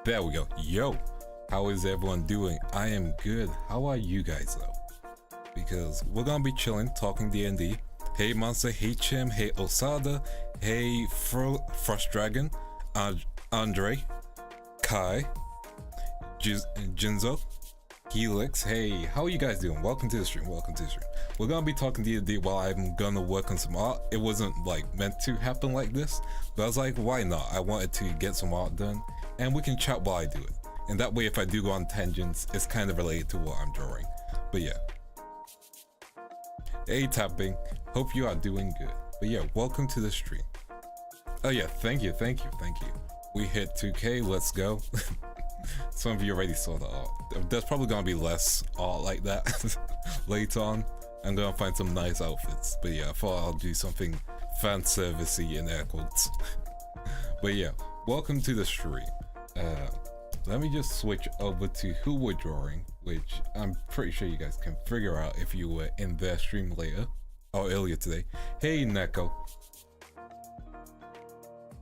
There we go. Yo, how is everyone doing? I am good. How are you guys though? Because we're gonna be chilling, talking D&D. Hey Monster, hey Chim, hey Osada, hey Frost Dragon, Andre, Kai, Jinzo, Helix. Hey, how are you guys doing? Welcome to the stream. Welcome to the stream. We're gonna be talking D&D while I'm gonna work on some art. It wasn't like meant to happen like this, but I was like, why not? I wanted to get some art done, and we can chat while I do it. And that way, if I do go on tangents, it's kind of related to what I'm drawing. But yeah. Hey tapping, hope you are doing good. But yeah, welcome to the stream. Oh yeah, thank you. We hit 2K, let's go. Some of you already saw the art. There's probably gonna be less art like that later on. I'm gonna find some nice outfits. But yeah, I thought I'll do something fan servicey in air quotes. But yeah, welcome to the stream. Let me just switch over to who we're drawing, which I'm pretty sure you guys can figure out if you were in their stream later or earlier today. Hey Neko.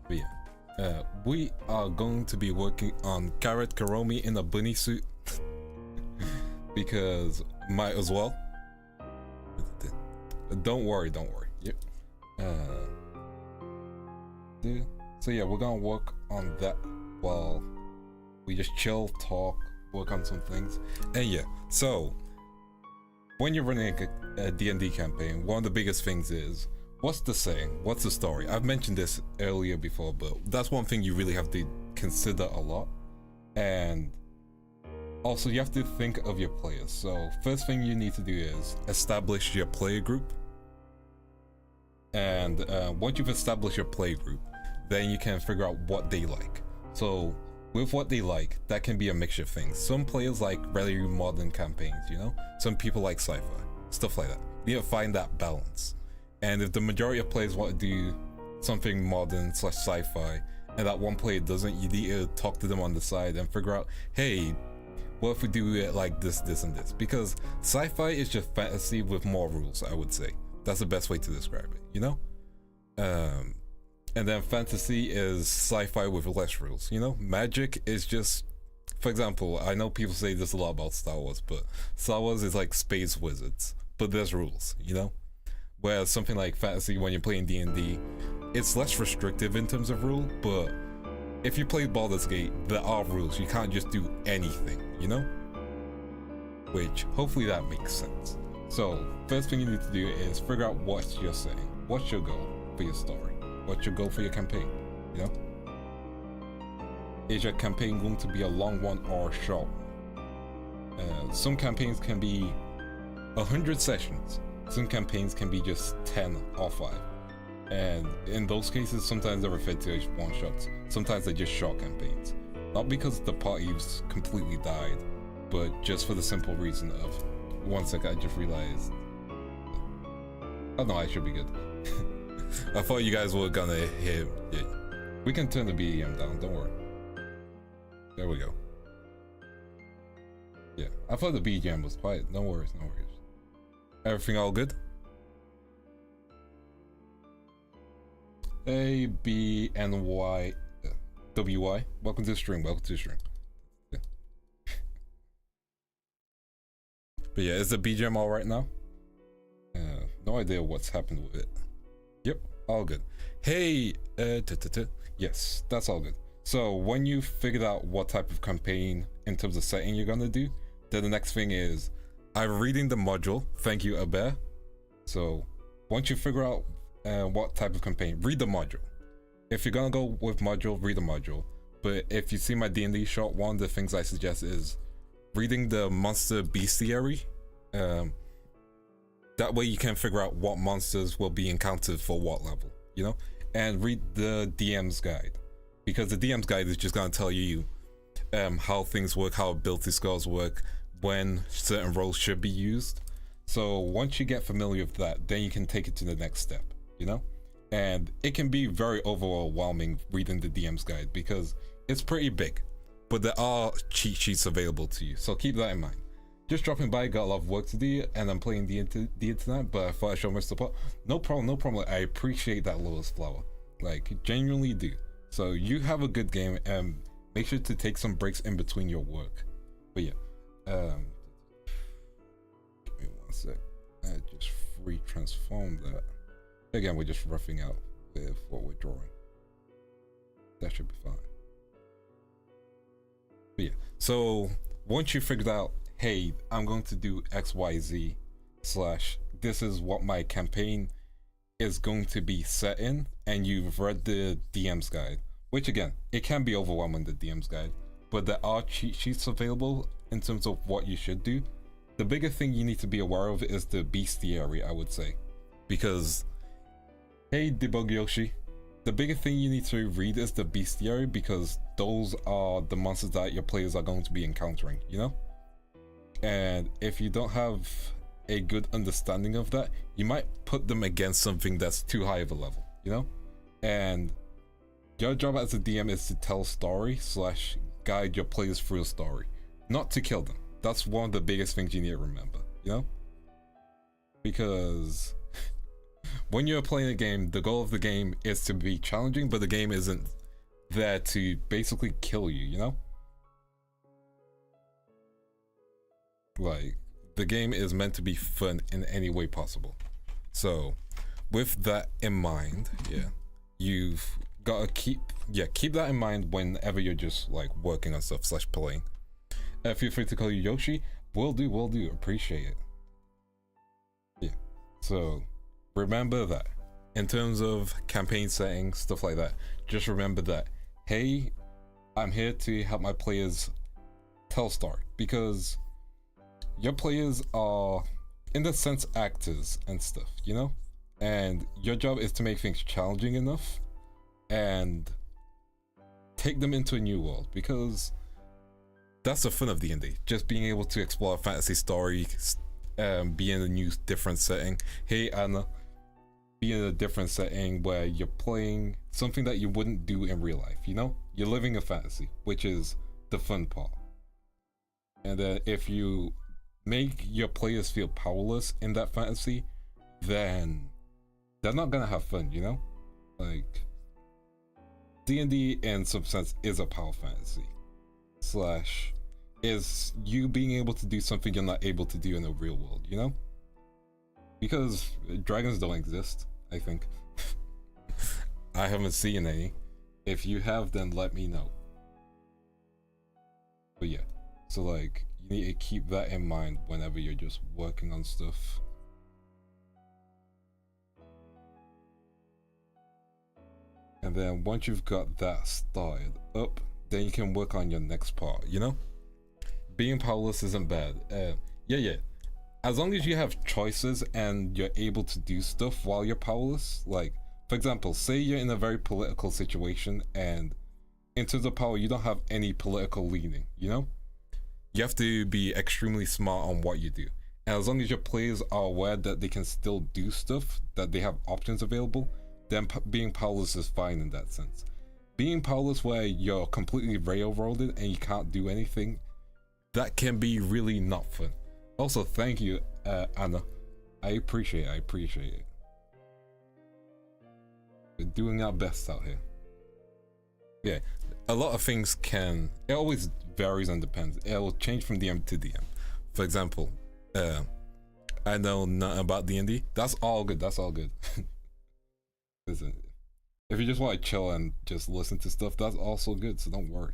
But yeah, we are going to be working on Carrot Karomi in a bunny suit because might as well. Don't worry. Yep. So yeah, we're gonna work on that while we just chill, talk, work on some things. And yeah, so when you're running a D&D campaign, one of the biggest things is, what's the saying? What's the story? I've mentioned this earlier before, but that's one thing you really have to consider a lot. And also you have to think of your players. So first thing you need to do is establish your player group. And once you've established your player group, then you can figure out what they like. So with what they like, that can be a mixture of things. Some players like very modern campaigns, you know? Some people like sci-fi, stuff like that. You need to find that balance. And if the majority of players want to do something modern / sci-fi, and that one player doesn't, you need to talk to them on the side and figure out, hey, what if we do it like this, and this? Because sci-fi is just fantasy with more rules, I would say. That's the best way to describe it, you know? And then fantasy is sci-fi with less rules, you know? Magic is just, for example, I know people say this a lot about Star Wars, but Star Wars is like space wizards, but there's rules, you know? Whereas something like fantasy, when you're playing D&D, it's less restrictive in terms of rule, but if you play Baldur's Gate, there are rules. You can't just do anything, you know? Which, hopefully that makes sense. So, first thing you need to do is figure out what you're saying. What's your goal for your story? What's your goal for your campaign, you know? Is your campaign going to be a long one or a short one? Some campaigns can be 100 sessions. Some campaigns can be just 10 or 5. And in those cases, sometimes they're referred to as one-shots. Sometimes they're just short campaigns. Not because the party's completely died, but just for the simple reason of, one sec, I just realized. Oh no, I should be good. I thought you guys were gonna hear. Yeah. We can turn the BEM down, don't worry. There we go. Yeah, I thought the BGM was quiet. No worries. Everything all good? A, B, N, Y, W, Y. Welcome to the stream, Yeah. But yeah, is the BGM all right now? No idea what's happened with it. Yep, all good. Hey, yes, that's all good. So when you figured out what type of campaign in terms of setting you're gonna do, then the next thing is, I'm reading the module. Thank you, Abear. So once you figure out what type of campaign, read the module. If you're gonna go with module, read the module. But if you see my D&D short, one of the things I suggest is reading the monster bestiary. That way you can figure out what monsters will be encountered for what level, you know? And read the DM's guide, because the DM's guide is just gonna tell you how things work, how ability scores work, when certain roles should be used. So once you get familiar with that, then you can take it to the next step, you know? And it can be very overwhelming reading the DM's guide because it's pretty big, but there are cheat sheets available to you. So keep that in mind. Just dropping by, got a lot of work to do, and I'm playing D&D tonight, but I thought I'd show my support. No problem. I appreciate that, Lois Flower. Like, genuinely do. So you have a good game, and make sure to take some breaks in between your work. But yeah, give me one sec. I just free transform that. Again, we're just roughing out with what we're drawing. That should be fine. But yeah, so once you figured out, hey, I'm going to do XYZ / this is what my campaign is going to be set in, and you've read the DM's guide, which again, it can be overwhelming, the DM's guide, but there are cheat sheets available in terms of what you should do. The bigger thing you need to be aware of is the bestiary, I would say, because, hey, Debug Yoshi, the bigger thing you need to read is the bestiary, because those are the monsters that your players are going to be encountering, you know? And if you don't have a good understanding of that, you might put them against something that's too high of a level, you know? And your job as a DM is to tell a story / guide your players through a story, not to kill them. That's one of the biggest things you need to remember, you know? Because when you're playing a game, the goal of the game is to be challenging, but the game isn't there to basically kill you, you know? Like, the game is meant to be fun in any way possible. So, with that in mind, yeah, you've got to keep that in mind whenever you're just like working on stuff / playing. Feel free to call you Yoshi. Will do, appreciate it. Yeah, so remember that in terms of campaign settings, stuff like that, just remember that, hey, I'm here to help my players tell story, because your players are, in the sense, actors and stuff, you know? And your job is to make things challenging enough and take them into a new world, because that's the fun of D&D, just being able to explore a fantasy story, be in a new, different setting. Hey, Anna, be in a different setting where you're playing something that you wouldn't do in real life, you know? You're living a fantasy, which is the fun part. And then if you make your players feel powerless in that fantasy, then they're not gonna have fun, you know? Like, D&D in some sense is a power fantasy / is you being able to do something you're not able to do in the real world, you know? Because dragons don't exist, I think. I haven't seen any. If you have, then let me know. But yeah, so like, you need to keep that in mind whenever you're just working on stuff. And then once you've got that started up, then you can work on your next part, you know? Being powerless isn't bad. Yeah. As long as you have choices and you're able to do stuff while you're powerless, like, for example, say you're in a very political situation and in terms of power, you don't have any political leaning, you know? You have to be extremely smart on what you do. And as long as your players are aware that they can still do stuff, that they have options available, then being powerless is fine in that sense. Being powerless where you're completely railroaded and you can't do anything, that can be really not fun. Also, thank you, Anna. I appreciate it. We're doing our best out here. Yeah, a lot of things it always varies and depends. It will change from DM to DM. For example, I know nothing about D&D. That's all good. Listen, if you just want to chill and just listen to stuff, that's also good, so don't worry.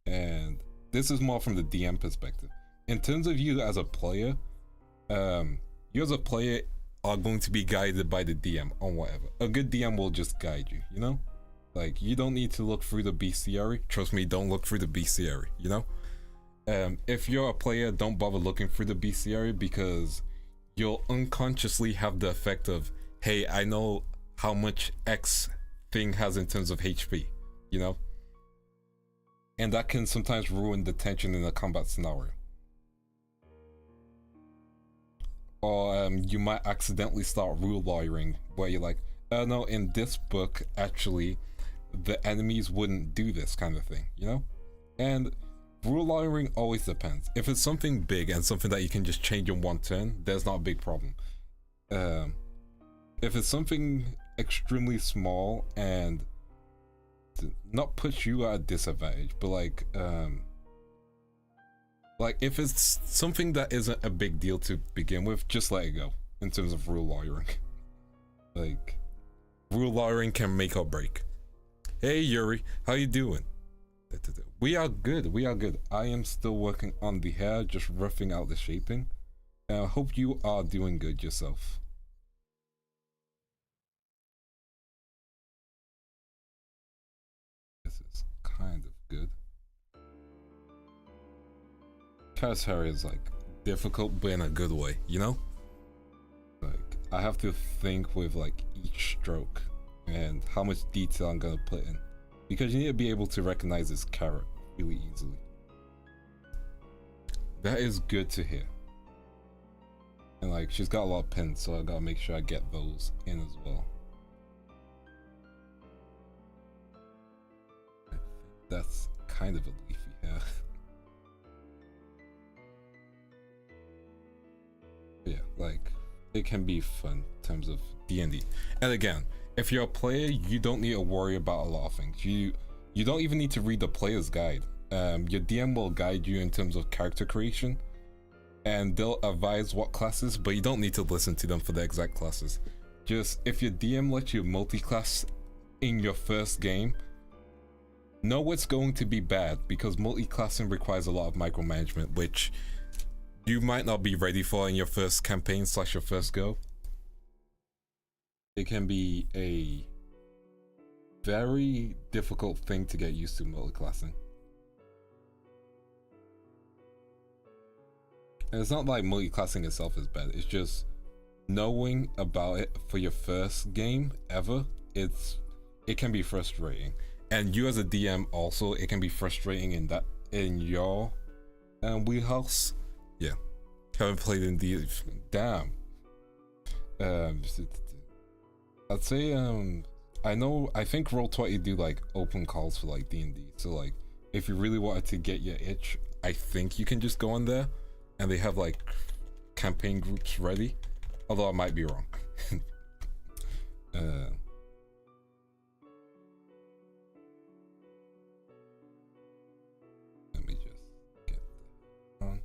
And this is more from the DM perspective. In terms of you as a player, you as a player are going to be guided by the DM on whatever. A good DM will just guide you, you know? Like, you don't need to look through the bestiary. Trust me, don't look through the bestiary, you know? If you're a player, don't bother looking through the bestiary, because you'll unconsciously have the effect of, hey, I know how much X thing has in terms of HP, you know? And that can sometimes ruin the tension in a combat scenario. Or you might accidentally start rule lawyering, where you're like, no, in this book, actually, the enemies wouldn't do this kind of thing, you know? And rule lawyering always depends. If it's something big and something that you can just change in one turn, there's not a big problem. If it's something extremely small and not put you at a disadvantage, but like if it's something that isn't a big deal to begin with, just let it go in terms of rule lawyering. Like, rule lawyering can make or break. Hey Yuri, how you doing? We are good, we are good. I am still working on the hair, just roughing out the shaping. I hope you are doing good yourself. This is kind of good. Cat's hair is like difficult, but in a good way, you know? Like, I have to think with like each stroke and how much detail I'm gonna put in, because you need to be able to recognize this carrot really easily. That is good to hear. And like, she's got a lot of pins, so I gotta make sure I get those in as well. I think that's kind of a leafy hair. Yeah, like, it can be fun in terms of D&D. And again, if you're a player, you don't need to worry about a lot of things. You don't even need to read the player's guide. Your DM will guide you in terms of character creation, and they'll advise what classes, but you don't need to listen to them for the exact classes. Just, if your DM lets you multi-class in your first game, know it's going to be bad, because multi-classing requires a lot of micromanagement, which you might not be ready for in your first campaign / your first go. It can be a very difficult thing to get used to, multi-classing. And it's not like multi-classing itself is bad, it's just knowing about it for your first game ever, it can be frustrating. And you as a DM also, it can be frustrating in your wheelhouse. Yeah, haven't played in D. Damn. I'd say I think Roll20 do like open calls for like D&D. So like, if you really wanted to get your itch, I think you can just go on there, and they have like campaign groups ready. Although I might be wrong. Let me just get that on.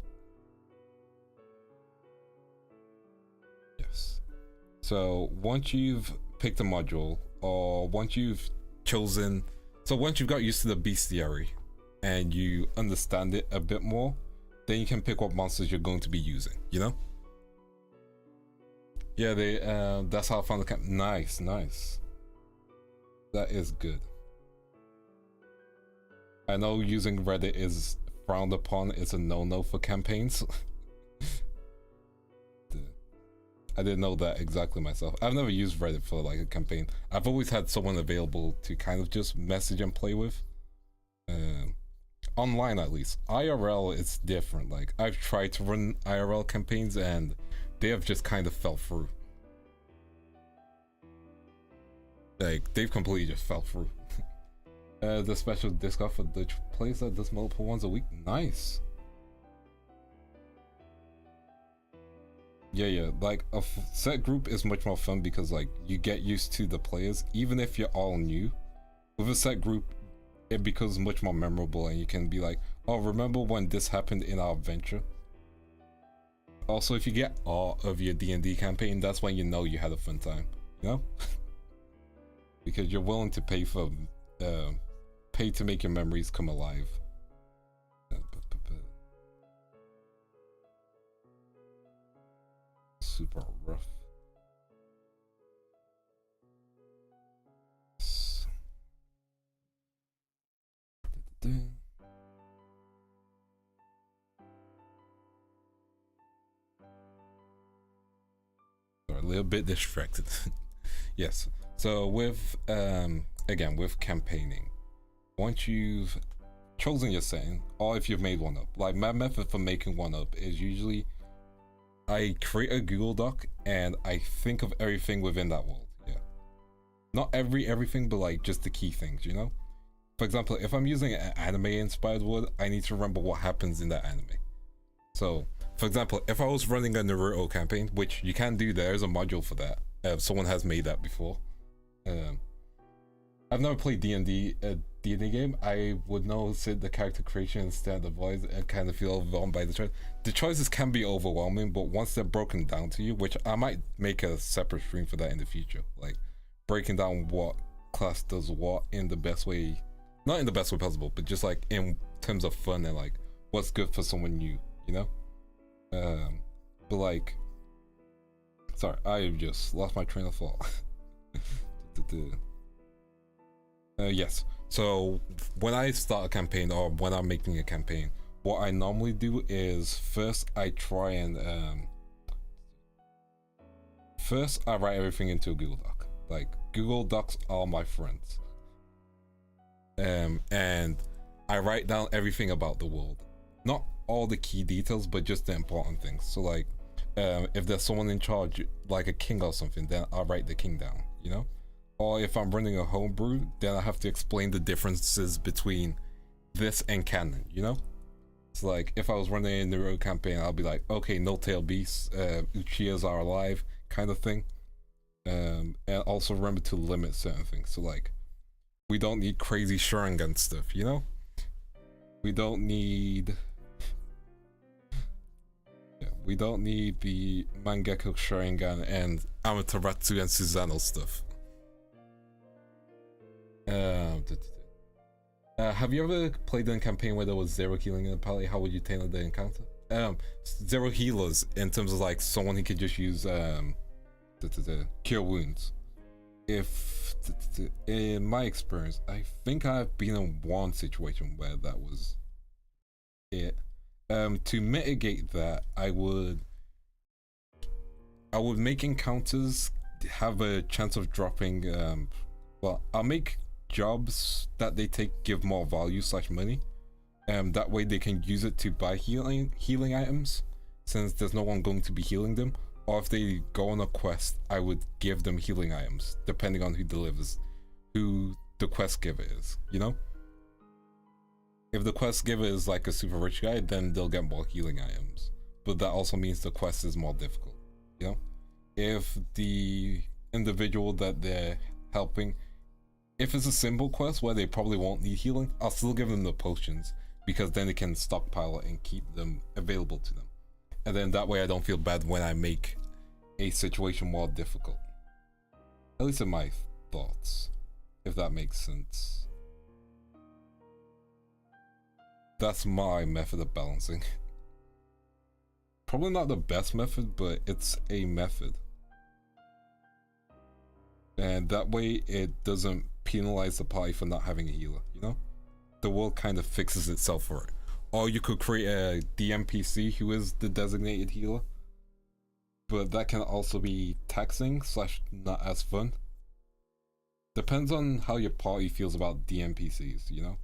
Yes. So once you've picked a module, or once you've chosen, so once you've got used to the bestiary and you understand it a bit more, then you can pick what monsters you're going to be using, you know? Yeah, that's how I found the camp. Nice. That is good. I know using Reddit is frowned upon, it's a no-no for campaigns. I didn't know that exactly myself. I've never used Reddit for like a campaign. I've always had someone available to kind of just message and play with. Online at least. IRL, it's different. Like, I've tried to run IRL campaigns and they have just kind of fell through. Like, they've completely just fell through. The special discount for the place that does multiple ones a week. Nice. Yeah, like a set group is much more fun because like you get used to the players, even if you're all new. With a set group, it becomes much more memorable, and you can be like, oh, remember when this happened in our adventure? Also, if you get all of your D&D campaign, that's when you know you had a fun time, you know? Because you're willing to pay to make your memories come alive. Super rough. Sorry, a little bit distracted. Yes. So with again, with campaigning, once you've chosen your setting, or if you've made one up, like my method for making one up is usually I create a Google Doc and I think of everything within that world. Yeah, not everything, but like just the key things, you know? For example, if I'm using an anime inspired world, I need to remember what happens in that anime. So for example, if I was running a Naruto campaign, which you can do, there's a module for that. Someone has made that before. I I've never played D&D, a D&D game. I would notice it, the character creation instead of the voice, and kind of feel overwhelmed by the choice. The choices can be overwhelming, but once they're broken down to you, which I might make a separate stream for that in the future, like breaking down what class does what in the best way, not in the best way possible, but just like in terms of fun and like what's good for someone new, you know? But like, sorry, I just lost my train of thought. Yes, so when I start a campaign or when I'm making a campaign, what I normally do is first I try and first I write everything into a Google Doc. Like, Google Docs are my friends, and I write down everything about the world, not all the key details, but just the important things. So like, if there's someone in charge, like a king or something, then I'll write the king down, you know? Or if I'm running a homebrew, then I have to explain the differences between this and canon, you know? It's like, if I was running a Naruto campaign, I'll be like, okay, no tail beasts, Uchihas are alive, kind of thing. And also remember to limit certain things. So like, we don't need crazy Sharingan stuff, you know? We don't need... we don't need the Mangekyo Sharingan and Amaterasu and Susanoo stuff. Have you ever played in a campaign where there was 0 healing in the party? How would you tailor the encounter? 0 healers in terms of like someone who could just use cure wounds. If in my experience, I think I've been in one situation where that was it. To mitigate that, I would make encounters have a chance of dropping. Well, I'll make jobs that they take give more value / money. That way they can use it to buy healing items, since there's no one going to be healing them. Or if they go on a quest, I would give them healing items, depending on who delivers, who the quest giver is, you know? If the quest giver is like a super rich guy, then they'll get more healing items. But that also means the quest is more difficult, you know? If the individual that they're helping, if it's a simple quest where they probably won't need healing, I'll still give them the potions, because then they can stockpile it and keep them available to them. And then that way I don't feel bad when I make a situation more difficult. At least in my thoughts, if that makes sense. That's my method of balancing. Probably not the best method, but it's a method. And that way it doesn't penalize the party for not having a healer, you know? The world kind of fixes itself for it. Or you could create a DMPC who is the designated healer, but that can also be taxing / not as fun. Depends on how your party feels about DMPCs, you know?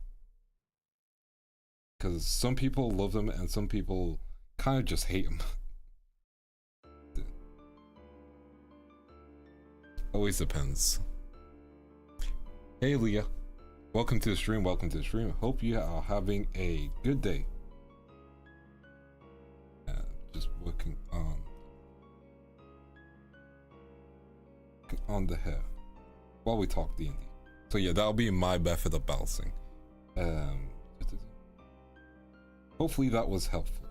Because some people love them and some people kind of just hate them. Always depends. Hey Leah, welcome to the stream, welcome to the stream. Hope you are having a good day. Just working on the hair while we talk D&D. So yeah, that'll be my method of balancing. Hopefully that was helpful.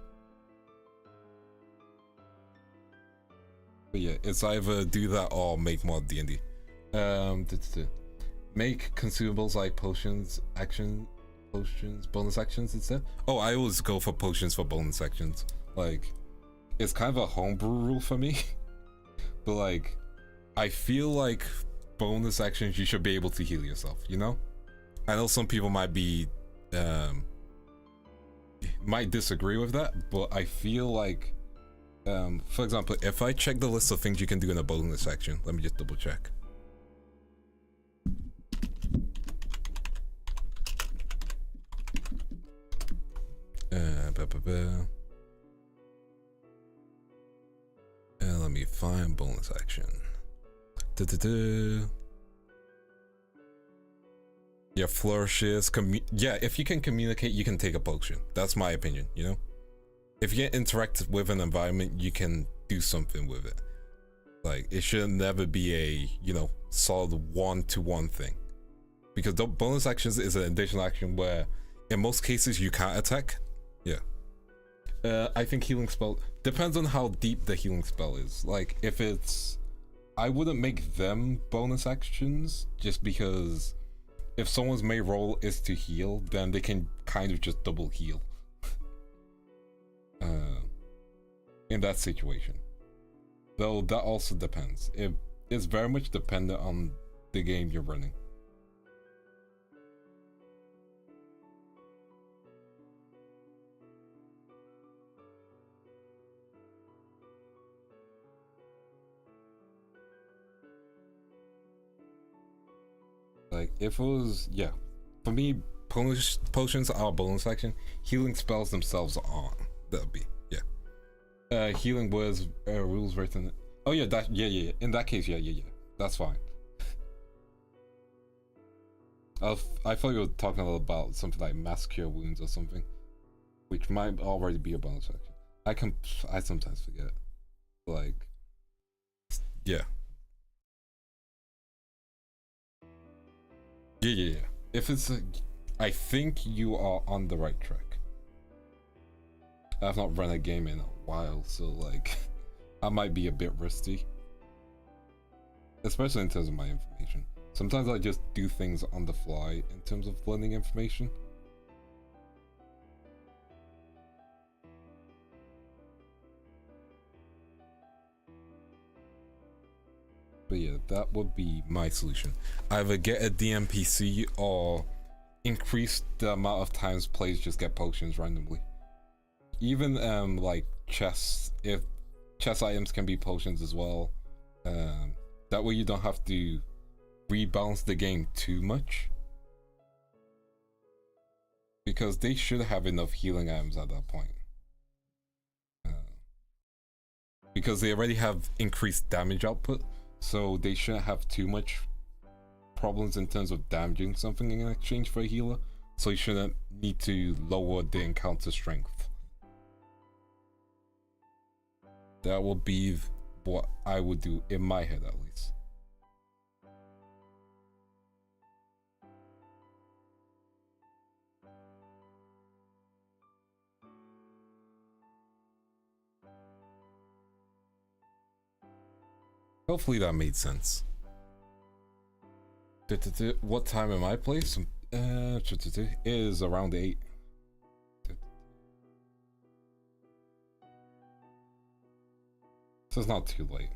But yeah, it's either do that or make more D&D. Make consumables like potions, bonus actions instead. Oh, I always go for potions for bonus actions. Like, it's kind of a homebrew rule for me. But like, I feel like bonus actions you should be able to heal yourself, you know? I know some people might be might disagree with that, but I feel like for example, if I check the list of things you can do in a bonus action, let me just double check. And let me find bonus action. Yeah, flourishes. Yeah, if you can communicate, you can take a potion. That's my opinion, you know? If you can interact with an environment, you can do something with it. Like, it should never be a, you know, solid one-to-one thing. because the bonus actions is an additional action where in most cases you can't attack. Yeah. I think healing spell depends on how deep the healing spell is. Like if it's, I wouldn't make them bonus actions just because if someone's main role is to heal, then they can kind of just double heal in that situation. Though that also depends. It's very much dependent on the game you're running. Like if it was, yeah, for me, potions are bonus action. Healing spells themselves aren't. That'll be, yeah. Healing was rules written. Oh yeah, that yeah. In that case, yeah. That's fine. I thought you were talking about something like mass cure wounds or something, which might already be a bonus action. I sometimes forget. Like, yeah. Yeah. If it's I think you are on the right track. I've not run a game in a while, so like I might be a bit rusty. Especially in terms of my information. Sometimes I just do things on the fly in terms of learning information. But yeah, that would be my solution. Either get a DMPC or increase the amount of times players just get potions randomly. Even like chests, if chest items can be potions as well. That way you don't have to rebalance the game too much. Because they should have enough healing items at that point. Because they already have increased damage output. So they shouldn't have too much problems in terms of damaging something in exchange for a healer. So you shouldn't need to lower the encounter strength. That would be what I would do in my head, at least. Hopefully that made sense. What time am I place? It is around 8. So it's not too late.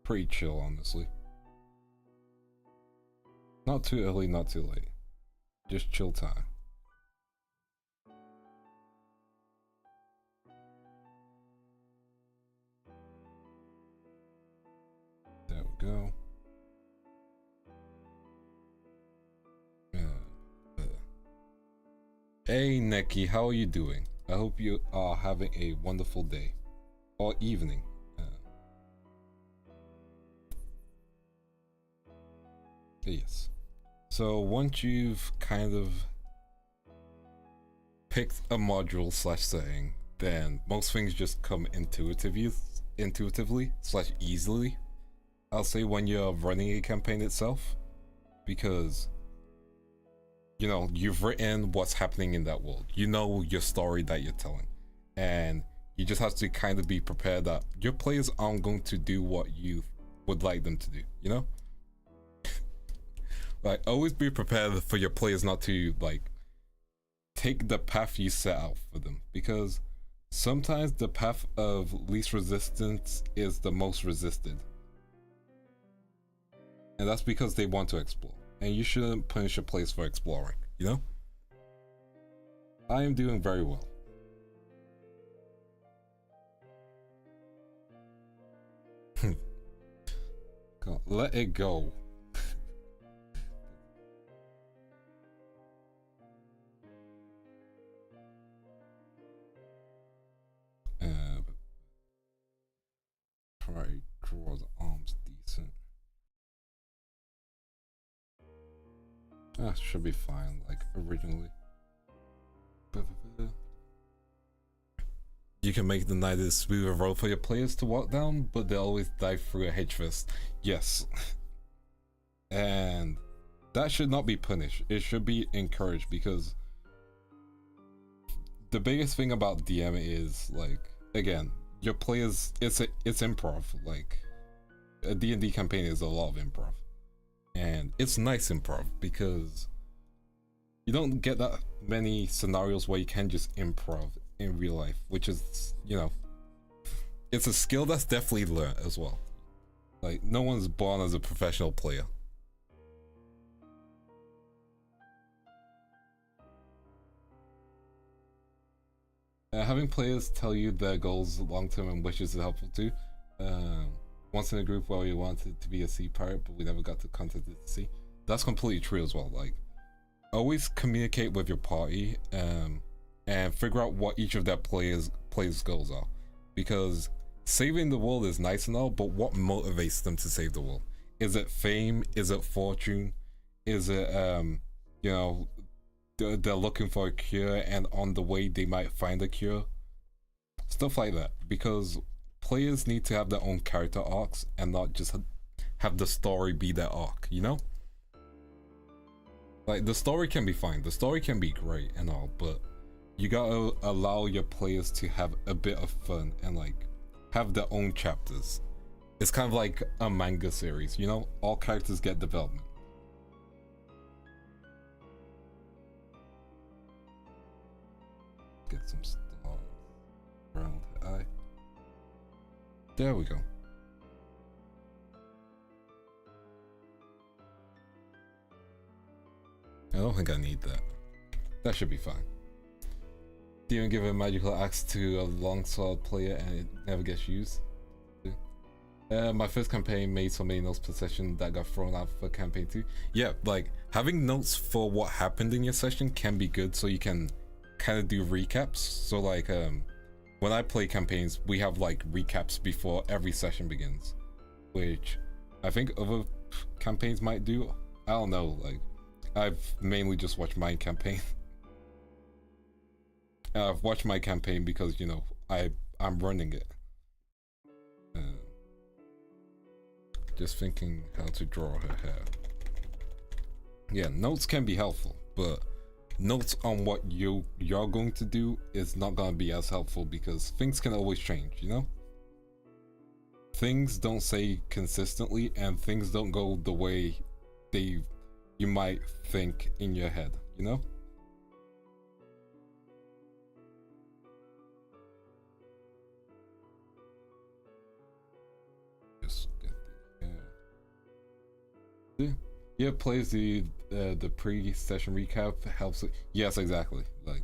Pretty chill, honestly. Not too early, not too late. Just chill time. There we go. Hey Neki, how are you doing? I hope you are having a wonderful day. Or evening. Yes. So once you've kind of picked a module slash setting, then most things just come intuitively slash easily. I'll say when you're running a campaign itself, because you know you've written what's happening in that world. You know your story that you're telling, and you just have to kind of be prepared that your players aren't going to do what you would like them to do. You know. Like, always be prepared for your players not to, like, take the path you set out for them. Because sometimes the path of least resistance is the most resisted. And that's because they want to explore. And you shouldn't punish your players for exploring, you know? I am doing very well. Let it go. Probably draw the arms decent. Should be fine, like originally. You can make the neither smooth a road for your players to walk down, but they always dive through a hedge first. Yes. And that should not be punished. It should be encouraged, because the biggest thing about DM is, like, again, your players, it's improv. Like, a D&D campaign is a lot of improv, and it's nice improv because you don't get that many scenarios where you can just improv in real life, which is, you know, it's a skill that's definitely learned as well. Like, no one's born as a professional player. Having players tell you their goals long-term and wishes is helpful too. Once in a group where we wanted to be a sea pirate, but we never got to contact the sea. That's completely true as well. Like, always communicate with your party, and figure out what each of their players' goals are. Because saving the world is nice and all, but what motivates them to save the world? Is it fame? Is it fortune? Is it, you know, they're looking for a cure, and on the way they might find a cure? Stuff like that. Because players need to have their own character arcs and not just have the story be their arc, you know? Like, the story can be fine, the story can be great and all, but you gotta allow your players to have a bit of fun and, like, have their own chapters. It's kind of like a manga series, you know? All characters get development. Get some stars around the eye. There we go. I don't think I need that. That should be fine. Do you even give a magical axe to a longsword player and it never gets used? My first campaign made so many notes per session that got thrown out for campaign 2. Yeah, like, having notes for what happened in your session can be good, so you can kind of do recaps. So, like, when I play campaigns, we have, like, recaps before every session begins, which I think other campaigns might do. I don't know, like, I've mainly just watched my campaign. I've watched my campaign because, you know, I'm running it. Just thinking how to draw her hair. Yeah, notes can be helpful, but notes on what you're going to do is not gonna be as helpful because things can always change, you know? Things don't stay consistently, and things don't go the way you might think in your head, you know? Just get the yeah, plays the pre-session recap helps. Yes, exactly. Like,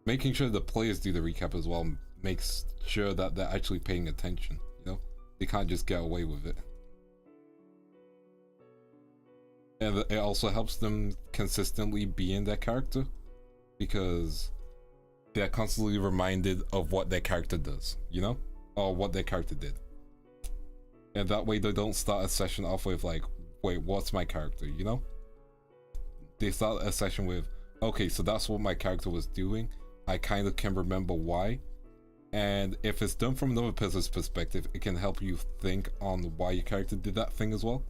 making sure the players do the recap as well makes sure that they're actually paying attention, you know? They can't just get away with it. And it also helps them consistently be in their character, because they're constantly reminded of what their character does, you know? Or what their character did. And that way they don't start a session off with like, wait, what's my character, you know? They start a session with, okay, so that's what my character was doing. I kind of can remember why. And if it's done from another person's perspective, it can help you think on why your character did that thing as well.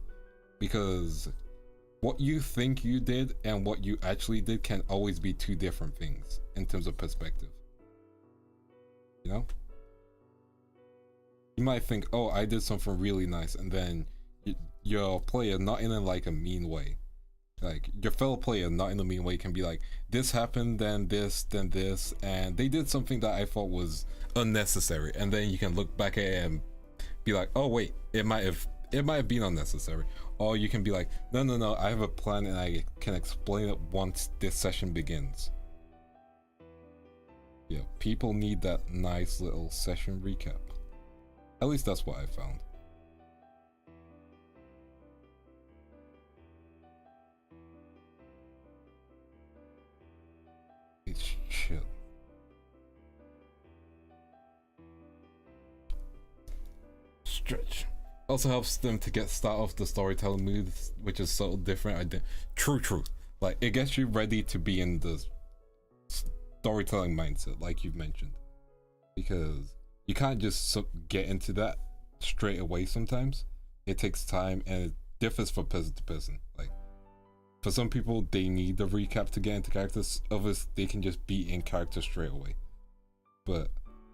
Because what you think you did and what you actually did can always be two different things in terms of perspective. You know? You might think, oh, I did something really nice, and then your player, not in a, like, a mean way, like your fellow player, not in a mean way, can be like, this happened, then this, and they did something that I thought was unnecessary, and then you can look back at it and be like, oh wait, it might have been unnecessary. Or you can be like, no, I have a plan and I can explain it once this session begins. Yeah, people need that nice little session recap. At least that's what I found. It's chill. Stretch. Also helps them to get start off the storytelling mood, which is so different. True. Like, it gets you ready to be in the storytelling mindset, like you've mentioned, because you can't just get into that straight away. Sometimes it takes time, and it differs from person to person. Like, For some people, they need the recap to get into characters. Others, they can just be in character straight away. But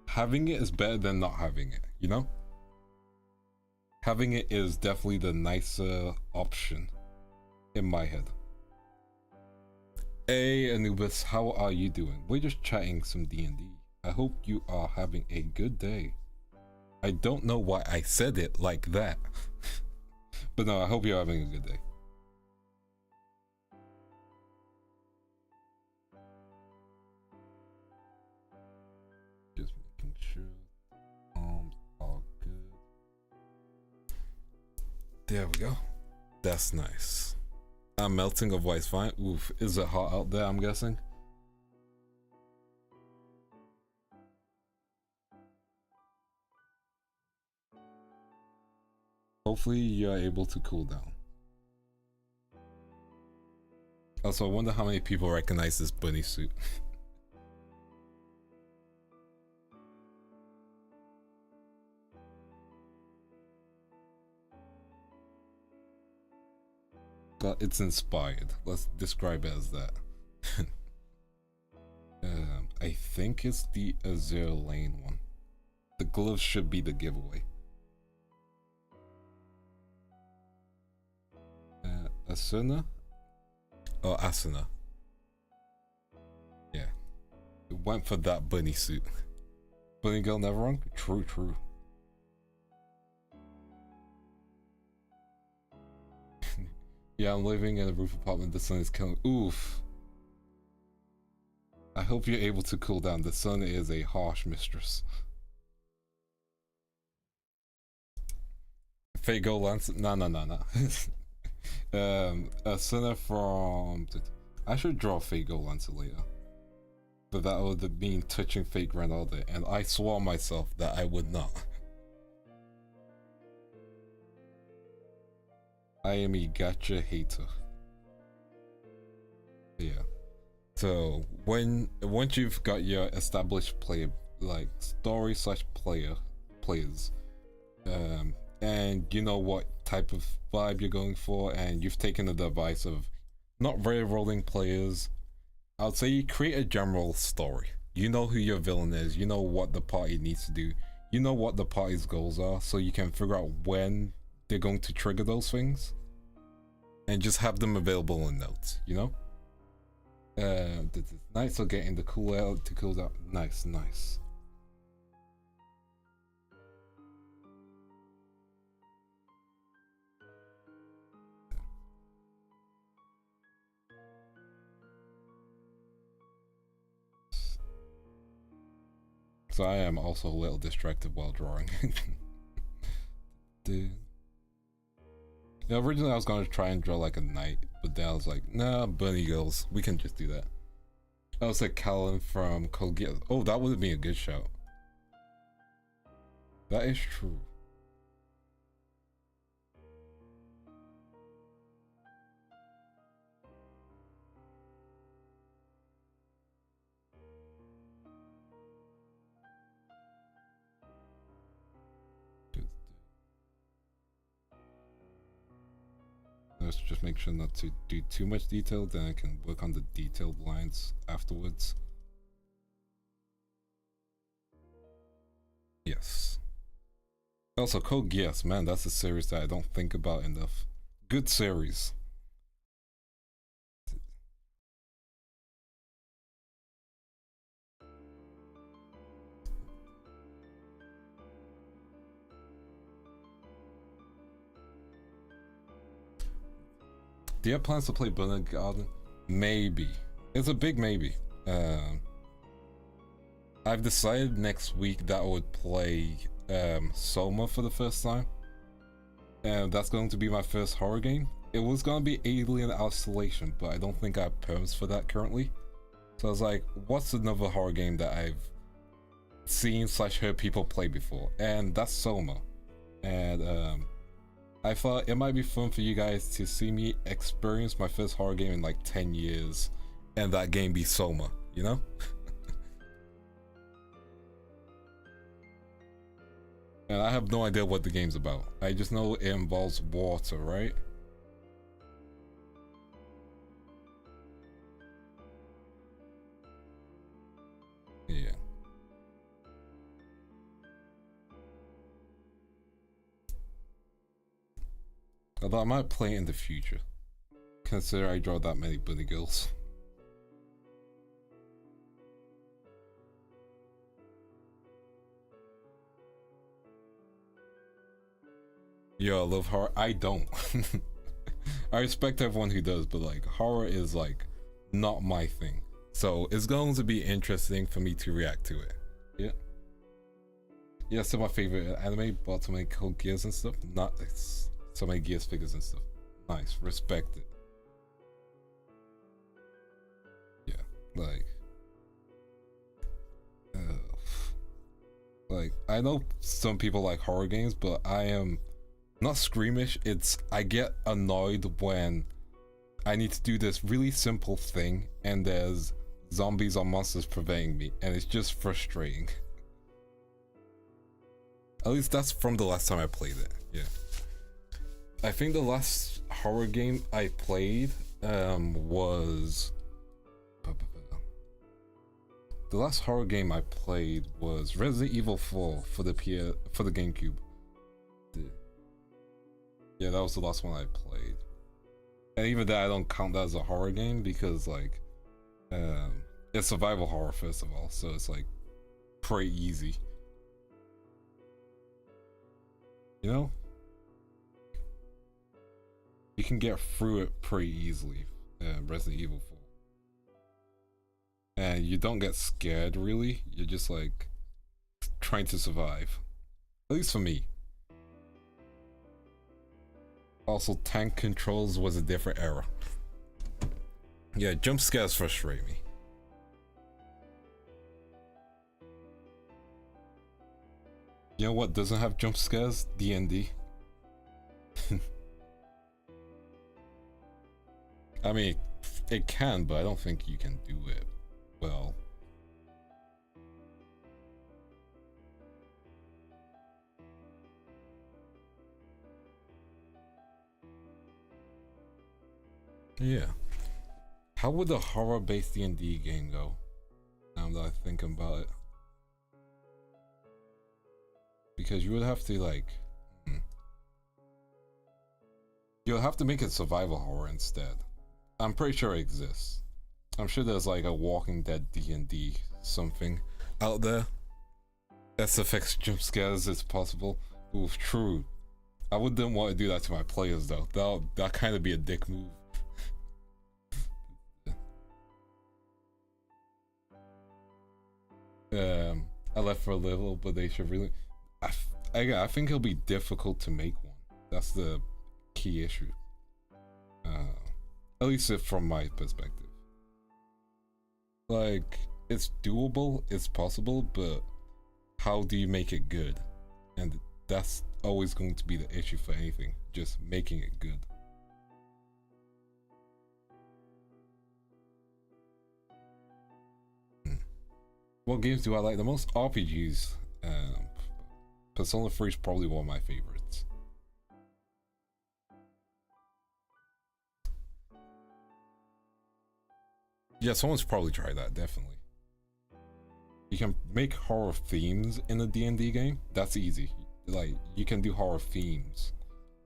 having it is better than not having it, you know? Having it is definitely the nicer option in my head. Hey Anubis, how are you doing? We're just chatting some D&D. I hope you are having a good day. I don't know why I said it like that. But no, I hope you're having a good day. Just making sure arms are good. There we go. That's nice. I'm melting of white fine. Oof, is it hot out there, I'm guessing? Hopefully you're able to cool down. Also, I wonder how many people recognize this bunny suit. But it's inspired. Let's describe it as that. I think it's the Azure Lane one. The gloves should be the giveaway. Asuna? Oh, Asuna. Yeah. It went for that bunny suit. Bunny girl never wrong? True, true. Yeah, I'm living in a roof apartment. The sun is killing. Oof. I hope you're able to cool down. The sun is a harsh mistress. Fago Lance. No. A sinner from. I should draw Fago Lance later. But that would mean touching fake Ronaldo, and I swore myself that I would not. I am a gacha hater. Yeah. So once you've got your established player, like story / players, and you know what type of vibe you're going for, and you've taken the advice of not very rolling players, I'd say you create a general story. You know who your villain is, you know what the party needs to do, you know what the party's goals are, so you can figure out when they're going to trigger those things, and just have them available in notes, you know? Nice, so getting the cool out to cool down. Nice. So I am also a little distracted while drawing. Dude. Yeah, originally I was going to try and draw like a knight, but then I was like, nah, bunny girls, we can just do that. I was like Callan from Colgate. Oh, that would have been a good shout. That is true. Let's just make sure not to do too much detail, then I can work on the detailed lines afterwards. Yes. Also, Code Geass, man, that's a series that I don't think about enough. Good series. Do you have plans to play Bunny Garden? Maybe. It's a big maybe. I've decided next week that I would play Soma for the first time. And that's going to be my first horror game. It was going to be Alien Isolation, but I don't think I have perms for that currently. So I was like, what's another horror game that I've seen / heard people play before? And that's Soma. And I thought it might be fun for you guys to see me experience my first horror game in like 10 years and that game be Soma, you know? And I have no idea what the game's about. I just know it involves water, right? Although I might play it in the future. Consider I draw that many bunny girls. Yo, I love horror. I don't. I respect everyone who does, but like horror is like not my thing. So it's going to be interesting for me to react to it. Yeah. Yeah, some of my favorite anime, bought so many Code Gears and stuff. Not so many Gears figures and stuff. Nice, respect it. Yeah, like I know some people like horror games, but I am not squeamish. It's I get annoyed when I need to do this really simple thing and there's zombies or monsters preventing me, and it's just frustrating. At least that's from the last time I played it. Yeah, I think the last horror game I played was the last horror game I played was Resident Evil 4 for the GameCube. Yeah, that was the last one I played. And even that, I don't count that as a horror game because like it's survival horror first of all, so it's like pretty easy. You know? You can get through it pretty easily, Resident Evil 4. And you don't get scared really, you're just like trying to survive. At least for me. Also, tank controls was a different era. Yeah, jump scares frustrate me. You know what doesn't have jump scares? D&D. I mean, it can, but I don't think you can do it well. Yeah. How would a horror-based D&D game go? Now that I think about it. Because you would have to like... You'll have to make it survival horror instead. I'm pretty sure it exists. I'm sure there's like a Walking Dead D&D something out there. SFX jump scares is possible. Ooh, true. I wouldn't want to do that to my players though. That'll kind of be a dick move. I left for a little, but they should really... I think it'll be difficult to make one. That's the key issue. At least from my perspective. Like, it's doable, it's possible, but how do you make it good? And that's always going to be the issue for anything, just making it good. What games do I like the most? RPGs. Persona 3 is probably one of my favorites. Yeah, someone's probably tried that, definitely. You can make horror themes in a D&D game. That's easy. Like, you can do horror themes,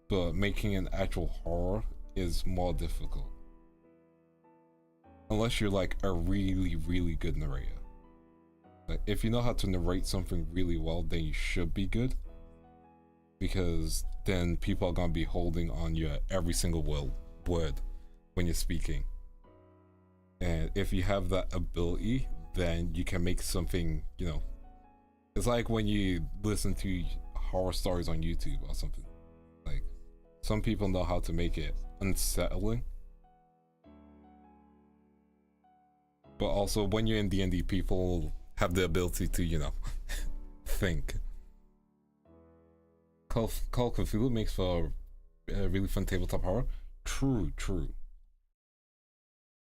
but making an actual horror is more difficult. Unless you're like a really, really good narrator. Like, if you know how to narrate something really well, then you should be good. Because then people are gonna be holding on your every single word when you're speaking. And if you have that ability, then you can make something, you know, it's like when you listen to horror stories on YouTube or something. Like, some people know how to make it unsettling. But also, when you're in D&D, people have the ability to, you know, think. Call of Cthulhu makes for a really fun tabletop horror. True.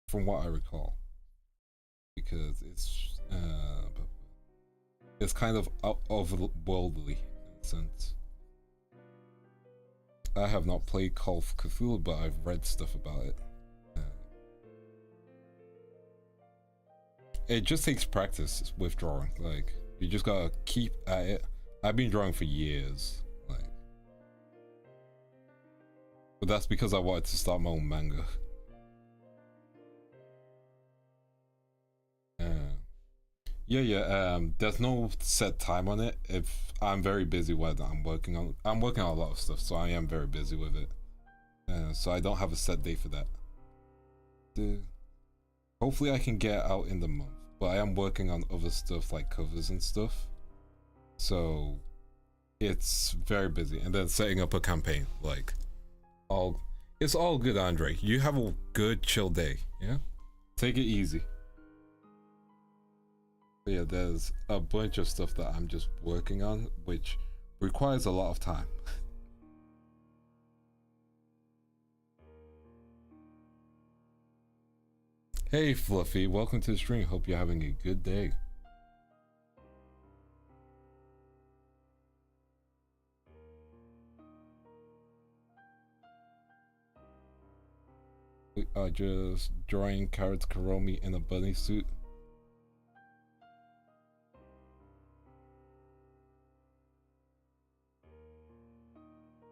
From what I recall. Because it's kind of otherworldly in a sense. I have not played Call of Cthulhu, but I've read stuff about it. It just takes practice with drawing. Like, you just gotta keep at it. I've been drawing for years. Like, But that's because I wanted to start my own manga. There's no set time on it. If I'm very busy with it, I'm working on a lot of stuff, so I am very busy with it. So I don't have a set date for that. Hopefully I can get out in the month, but I am working on other stuff like covers and stuff. So it's very busy, and then setting up a campaign, like it's all good, Andre. You have a good chill day, yeah? Take it easy. But yeah, there's a bunch of stuff that I'm just working on, which requires a lot of time. Hey Fluffy, welcome to the stream. Hope you're having a good day. We are just drawing Carrot Kuromi in a bunny suit.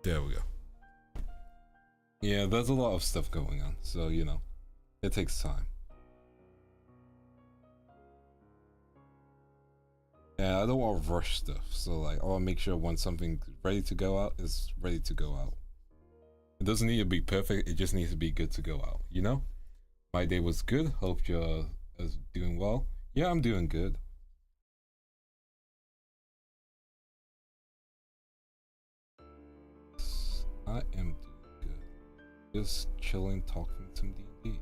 There we go. Yeah, there's a lot of stuff going on, so you know, it takes time. Yeah, I don't want to rush stuff, so like I want to make sure when something's ready to go out, it's ready to go out. It doesn't need to be perfect, it just needs to be good to go out, you know? My day was good, hope you're doing well. Yeah, I'm doing good. I am doing good. Just chilling, talking some D&D.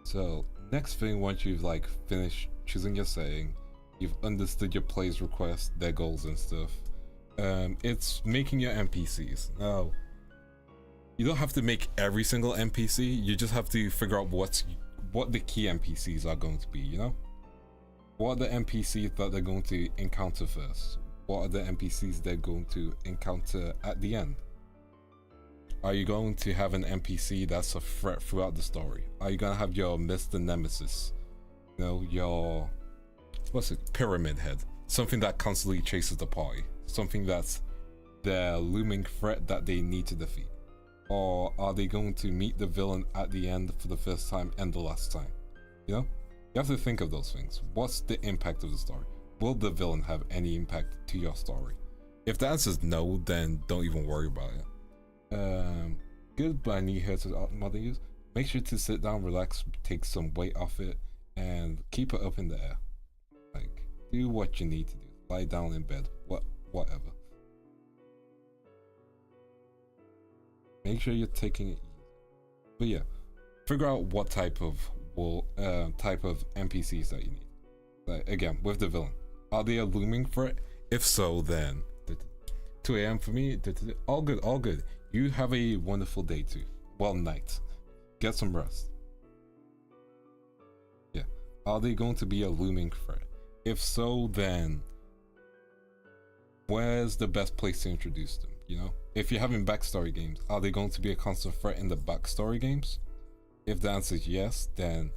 So, next thing, once you've like finished choosing your setting, you've understood your player's requests, their goals and stuff, it's making your NPCs. Now, you don't have to make every single NPC, you just have to figure out what the key NPCs are going to be, you know? What are the NPCs that they're going to encounter first? What are the NPCs they're going to encounter at the end? Are you going to have an NPC that's a threat throughout the story? Are you gonna have your Mr. Nemesis? You know, your pyramid head, something that constantly chases the party, something that's their looming threat that they need to defeat? Or are they going to meet the villain at the end for the first time and the last time? You know, you have to think of those things. What's the impact of the story? Will the villain have any impact to your story? If the answer is no, then don't even worry about it. Good, but I need her to mother use. Make sure to sit down, relax, take some weight off it, and keep it up in the air. Like, do what you need to do. Lie down in bed, whatever. Make sure you're taking it easy. But yeah, figure out what type of NPCs that you need. Like, again, with the villain, are they a looming threat? If so, then 2 a.m. for me. All good, all good. You have a wonderful day too. Well, night. Get some rest. Yeah. Are they going to be a looming threat? If so, then where's the best place to introduce them? You know, if you're having backstory games, are they going to be a constant threat in the backstory games? If the answer is yes, then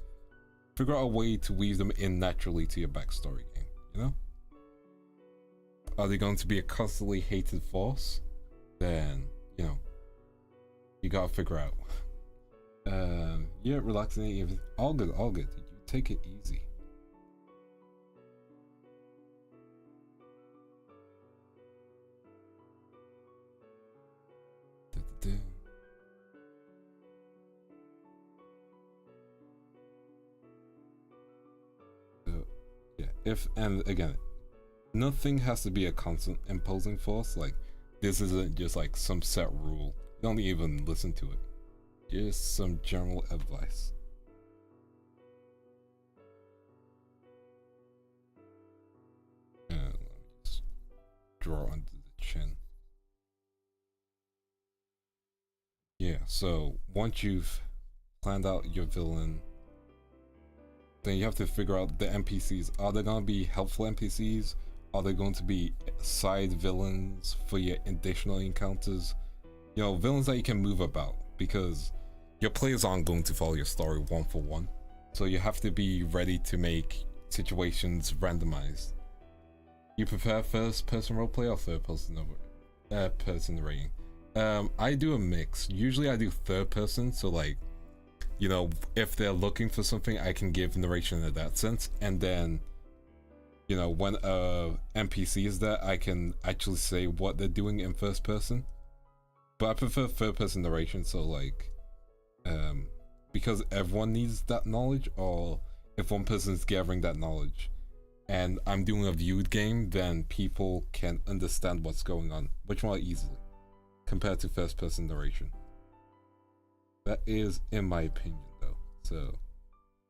figure out a way to weave them in naturally to your backstory game. You know, are they going to be a constantly hated force? Then, you know, you gotta figure out. Yeah, relaxing, all good, all good. You take it easy. So, yeah, and again, nothing has to be a constant imposing force. Like, this isn't just like some set rule. Don't even listen to it. Just some general advice. And let me just draw under the chin. Yeah, so once you've planned out your villain, then you have to figure out the NPCs. Are they gonna be helpful NPCs? Are they going to be side villains for your additional encounters? You know, villains that you can move about, because your players aren't going to follow your story one for one. So you have to be ready to make situations randomized. You prefer first person roleplay or third person person rating? I do a mix. Usually I do third person, so like, you know, if they're looking for something, I can give narration in that sense, and then, you know, when NPC is there, I can actually say what they're doing in first person. But I prefer third person narration, so like, because everyone needs that knowledge, or if one person is gathering that knowledge and I'm doing a viewed game, then people can understand what's going on much more easily compared to first person narration. That is in my opinion though, so,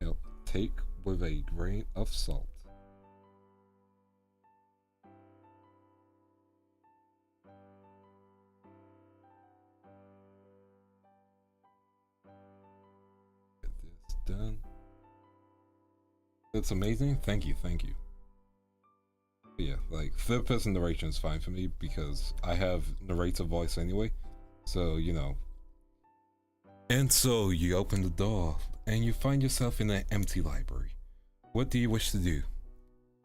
you know, take with a grain of salt. Get this done. That's amazing. Thank you, thank you. But yeah, like third person narration is fine for me because I have narrator voice anyway, so you know. And so you open the door and you find yourself in an empty library. What do you wish to do?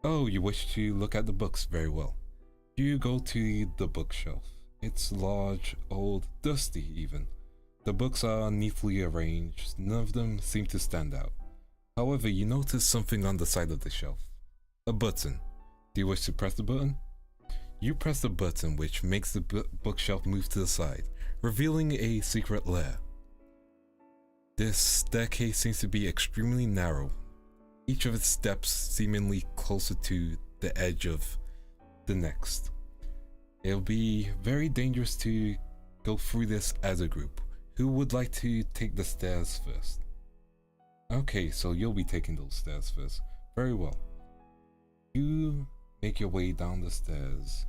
Oh, you wish to look at the books. Very well. You go to the bookshelf. It's large, old, dusty even. The books are neatly arranged. None of them seem to stand out. However, you notice something on the side of the shelf. A button. Do you wish to press the button? You press the button, which makes the bookshelf move to the side, revealing a secret lair. This staircase seems to be extremely narrow, each of its steps seemingly closer to the edge of the next. It'll be very dangerous to go through this as a group. Who would like to take the stairs first? Okay, so you'll be taking those stairs first. Very well. You make your way down the stairs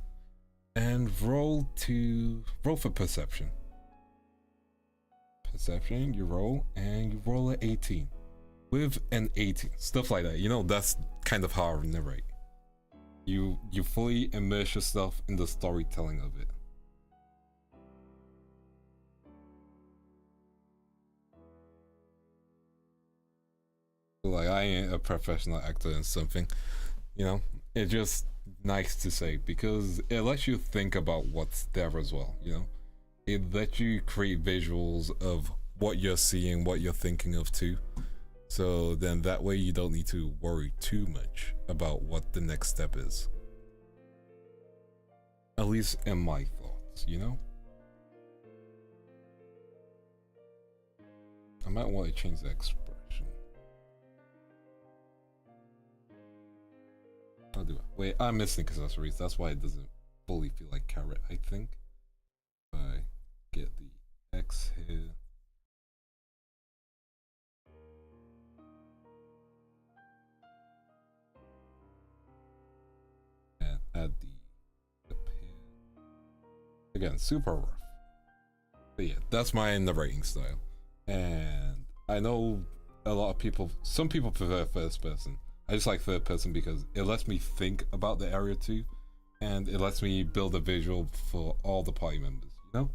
and roll for perception. Perception, you roll, and you roll an 18. With an 18, stuff like that, you know, that's kind of how I narrate. You fully immerse yourself in the storytelling of it. Like, I ain't a professional actor in something, you know, it's just nice to say because it lets you think about what's there as well, you know. It lets you create visuals of what you're seeing, what you're thinking of too. So then that way you don't need to worry too much about what the next step is. At least in my thoughts, you know? I might want to change the expression. I'll do it. Wait, I'm missing accessories. That's why it doesn't fully feel like carrot, I think. If I get the X here. And add the up here. Again, super rough. But yeah, that's my narrating style. And I know a lot of people, some people prefer first person. I just like third person because it lets me think about the area too, and it lets me build a visual for all the party members, you know?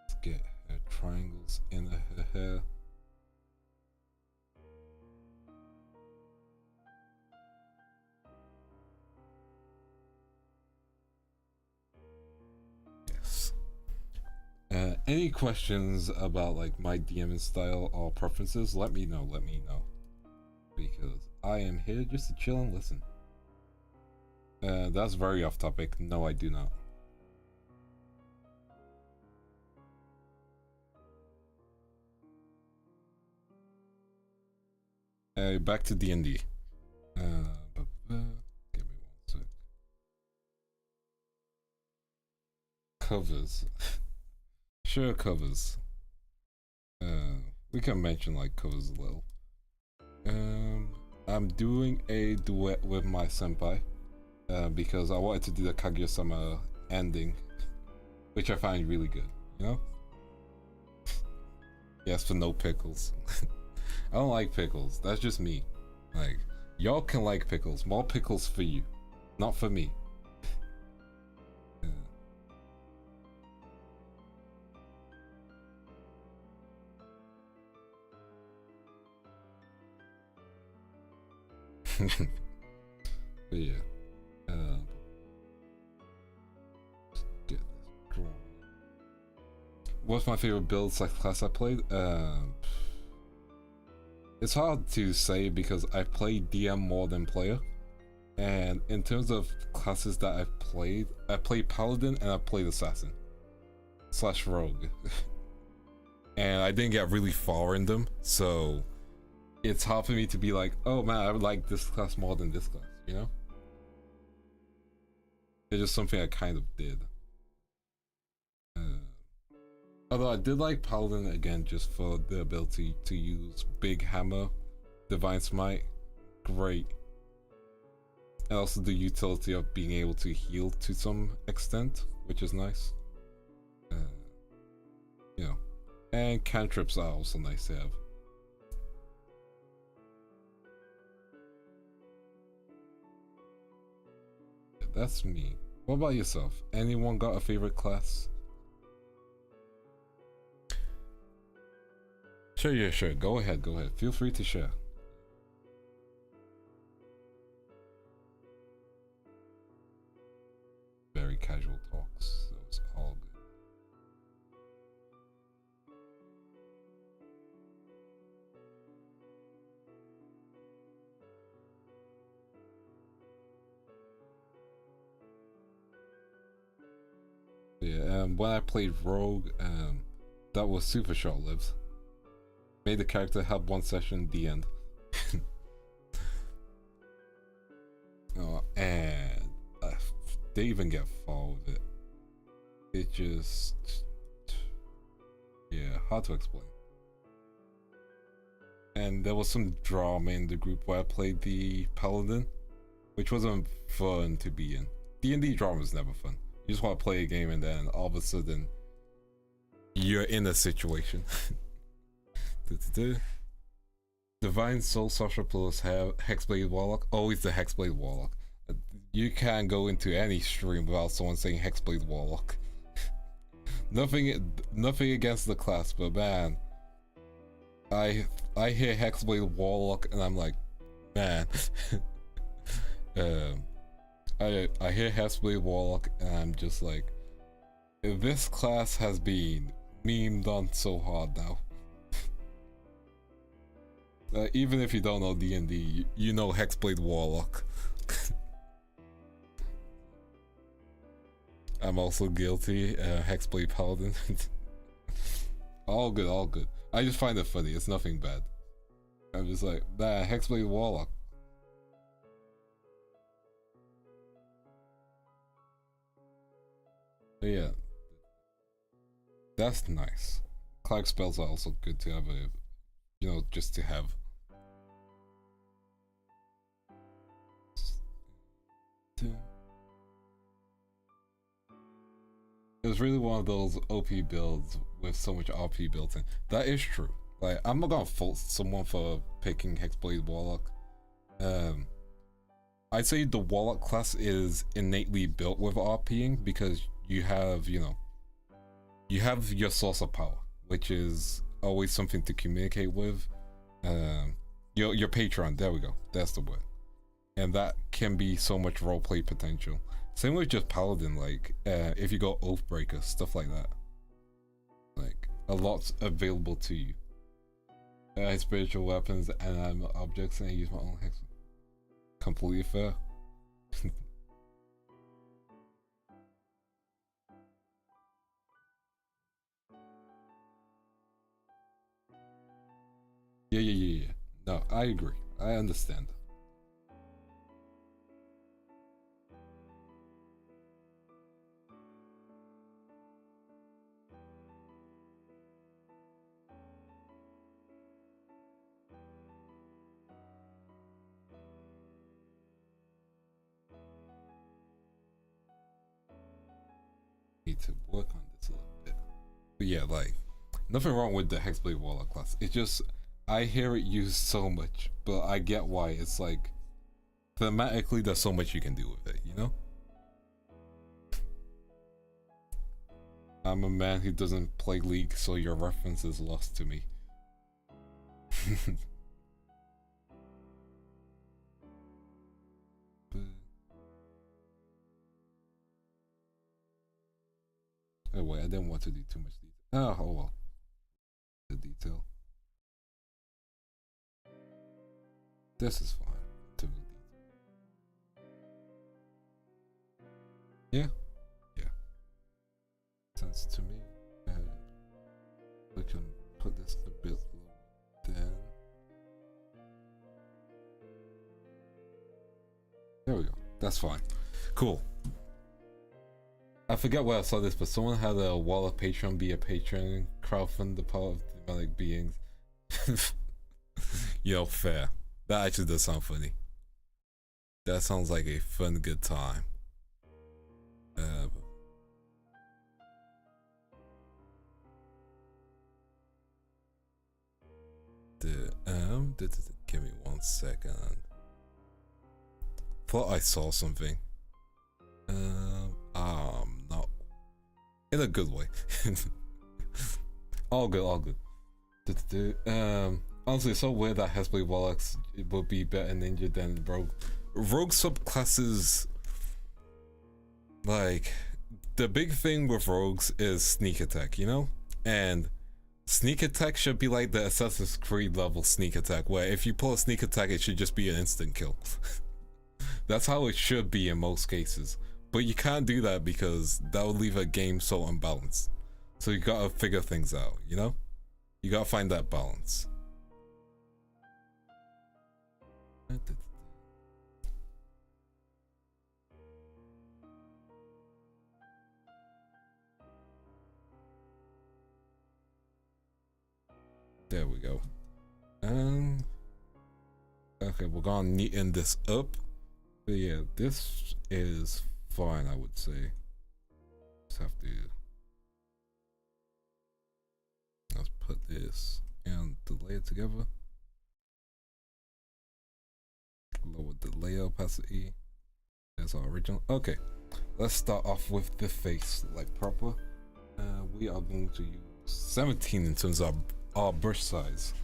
Let's get her triangles in her hair. Any questions about like my DMing style or preferences, let me know, because I am here just to chill and listen. That's very off topic. No, I do not. Back to D&D. Give me one sec. Covers. Sure, covers. We can mention like covers a little. I'm doing a duet with my senpai because I wanted to do the Kaguya-sama ending, which I find really good, you know? Yes, for no pickles. I don't like pickles, that's just me. Like, y'all can like pickles, more pickles for you, not for me. But yeah. Get this drawn. What's my favorite build class I played? It's hard to say because I played DM more than player. And in terms of classes that I played Paladin and I played Assassin / Rogue. And I didn't get really far in them, so it's hard for me to be like, oh man, I would like this class more than this class, you know? It's just something I kind of did. Although I did like Paladin again just for the ability to use Big Hammer, Divine Smite, great. And also the utility of being able to heal to some extent, which is nice. You know, and cantrips are also nice to have. Yeah, that's me. What about yourself? Anyone got a favorite class? Sure, yeah, sure. Go ahead, go ahead. Feel free to share. Very casual talks, so it's all good. Yeah, when I played Rogue, that was super short-lived. Made the character have one session, the end. Oh, and they even get far with it. It just, yeah, hard to explain. And there was some drama in the group where I played the Paladin, which wasn't fun to be in. D&D drama is never fun. You just want to play a game and then all of a sudden you're in a situation. Divine Soul Sorcerer plus Hexblade Warlock. Always the Hexblade Warlock. You can't go into any stream without someone saying Hexblade Warlock. nothing against the class, but man, I hear Hexblade Warlock and I'm like, man. I hear Hexblade Warlock and I'm just like, this class has been memed on so hard now. Even if you don't know D&D, you know Hexblade Warlock. I'm also guilty. Hexblade Paladin. All good, all good. I just find it funny. It's nothing bad. I'm just like, nah, Hexblade Warlock. But yeah, that's nice. Clark spells are also good to have a, you know, just to have. It was really one of those OP builds with so much RP built in. That is true. Like, I'm not gonna fault someone for picking Hexblade Warlock. I'd say the Warlock class is innately built with RPing because you have, you know, you have your source of power, which is always something to communicate with. Your Patreon, there we go. That's the word. And that can be so much roleplay potential. Same with just Paladin, like, if you go Oathbreaker, stuff like that. Like, a lot's available to you. Spiritual weapons and objects, and I use my own hex. Completely fair. Yeah. No, I agree. I understand. Need to work on this a little bit. But yeah, like, nothing wrong with the Hexblade Warlock class. It's just, I hear it used so much, but I get why. It's like, thematically, there's so much you can do with it, you know? I'm a man who doesn't play League, so your reference is lost to me. wait, I didn't want to do too much detail. Oh well. The detail. This is fine. To yeah. Yeah. Sense to me. We can put this a bit lower then. There we go. That's fine. Cool. I forget where I saw this, but someone had a wall of Patreon be a patron, crowdfund the power of demonic beings. Yo, fair. That actually does sound funny. That sounds like a fun, good time. Give me 1 second. Thought I saw something. No. In a good way. all good. Honestly, it's so weird that Hesblade Warlocks would be better ninja than Rogue. Rogue subclasses, like, the big thing with Rogues is sneak attack, you know? And sneak attack should be like the Assassin's Creed level sneak attack, where if you pull a sneak attack, it should just be an instant kill. That's how it should be in most cases. But you can't do that because that would leave a game so unbalanced. So you gotta figure things out, you know? You gotta find that balance. There we go. Okay, we're gonna neaten this up. But yeah, this is fine, I would say. Just have to. Let's put this and delay it together. Lower the layer opacity. That's our original. Okay, let's start off with the face, like proper. We are going to use 17 in terms of our brush size,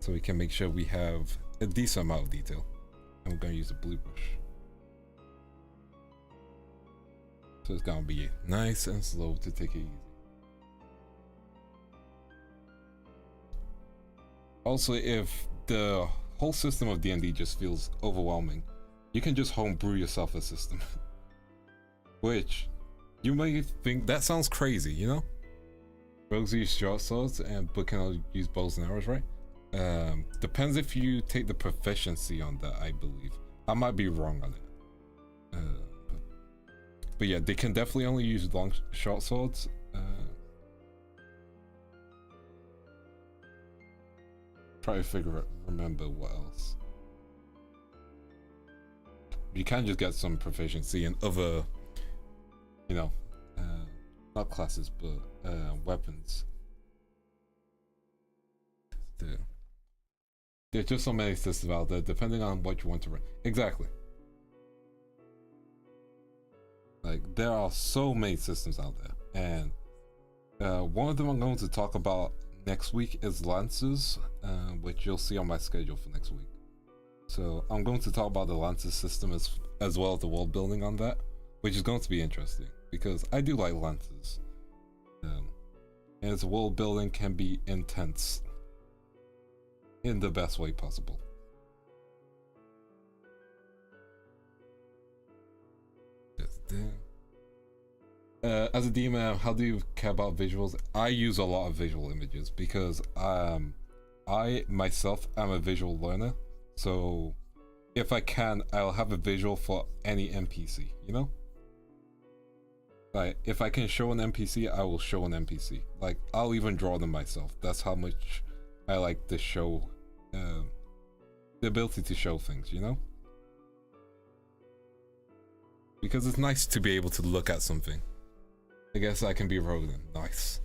so we can make sure we have a decent amount of detail. And we're going to use a blue brush. So it's gonna be nice and slow to take it easy. Also, if the whole system of D&D just feels overwhelming, you can just homebrew yourself a system. Which, you may think that sounds crazy, you know? Rogues use short swords and but can use bows and arrows, right? Depends if you take the proficiency on that, I believe. I might be wrong on it. But yeah, they can definitely only use short swords. Try to remember what else. You can just get some proficiency in other, you know, not classes, but weapons. There's just so many systems out there, depending on what you want to run. Exactly. Like, there are so many systems out there, and one of them I'm going to talk about next week is Lances, which you'll see on my schedule for next week. So I'm going to talk about the Lances system as well as the world building on that, which is going to be interesting because I do like Lances. And its world building can be intense in the best way possible. As a DM, how do you care about visuals? I use a lot of visual images because I myself am a visual learner, so if I can, I'll have a visual for any NPC, you know? Like, if I can show an NPC, I will show an NPC. Like, I'll even draw them myself. That's how much I like to show, the ability to show things, you know? Because it's nice to be able to look at something. I guess I can be Rogan. Nice.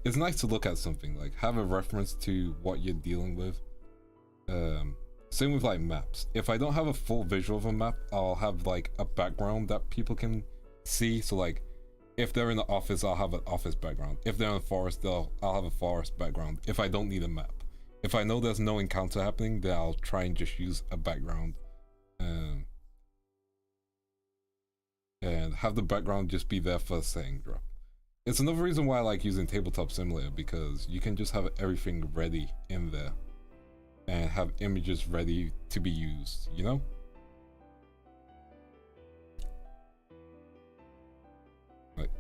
It's nice to look at something, like have a reference to what you're dealing with. Same with like maps. If I don't have a full visual of a map, I'll have like a background that people can see. So like, if they're in the office, I'll have an office background. If they're in a forest, I'll have a forest background. If I don't need a map. If I know there's no encounter happening, then I'll try and just use a background. And have the background just be there for the setting drop. It's another reason why I like using Tabletop Simulator, because you can just have everything ready in there and have images ready to be used, you know? Like,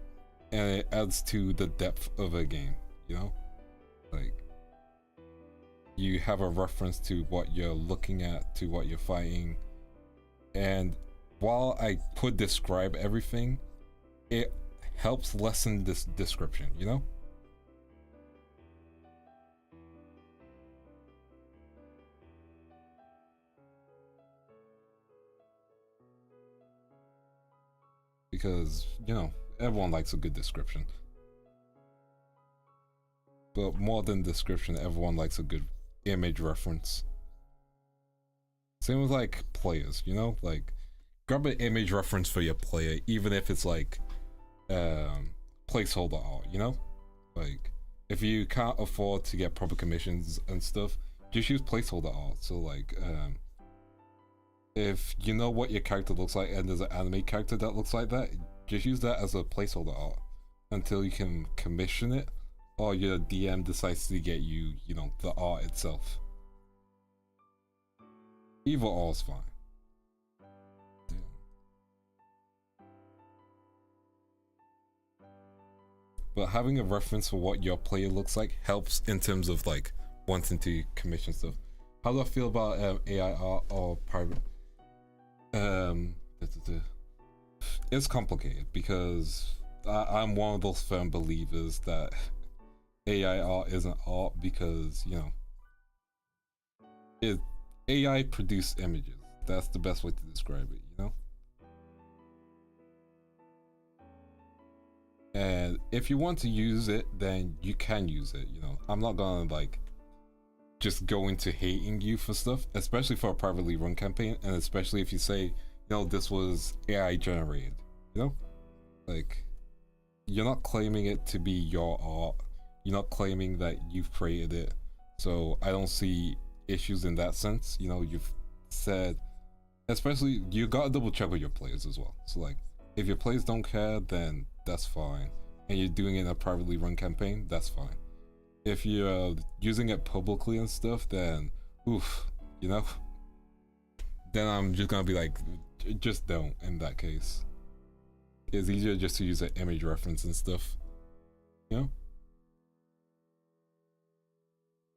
and it adds to the depth of a game, you know? Like, you have a reference to what you're looking at, to what you're fighting, and while I could describe everything, it helps lessen this description, you know? Because, you know, everyone likes a good description. But more than description, everyone likes a good image reference. Same with like players, you know? Like, grab an image reference for your player, even if it's like placeholder art, you know? Like, if you can't afford to get proper commissions and stuff, just use placeholder art. So like, if you know what your character looks like and there's an anime character that looks like that, just use that as a placeholder art until you can commission it, or your DM decides to get you, you know, the art itself. Either or is fine. But having a reference for what your player looks like helps in terms of like wanting to commission stuff. How do I feel about AI art or private? It's complicated because I'm one of those firm believers that AI art isn't art, because, you know, AI produced images. That's the best way to describe it, you know? And if you want to use it, then you can use it, you know? I'm not gonna like just go into hating you for stuff, especially for a privately run campaign, and especially if you say, you know, this was AI generated, you know? Like, you're not claiming it to be your art, you're not claiming that you've created it, so I don't see issues in that sense. You know, you've said, especially, you gotta double check with your players as well. So like, if your players don't care, then that's fine, and you're doing it in a privately run campaign, that's fine. If you're using it publicly and stuff, then oof, you know, then I'm just gonna be like, just don't. In that case, it's easier just to use an image reference and stuff, you know.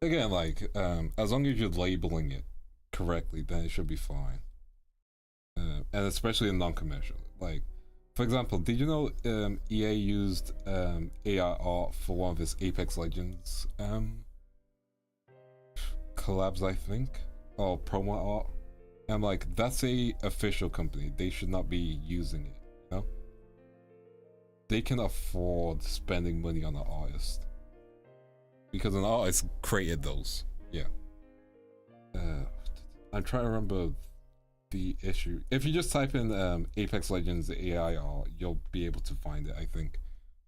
Again, like, as long as you're labeling it correctly, then it should be fine. And especially in non-commercial, like, for example, did you know EA used AI art for one of its Apex Legends collabs, I think, or promo art? And like, that's a official company, they should not be using it, you know? They can afford spending money on an artist, because an artist created those. Yeah. I'm trying to remember the issue. If you just type in Apex Legends AI art, you'll be able to find it, I think,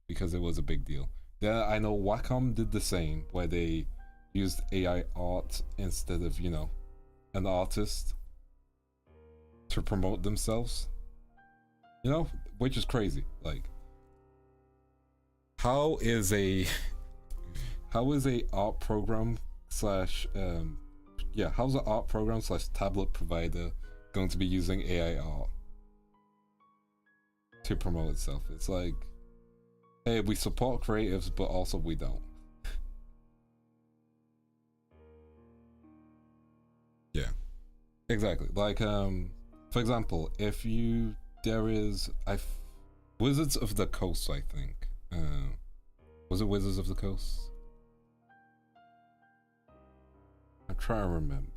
because it was a big deal. Then I know Wacom did the same, where they used AI art instead of, you know, an artist to promote themselves, you know, which is crazy. Like, how is a art program slash how's an art program slash tablet provider going to be using AI art to promote itself? It's like, hey, we support creatives, but also we don't. Yeah, exactly. Like, for example, if you, there is, Wizards of the Coast, I think. Was it Wizards of the Coast? I'm trying to remember.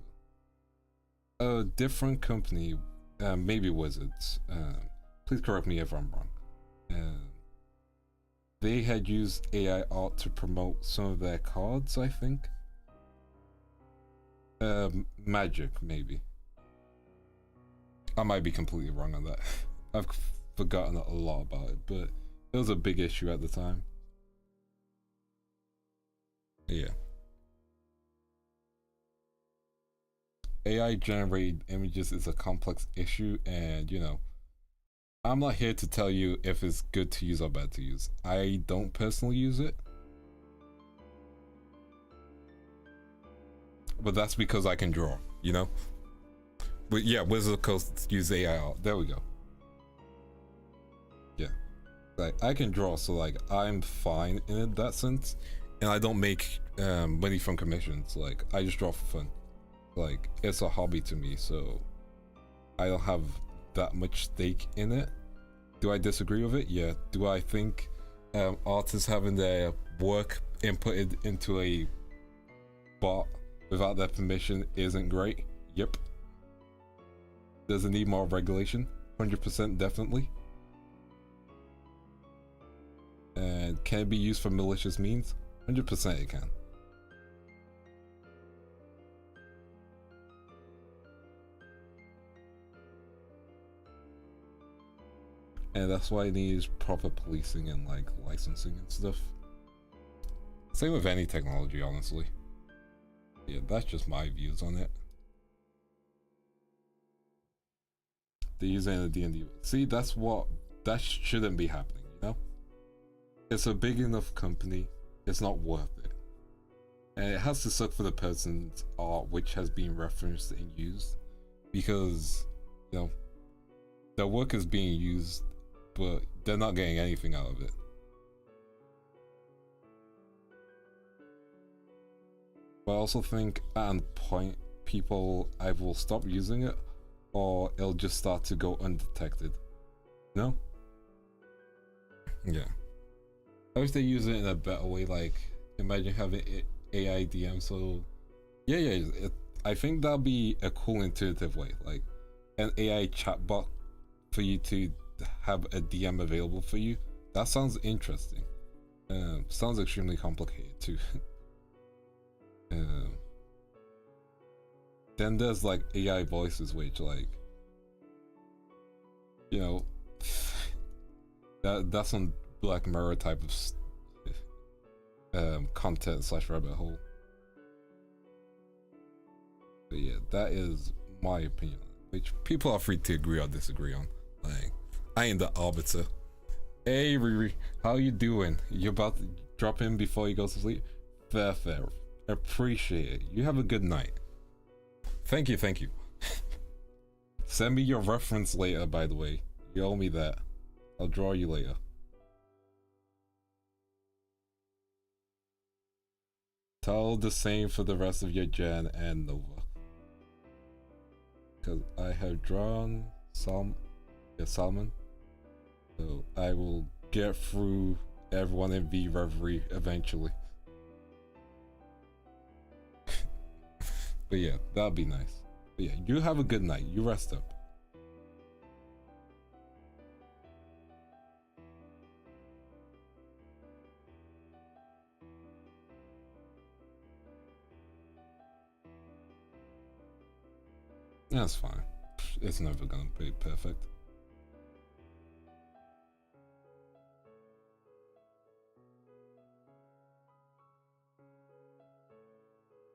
A different company, maybe Wizards. Please correct me if I'm wrong. They had used AI art to promote some of their cards, I think. Magic, maybe. I might be completely wrong on that. I've forgotten a lot about it, but it was a big issue at the time. Yeah. AI generated images is a complex issue, and, you know, I'm not here to tell you if it's good to use or bad to use. I don't personally use it, but that's because I can draw, you know. But yeah, Wizard Coast use AI art. There we go. Yeah, like I can draw, so like I'm fine in that sense, and I don't make money from commissions. Like I just draw for fun. Like it's a hobby to me, so I don't have that much stake in it. Do I disagree with it? Yeah. Do I think artists having their work inputted into a bot without their permission isn't great? Yep. Does it need more regulation? 100% definitely. And can it be used for malicious means? 100% it can. And that's why it needs proper policing and like licensing and stuff. Same with any technology, honestly. Yeah, that's just my views on it. They're using a D&D. See, that shouldn't be happening, you know? It's a big enough company, it's not worth it. And it has to suck for the person's art which has been referenced and used, because, you know, their work is being used, but they're not getting anything out of it. But I also think at a point, people either will stop using it, or it'll just start to go undetected. No? Yeah. I wish they use it in a better way, like, imagine having AI DM, so... Yeah, I think that'll be a cool intuitive way, like, an AI chatbot for you to have a DM available for you. That sounds interesting. Sounds extremely complicated too. Then there's like AI voices, which like, you know, that's some Black Mirror type of content / rabbit hole. But yeah, that is my opinion, which people are free to agree or disagree on. Like, I ain't the arbiter. Hey Riri, how you doing? You about to drop in before you go to sleep? Fair. Appreciate it. You have a good night. Thank you. Send me your reference later, by the way. You owe me that. I'll draw you later. Tell the same for the rest of your Jan and Nova. Because I have drawn Salmon. So I will get through everyone in V Reverie eventually. But yeah, that'll be nice. But yeah, you have a good night. You rest up. That's fine. It's never gonna be perfect.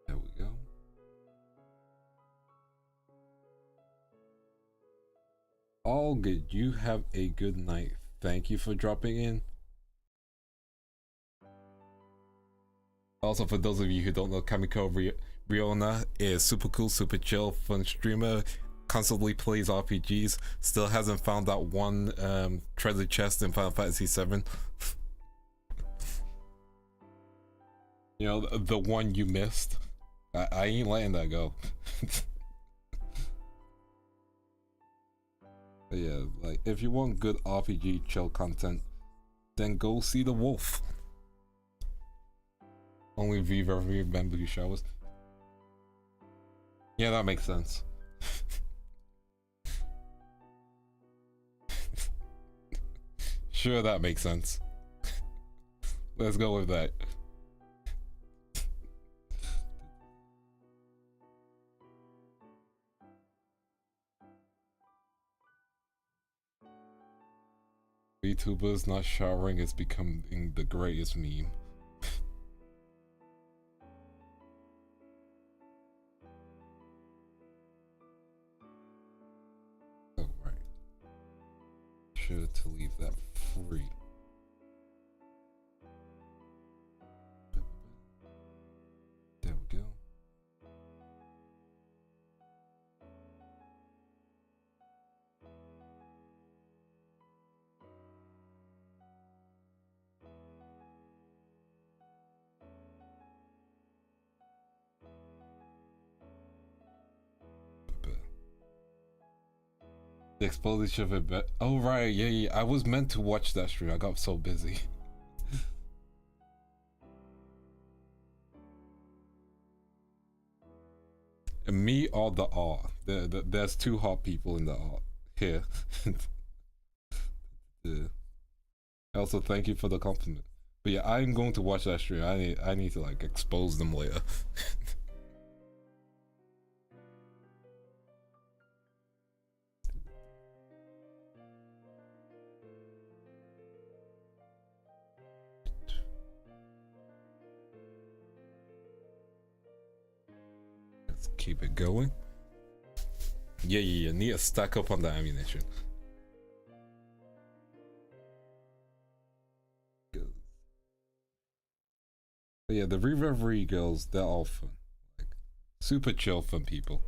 There we go. All good. You have a good night. Thank you for dropping in. Also, for those of you who don't know, Kamiko Riona is super cool, super chill, fun streamer, constantly plays RPGs, still hasn't found that one treasure chest in Final Fantasy VII. You know, the one you missed. I ain't letting that go. But yeah, like, if you want good RPG chill content, then go see The Wolf. Only Viva Bamboo Showers. Yeah, that makes sense. Sure, that makes sense. Let's go with that. VTubers not showering is becoming the greatest meme. sure to leave that free. There we go. The explosion of it. Oh right, yeah. I was meant to watch that stream. I got so busy. Me or the art. There's two hot people in the art here. Yeah. Also, thank you for the compliment. But yeah, I'm going to watch that stream. I need to like expose them later. Let's keep it going. Yeah. Need to stack up on the ammunition. But yeah, the Reverie girls, they're all fun. Like, super chill, fun people.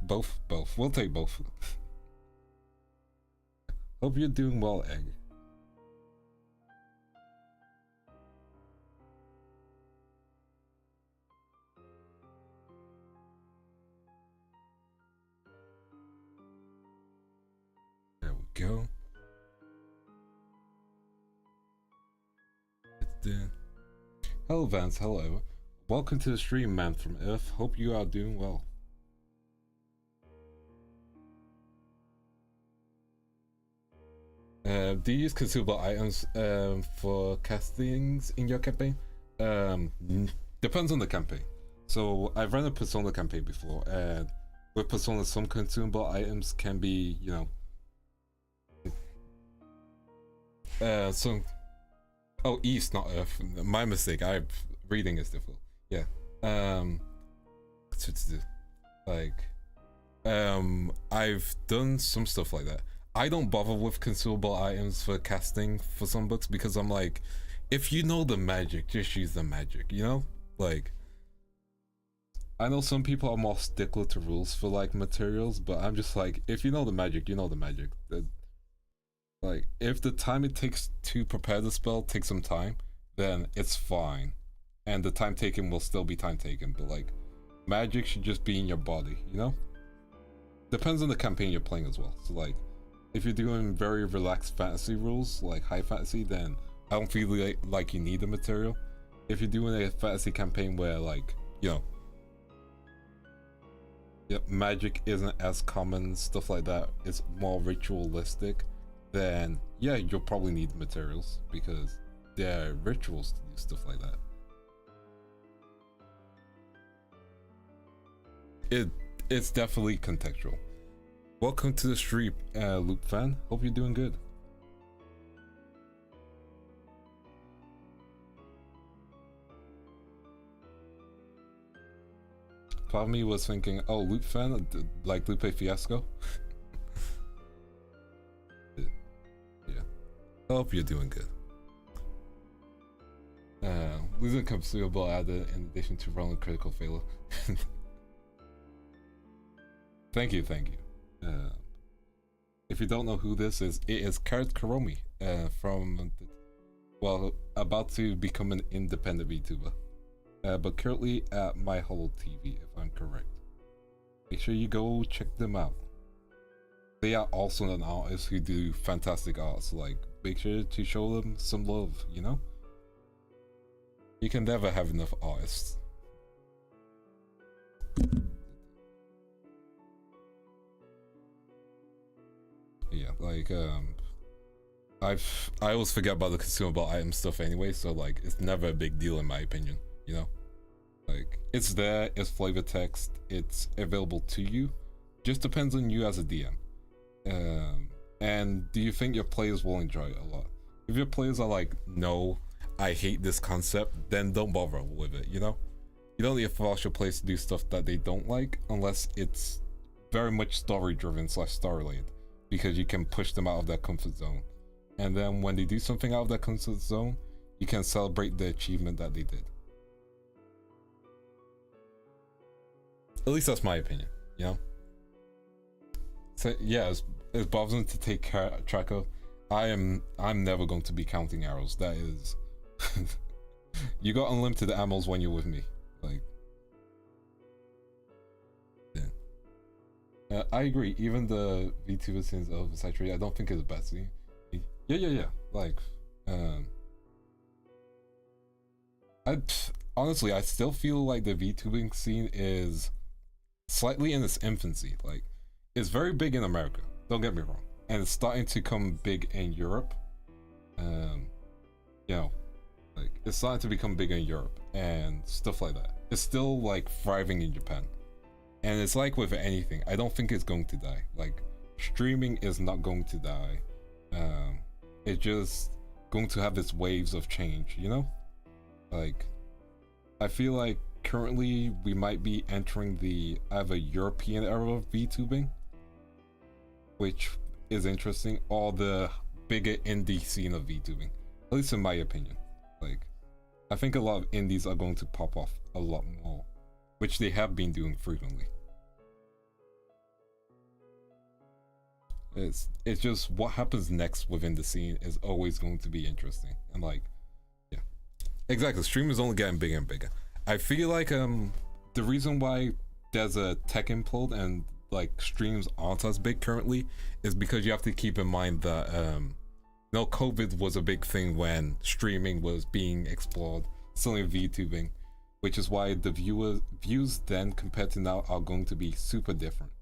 Both. We'll take both. Hope you're doing well, Egg. There we go. Hello Vance, hello. Welcome to the stream, man from Earth. Hope you are doing well. Do you use consumable items for castings in your campaign? Depends on the campaign. So I've run a Persona campaign before, and with Persona some consumable items can be, you know, some. Oh, East, not Earth. My mistake. Reading is difficult. Yeah. I've done some stuff like that. I don't bother with consumable items for casting for some books because I'm like, if you know the magic, just use the magic, you know? Like, I know some people are more stickler to rules for like materials, but I'm just like, if you know the magic, you know the magic. Like, if the time it takes to prepare the spell takes some time, then it's fine. And the time taken will still be time taken, but like, magic should just be in your body, you know? Depends on the campaign you're playing as well. So like, if you're doing very relaxed fantasy rules, like high fantasy, then I don't feel like you need the material. If you're doing a fantasy campaign where like, you know, yeah, magic isn't as common, stuff like that, it's more ritualistic, then yeah, you'll probably need materials because there are rituals to do stuff like that. It's definitely contextual. Welcome to the stream, Loop fan. Hope you're doing good. Part of me was thinking, oh, Loop fan, like Lupe Fiasco. Yeah. I hope you're doing good. Losing consumable added in addition to rolling critical failure. Thank you. If you don't know who this is, it is Karat Karomi, from, well, about to become an independent VTuber, but currently at My Hollow TV, if I'm correct. Make sure you go check them out. They are also an artist who do fantastic art, so like, make sure to show them some love, you know? You can never have enough artists. Yeah, like I always forget about the consumable item stuff anyway, so like it's never a big deal in my opinion, you know? Like, it's there, it's flavor text, it's available to you, just depends on you as a DM. And do you think your players will enjoy it a lot? If your players are like, no, I hate this concept, then don't bother with it, you know? You don't need to force your players to do stuff that they don't like unless it's very much story driven / story related. because you can push them out of their comfort zone. And then when they do something out of their comfort zone, you can celebrate the achievement that they did. At least that's my opinion, you know? So yeah, it's bothersome to take track of. I'm never going to be counting arrows. That is you got unlimited ammos when you're with me. Like, yeah. I agree. Even the VTuber scenes of oversaturated, I don't think it's the best. Yeah. Like, honestly, I still feel like the VTubing scene is slightly in its infancy. Like, it's very big in America. Don't get me wrong, and it's starting to come big in Europe. You know, like it's starting to become big in Europe and stuff like that. It's still like thriving in Japan, and it's like with anything. I don't think it's going to die. Like, streaming is not going to die. It's just going to have its waves of change. You know, like I feel like currently we might be entering the either European era of VTubing, which is interesting, or the bigger indie scene of VTubing, at least in my opinion. Like, I think a lot of indies are going to pop off a lot more, which they have been doing frequently. It's just what happens next within the scene is always going to be interesting. And like, yeah, exactly, streamers only getting bigger and bigger. I feel like the reason why there's a tech implode and like streams aren't as big currently is because you have to keep in mind that COVID was a big thing when streaming was being explored, certainly VTubing, which is why the views then compared to now are going to be super different.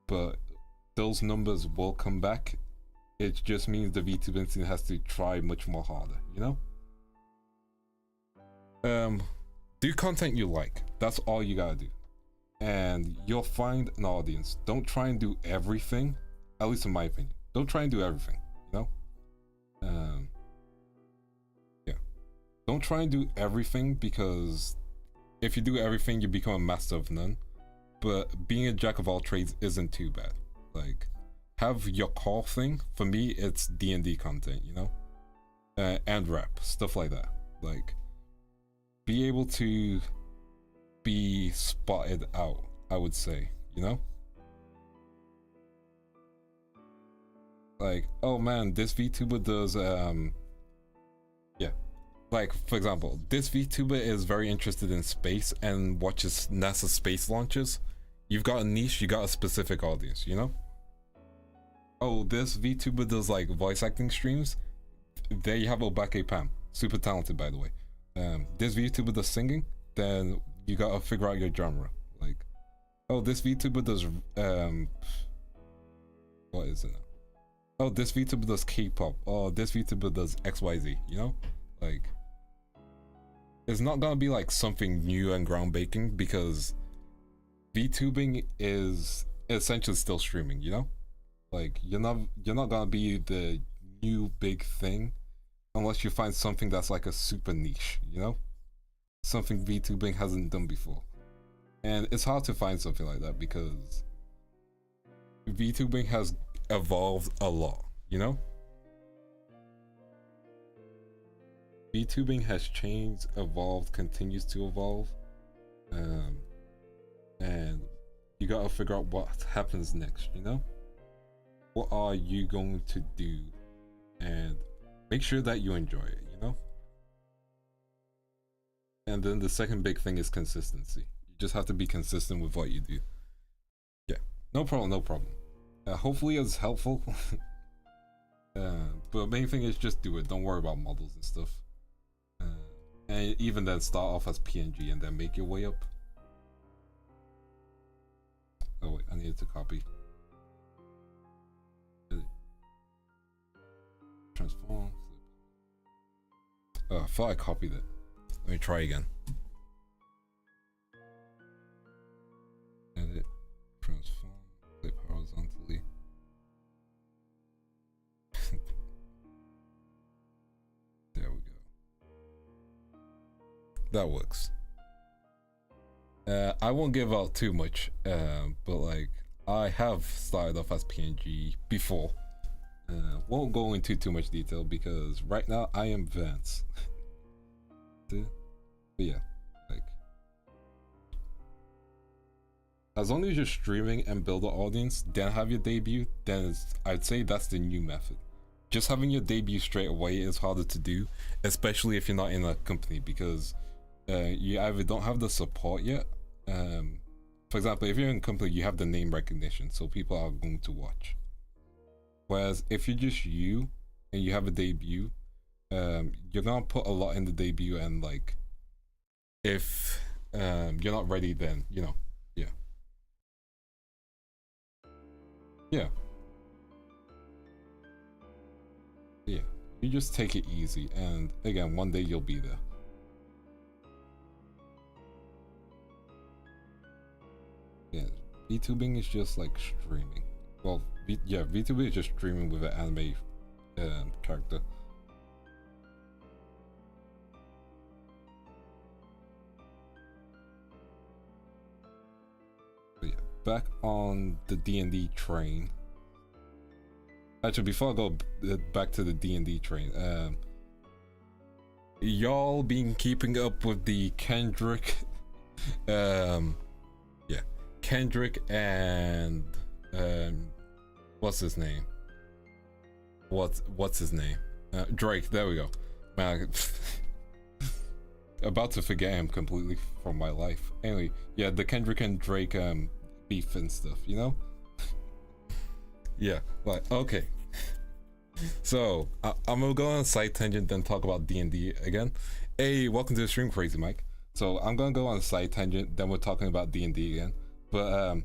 But those numbers will come back. It just means the VTubing scene has to try much more harder, you know? Do content you like. That's all you gotta do, and you'll find an audience. Don't try and do everything, at least in my opinion. Don't try and do everything, you know? Yeah. Don't try and do everything, because if you do everything, you become a master of none. But being a jack of all trades isn't too bad. Like, have your core thing. For me, it's D&D content, you know? And rap, stuff like that. Like, be able to be spotted out, I would say, you know? Like, oh man, this VTuber does, yeah. Like, for example, this VTuber is very interested in space and watches NASA space launches. You've got a niche, you got a specific audience, you know? Oh, this VTuber does like voice acting streams. There you have Obake Pam, super talented, by the way. This VTuber does singing, then you gotta figure out your genre. Like, oh, this VTuber does what is it now? Oh, this VTuber does K-pop. Oh, this VTuber does XYZ, you know? Like, it's not gonna be like something new and groundbreaking, because VTubing is essentially still streaming, you know? Like, you're not gonna be the new big thing unless you find something that's like a super niche, you know? Something VTubing hasn't done before. And it's hard to find something like that because VTubing has evolved a lot, you know? VTubing has changed, evolved, continues to evolve. And you gotta figure out what happens next, you know? What are you going to do? And make sure that you enjoy it, you know? And then the second big thing is consistency. You just have to be consistent with what you do. Yeah, no problem. Hopefully it's helpful. But main thing is just do it. Don't worry about models and stuff. And even then, start off as PNG and then make your way up. Oh wait, I needed to copy. Transform. Oh, I thought I copied it. Let me try again. Edit, transform, flip horizontally. There we go. That works. I won't give out too much, but like, I have started off as PNG before. Won't go into too much detail because right now I am Vance. But yeah, like as long as you're streaming and build an audience, then have your debut, then I'd say that's the new method. Just having your debut straight away is harder to do, especially if you're not in a company, because you either don't have the support yet. For example, if you're in a company, you have the name recognition, so people are going to watch. Whereas if you're just you and you have a debut, you're gonna put a lot in the debut, and like if you're not ready, then you know, yeah, yeah, yeah. You just take it easy, and again, one day you'll be there. Yeah, VTubing is just like streaming. Well, yeah, VTubing is just streaming with an anime character. But yeah, back on the D&D train. Actually, before I go back to the D&D train, y'all been keeping up with the Kendrick, yeah, Kendrick and what's his name? What's his name? Drake. There we go. Man, about to forget him completely from my life. Anyway, yeah, the Kendrick and Drake beef and stuff, you know? Yeah, like okay. So I'm gonna go on a side tangent, then talk about D&D again. Hey, welcome to the stream, Crazy Mike. So I'm gonna go on a side tangent, then we're talking about D&D again. But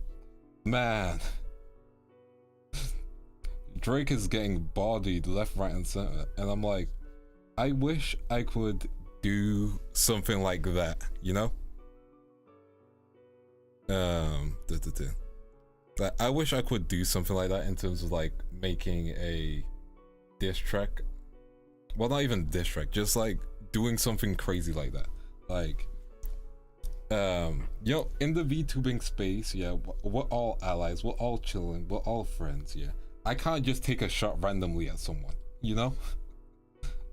man, Drake is getting bodied left, right, and center, and I'm like, I wish I could do something like that, you know? I wish I could do something like that in terms of like making a diss track. Well, not even diss track, just like doing something crazy like that. Like, you know, in the VTubing space, yeah, we're all allies, we're all chilling, we're all friends, yeah. I can't just take a shot randomly at someone, you know?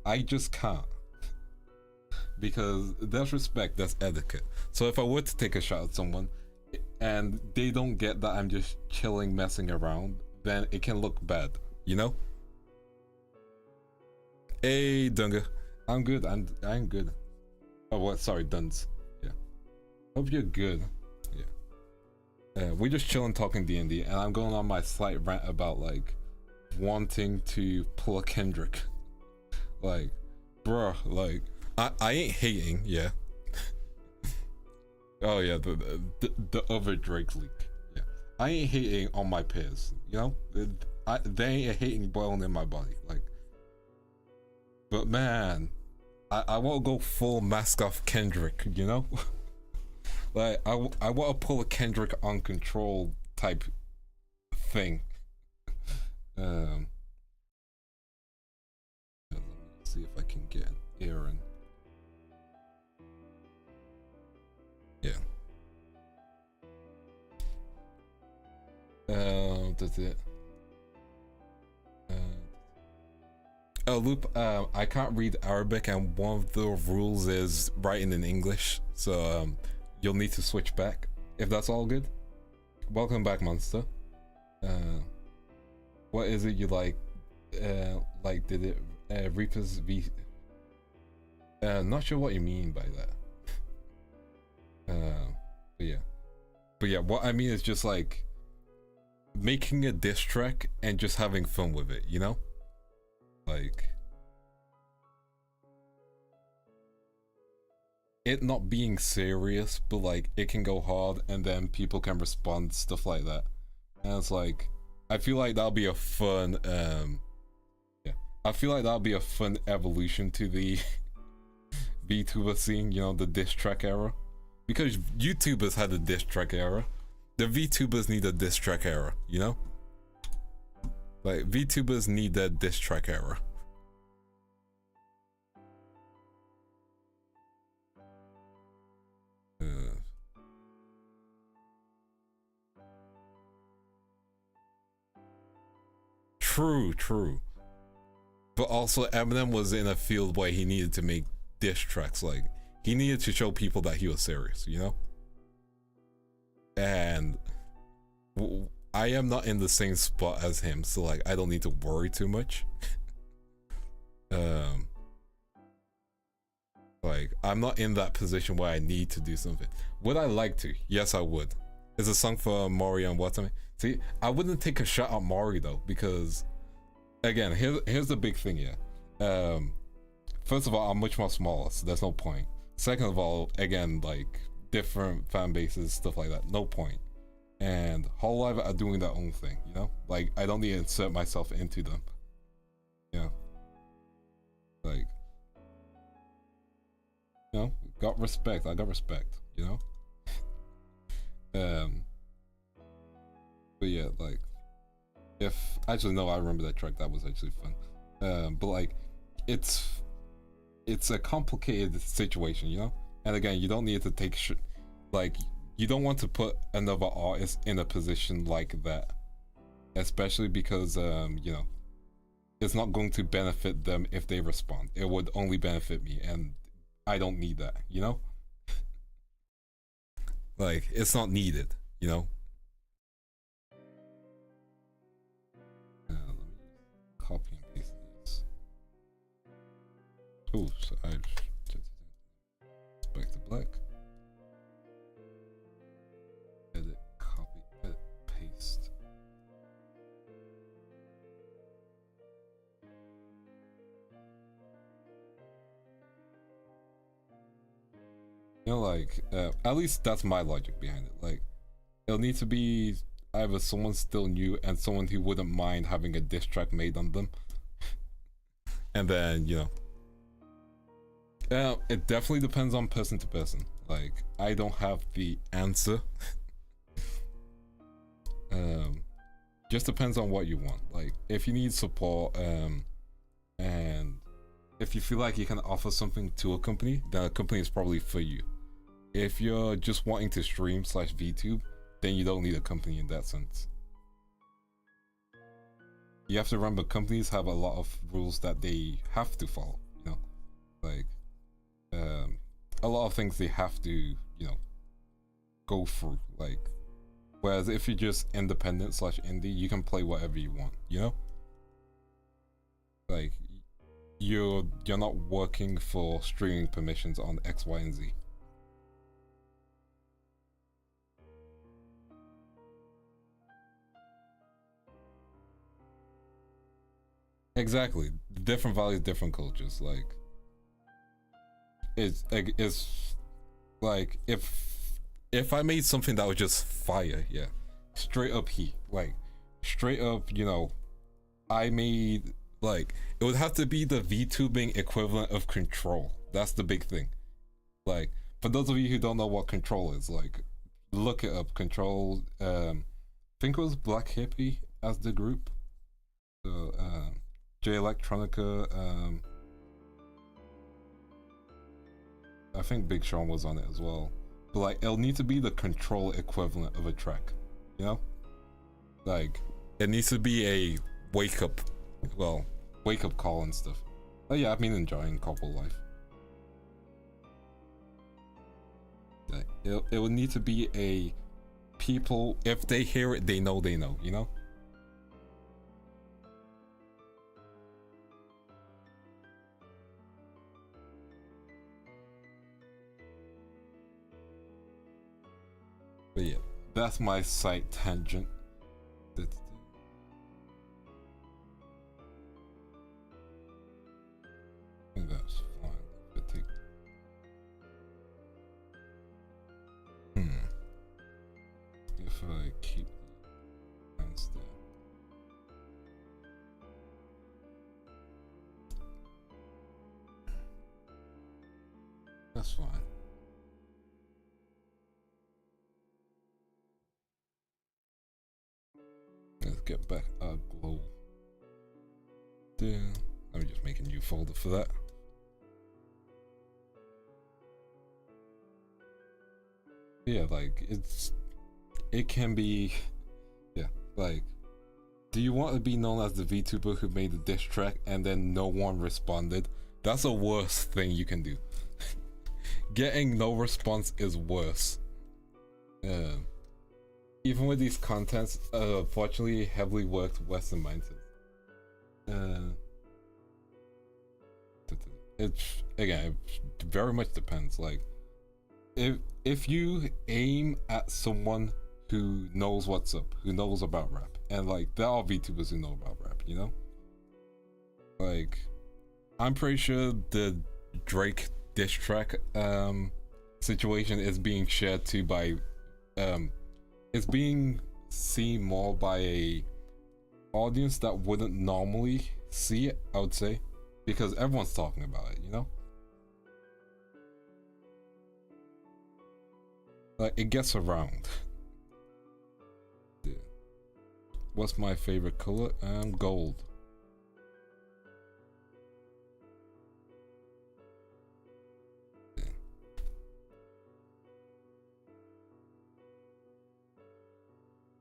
I just can't. Because there's respect, there's etiquette. So if I were to take a shot at someone and they don't get that I'm just chilling, messing around, then it can look bad, you know? Hey, Dunga. I'm good, I'm good. Oh, what? Sorry, Duns. Yeah. Hope you're good. Yeah. We're just chilling, talking D&D, and I'm going on my slight rant about, like, wanting to pull a Kendrick. Like, bruh, like, I ain't hating, yeah. Oh yeah, the other Drake leak. Yeah, I ain't hating on my peers. You know, they ain't a hating boiling in my body. Like, but man, I want to go full mask off Kendrick. You know, like I want to pull a Kendrick on control type thing. Let me see if I can get an Aaron. Yeah. That's it. Oh, Loop, I can't read Arabic, and one of the rules is writing in English, so you'll need to switch back, if that's all good. Welcome back, Monster. What is it you like? Did it Reaper's V? Not sure what you mean by that. But yeah, what I mean is just like making a diss track and just having fun with it, you know? Like it not being serious, but like it can go hard and then people can respond, stuff like that. And it's like I feel like that'll be a fun yeah. I feel like that'll be a fun evolution to the VTuber scene, you know, the diss track era. Because YouTubers had a diss track era. The VTubers need a diss track era, you know? Like, VTubers need that diss track era. True. But also Eminem was in a field where he needed to make diss tracks. Like, he needed to show people that he was serious, you know? And I am not in the same spot as him, so like I don't need to worry too much. Like, I'm not in that position where I need to do something. Would I like to? Yes, I would. It's a song for Mori and Watame. See, I wouldn't take a shot at Mori though, because again, here's the big thing here. First of all, I'm much more smaller, so there's no point. Second of all, again, like different fan bases, stuff like that, no point. And Hololive are doing their own thing, you know? Like, I don't need to insert myself into them. You know? Like, you know, got respect. I got respect, you know? But yeah, like, if actually no, I remember that track. That was actually fun. But like, it's a complicated situation, you know. And again, you don't need to take like, you don't want to put another artist in a position like that, especially because you know, it's not going to benefit them if they respond. It would only benefit me, and I don't need that, you know. Like, it's not needed, you know. Let me copy and paste this. Oh, so I've back to black. Edit, copy, edit, paste. You know, like, at least that's my logic behind it. Like, it'll need to be either someone still new and someone who wouldn't mind having a diss track made on them. And then, you know, it definitely depends on person to person. Like, I don't have the answer. Just depends on what you want. Like, if you need support, and if you feel like you can offer something to a company, then a company is probably for you. If you're just wanting to stream / VTube, then you don't need a company in that sense. You have to remember, companies have a lot of rules that they have to follow, you know? Like, a lot of things they have to, you know, go through. Like, whereas if you're just independent / indie, you can play whatever you want, you know? Like, you're not working for streaming permissions on X, Y, and Z. Exactly. Different values, different cultures. Like, it's like if I made something that was just fire, yeah, straight up heat, like straight up, you know, I made, like, it would have to be the VTubing equivalent of Control. That's the big thing. Like, for those of you who don't know what Control is, like, look it up. Control, I think it was Black Hippie as the group. So, J Electronica, I think Big Sean was on it as well. But like, it'll need to be the Control equivalent of a track, you know? Like, it needs to be a wake up call and stuff. Oh yeah, I've been enjoying couple life. Like, it would need to be a people, if they hear it, they know, you know? But yeah, that's my site tangent. I think that's fine. If I keep the lines there. That's fine. Let's get back our globe there. Let me just make a new folder for that. Yeah, like, it can be, yeah, like, Do you want to be known as the VTuber who made the diss track and then no one responded? That's the worst thing you can do. Getting no response is worse. Even with these contents, fortunately heavily worked Western mindsets. It very much depends. Like, if you aim at someone who knows what's up, who knows about rap, and like there are VTubers who know about rap, you know? Like, I'm pretty sure the Drake diss track situation is being shared to by it's being seen more by a audience that wouldn't normally see it, I would say, because everyone's talking about it, you know? Like, it gets around. Yeah. What's my favorite color? Gold. Yeah.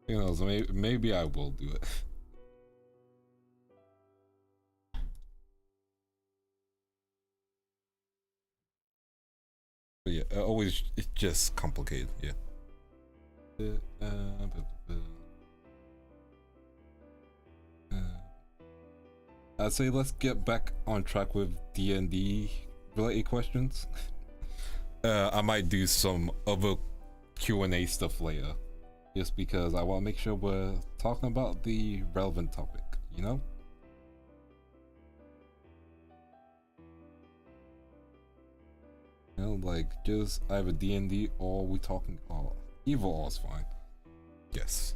Who knows, maybe I will do it. But yeah, it's just complicated, yeah. I'd say let's get back on track with D&D related questions. I might do some other Q&A stuff later, just because I want to make sure we're talking about the relevant topic, you know? You know, like, just either D&D or we talking, or either or is fine. Yes.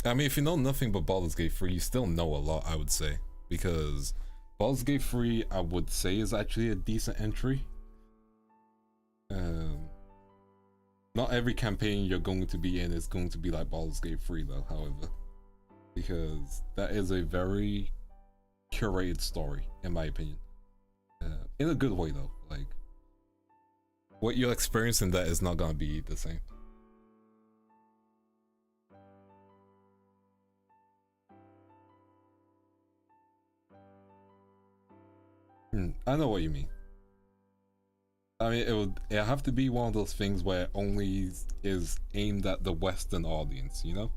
I mean, if you know nothing but Baldur's Gate 3, you still know a lot, I would say. Because Baldur's Gate 3, I would say, is actually a decent entry. Not every campaign you're going to be in is going to be like Baldur's Gate 3, though, however. Because that is a very curated story, in my opinion. In a good way, though. Like, what you're experiencing that is not going to be the same. I know what you mean. I mean, it'll have to be one of those things where only is aimed at the Western audience, you know?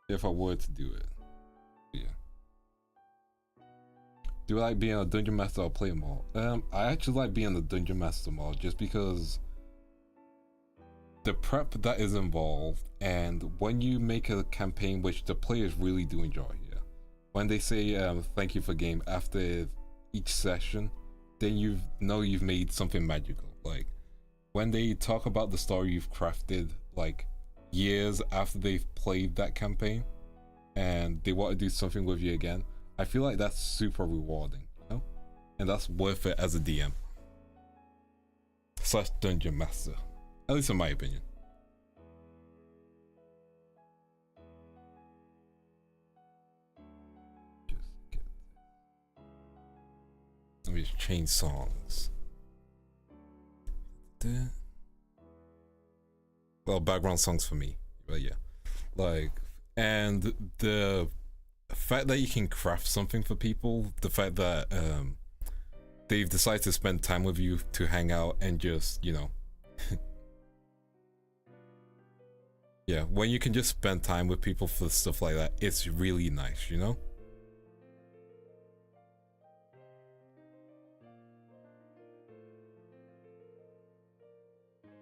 If I were to do it, yeah. Do I like being a dungeon master or player mode? I actually like being a dungeon master mode just because the prep that is involved, and when you make a campaign which the players really do enjoy, yeah. When they say thank you for game after each session, then you've made something magical. Like when they talk about the story you've crafted like years after they've played that campaign and they want to do something with you again, I feel like that's super rewarding, you know? And that's worth it as a DM slash dungeon master, at least in my opinion. Let me just change songs. Well, background songs for me, but yeah, like, and the fact that you can craft something for people, the fact that they've decided to spend time with you to hang out and just, you know, yeah, when you can just spend time with people for stuff like that, it's really nice, you know?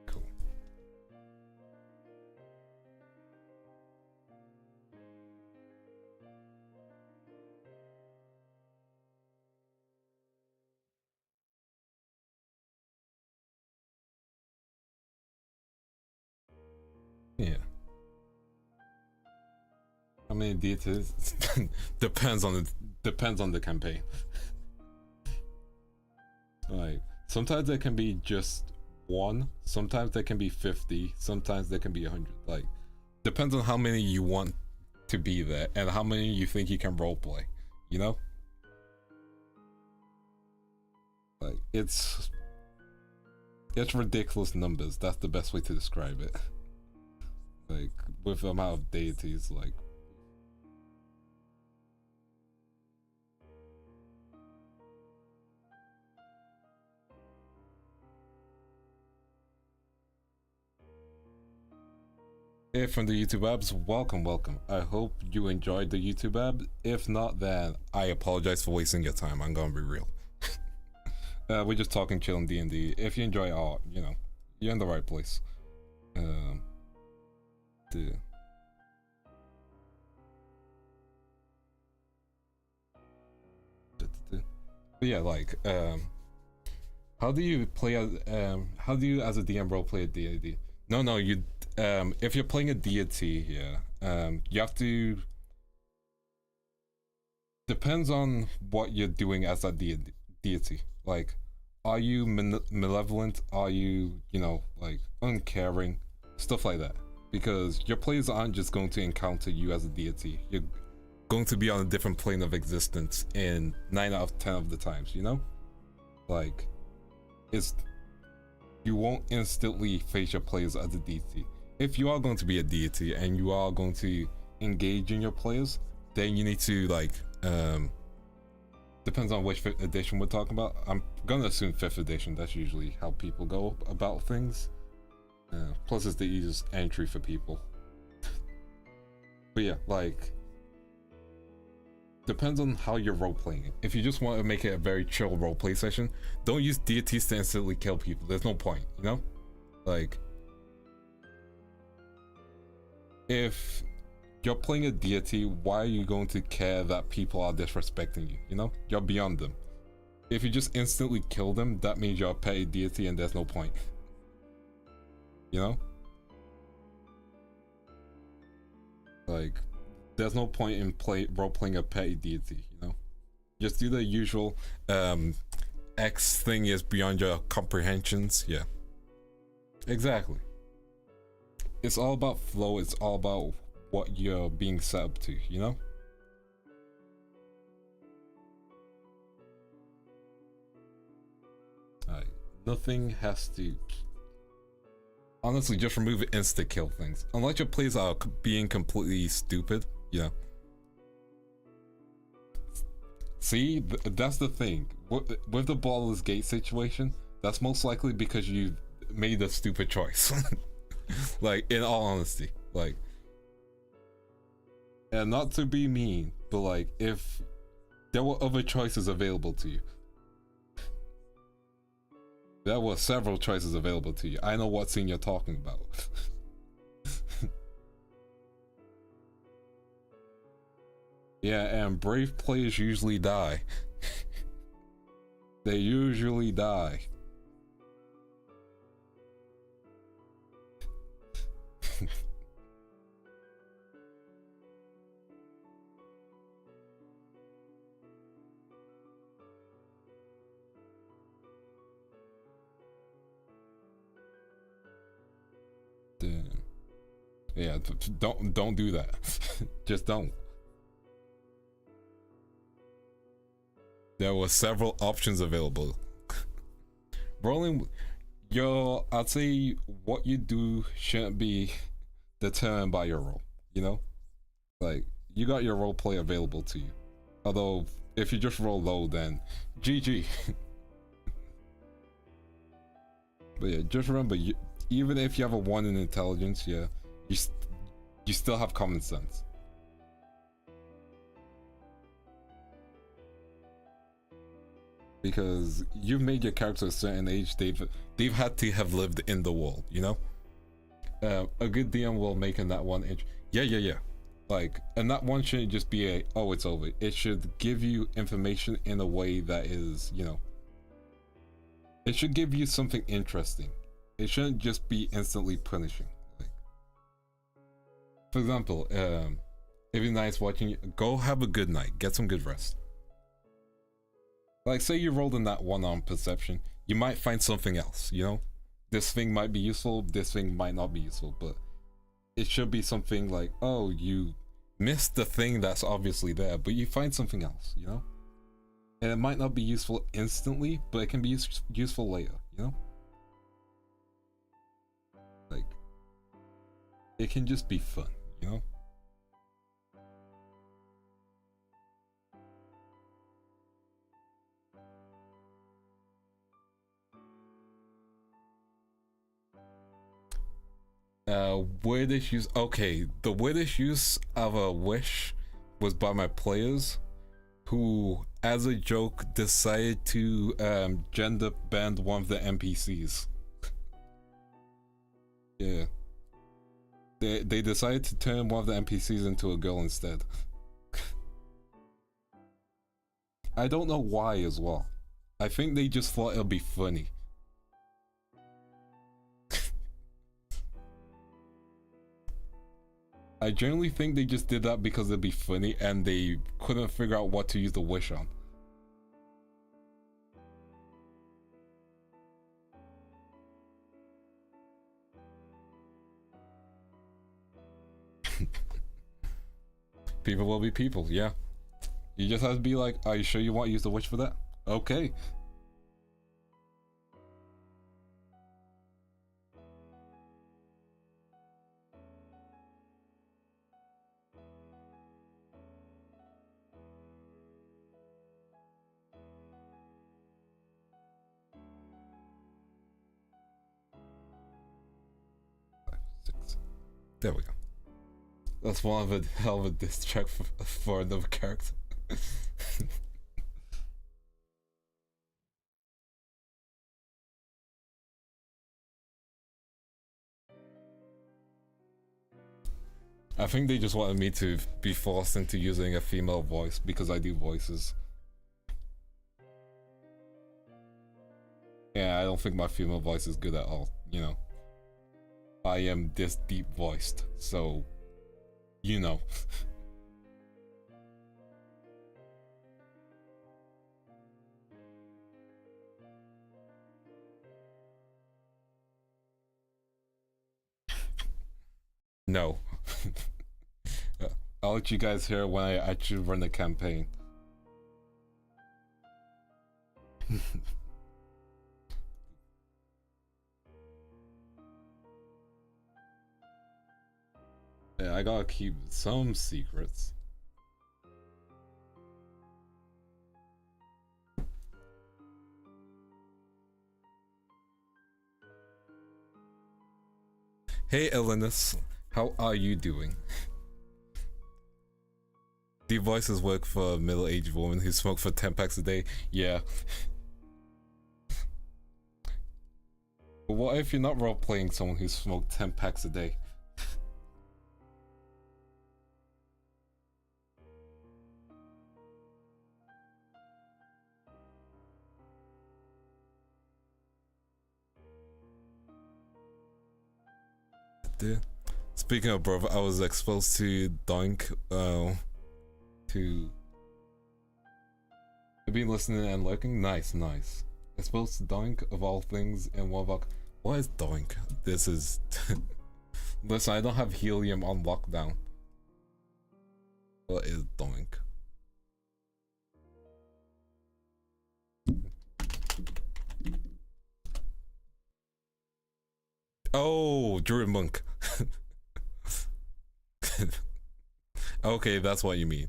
Cool. Yeah. How many deities? depends on the campaign. Like sometimes there can be just one, sometimes there can be 50, sometimes there can be 100. Like depends on how many you want to be there and how many you think you can roleplay, you know? Like it's ridiculous numbers. That's the best way to describe it. Like with the amount of deities, like hey, from the YouTube abs, welcome. I hope you enjoyed the YouTube ab. If not, then I apologize for wasting your time. I'm gonna be real. We're just talking chill in D&D. If you enjoy art, you know, you're in the right place. But yeah, like, how do you play as a DM role play a D&D? No, you if you're playing a deity here, you have to, depends on what you're doing as a deity. Like, are you malevolent? Are you, you know, like uncaring? Stuff like that. Because your players aren't just going to encounter you as a deity. You're going to be on a different plane of existence in 9 out of 10 of the times, you know? Like, you won't instantly face your players as a deity. If you are going to be a deity and you are going to engage in your players, then you need to, like, depends on which 5th edition we're talking about. I'm gonna assume 5th edition. That's usually how people go about things. Plus it's the easiest entry for people. But yeah, like, depends on how you're role-playing it. If you just want to make it a very chill roleplay session, don't use deities to instantly kill people. There's no point, you know? Like, if you're playing a deity, why are you going to care that people are disrespecting you, you know? You're beyond them. If you just instantly kill them, that means you're a petty deity and there's no point. You know? Like, there's no point in role-playing a petty deity, you know? Just do the usual, X thing is beyond your comprehensions, yeah. Exactly. It's all about flow, it's all about what you're being set up to, you know? Alright, nothing has to... Honestly, just remove it insta-kill things. Unless your plays are being completely stupid, you know? See, that's the thing. With the Baldur's Gate situation, that's most likely because you made a stupid choice. Like, in all honesty. Like, and not to be mean, but like, if there were other choices available to you, there were several choices available to you. I know what scene you're talking about. Yeah, and brave players usually die. They usually die. Yeah, don't do that. Just don't. There were several options available. Rolling I'd say what you do shouldn't be determined by your role, you know? Like, you got your role play available to you. Although, if you just roll low, then GG. But yeah, just remember, even if you have a 1 in intelligence, yeah, you still have common sense. Because you've made your character a certain age, they've had to have lived in the world, you know? A good DM will make in that 1 inch. Yeah. Like, and that one shouldn't just be a, oh, it's over. It should give you information in a way that is, you know, it should give you something interesting. It shouldn't just be instantly punishing. Like, for example, It'd be nice watching you. Go have a good night. Get some good rest. Like, say you rolled in that one on perception, you might find something else, you know? This thing might be useful, this thing might not be useful, but it should be something like, oh, you missed the thing that's obviously there, but you find something else, you know? And it might not be useful instantly, but it can be useful later, you know? Like, it can just be fun, you know? Weirdest use. Okay, the weirdest use of a wish was by my players, who, as a joke, decided to gender band one of the NPCs. Yeah, they decided to turn one of the NPCs into a girl instead. I don't know why as well. I think they just thought it'll be funny. I generally think they just did that because it'd be funny and they couldn't figure out what to use the wish on. People will be people, yeah. You just have to be like, are you sure you want to use the wish for that? Okay. There we go. That's one of a hell of a diss track for another character. I think they just wanted me to be forced into using a female voice because I do voices. Yeah, I don't think my female voice is good at all, you know. I am this deep voiced, so you know. No. I'll let you guys hear when I actually run the campaign. Yeah, I gotta keep some secrets. Hey Elenis, how are you doing? Do voices work for a middle-aged woman who smoked for 10 packs a day? Yeah. But what if you're not role-playing someone who smoked 10 packs a day? Speaking of brother, I was exposed to Doink, I've been listening and lurking. Nice. Exposed to Doink of all things in one box. What is Doink? This is listen, I don't have helium on lockdown. What is Doink? Oh, Druid Monk. Okay, that's what you mean.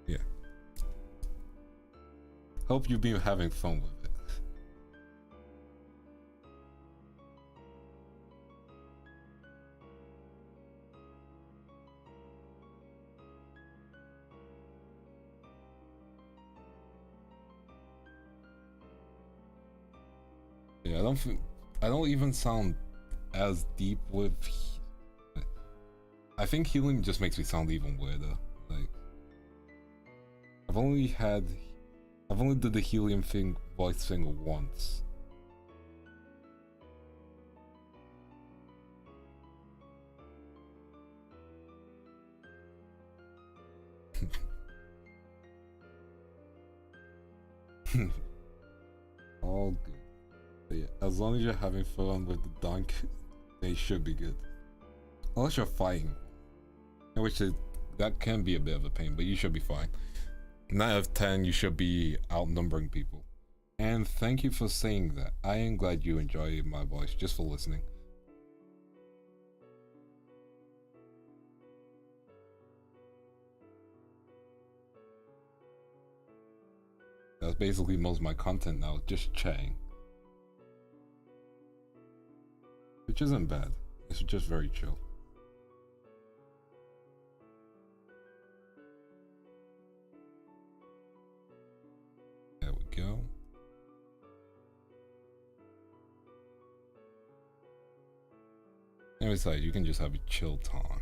Yeah. Hope you've been having fun with it. Yeah, I don't even sound as deep with. I think healing just makes me sound even weirder. Like, I've only did the helium thing, voice thing once. All good. But yeah, as long as you're having fun with the dunk, they should be good. Unless you're fighting, in which that can be a bit of a pain, but you should be fine. 9 out of 10, you should be outnumbering people. And thank you for saying that. I am glad you enjoy my voice just for listening. That's basically most of my content now, just chatting. Which isn't bad, it's just very chill. There we go. And besides, you can just have a chill time.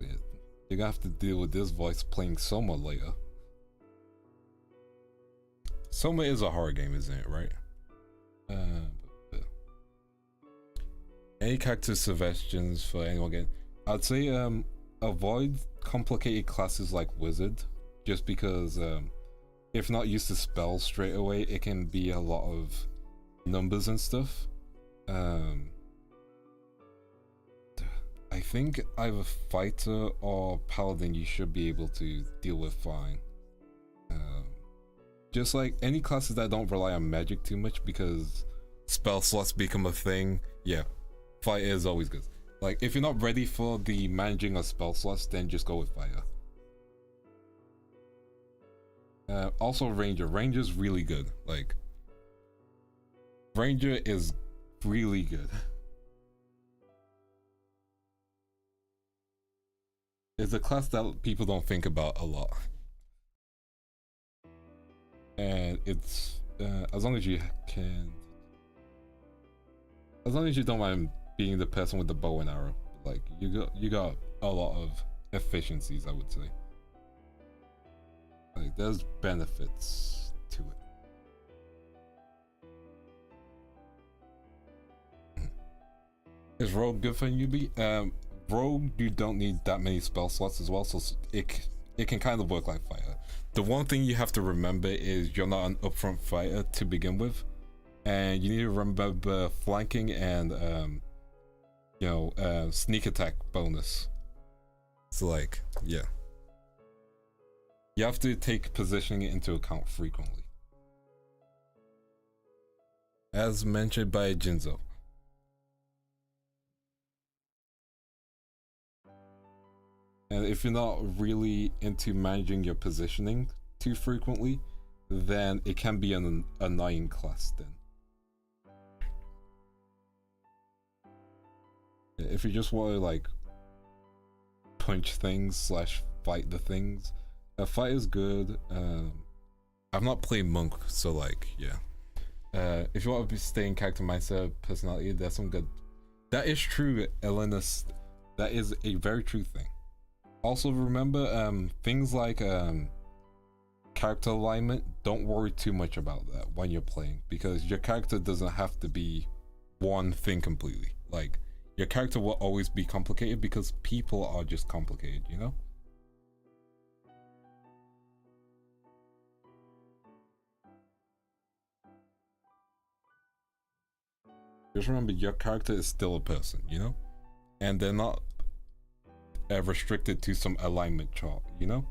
You're gonna have to deal with this voice playing Soma later. Soma is a horror game, isn't it, right? Any character suggestions for anyone again? I'd say avoid complicated classes like wizard, just because if not used to spells straight away, it can be a lot of numbers and stuff. I think either fighter or paladin you should be able to deal with fine. Just like any classes that don't rely on magic too much, because spell slots become a thing. Yeah, fighter is always good. Like if you're not ready for the managing of spell slots, then just go with fighter. Also ranger. Ranger's really good. Like ranger is really good. It's a class that people don't think about a lot. And it's as long as you don't mind being the person with the bow and arrow, like you got a lot of efficiencies, I would say. Like there's benefits to it. Is rogue good for newbie? Rogue, you don't need that many spell slots as well, so it can kind of work like fighter. The one thing you have to remember is you're not an upfront fighter to begin with, and you need to remember flanking and sneak attack bonus. So like, yeah, you have to take positioning into account frequently, as mentioned by Jinzo. And if you're not really into managing your positioning too frequently, then it can be an annoying class then. If you just want to like punch things / fight the things, a fight is good. I've not played monk, so like, yeah. If you want to stay in character mindset, personality, there's some good. That is true, Elenis. That is a very true thing. Also remember, things like character alignment, don't worry too much about that when you're playing, because your character doesn't have to be one thing completely. Like, your character will always be complicated because people are just complicated, you know? Just remember, your character is still a person, you know? And they're not restricted to some alignment chart, you know?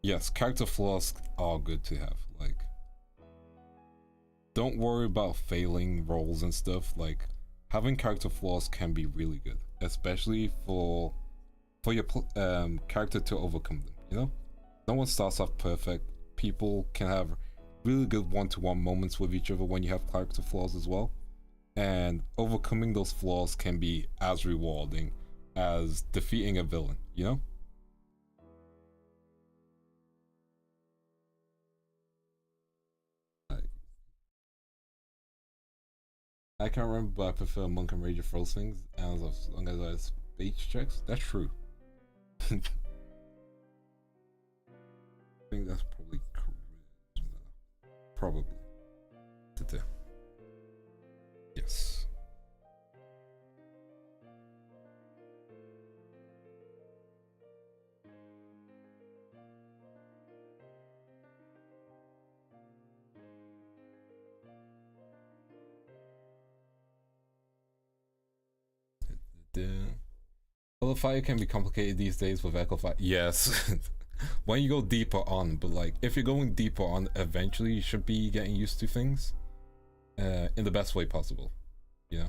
Yes, character flaws are good to have. Like, don't worry about failing rolls and stuff. Like, having character flaws can be really good, especially for your character to overcome them, you know? No one starts off perfect. People can have really good one-to-one moments with each other when you have character flaws as well. And overcoming those flaws can be as rewarding as defeating a villain, you know? I can't remember, but I prefer Monk and Ranger throws things as long as I have speech checks. That's true. think that's probably charisma. Probably. Yes. Although fire can be complicated these days with echo fire. Yes. When you go deeper on, but like if you're going deeper on, eventually you should be getting used to things in the best way possible, you know.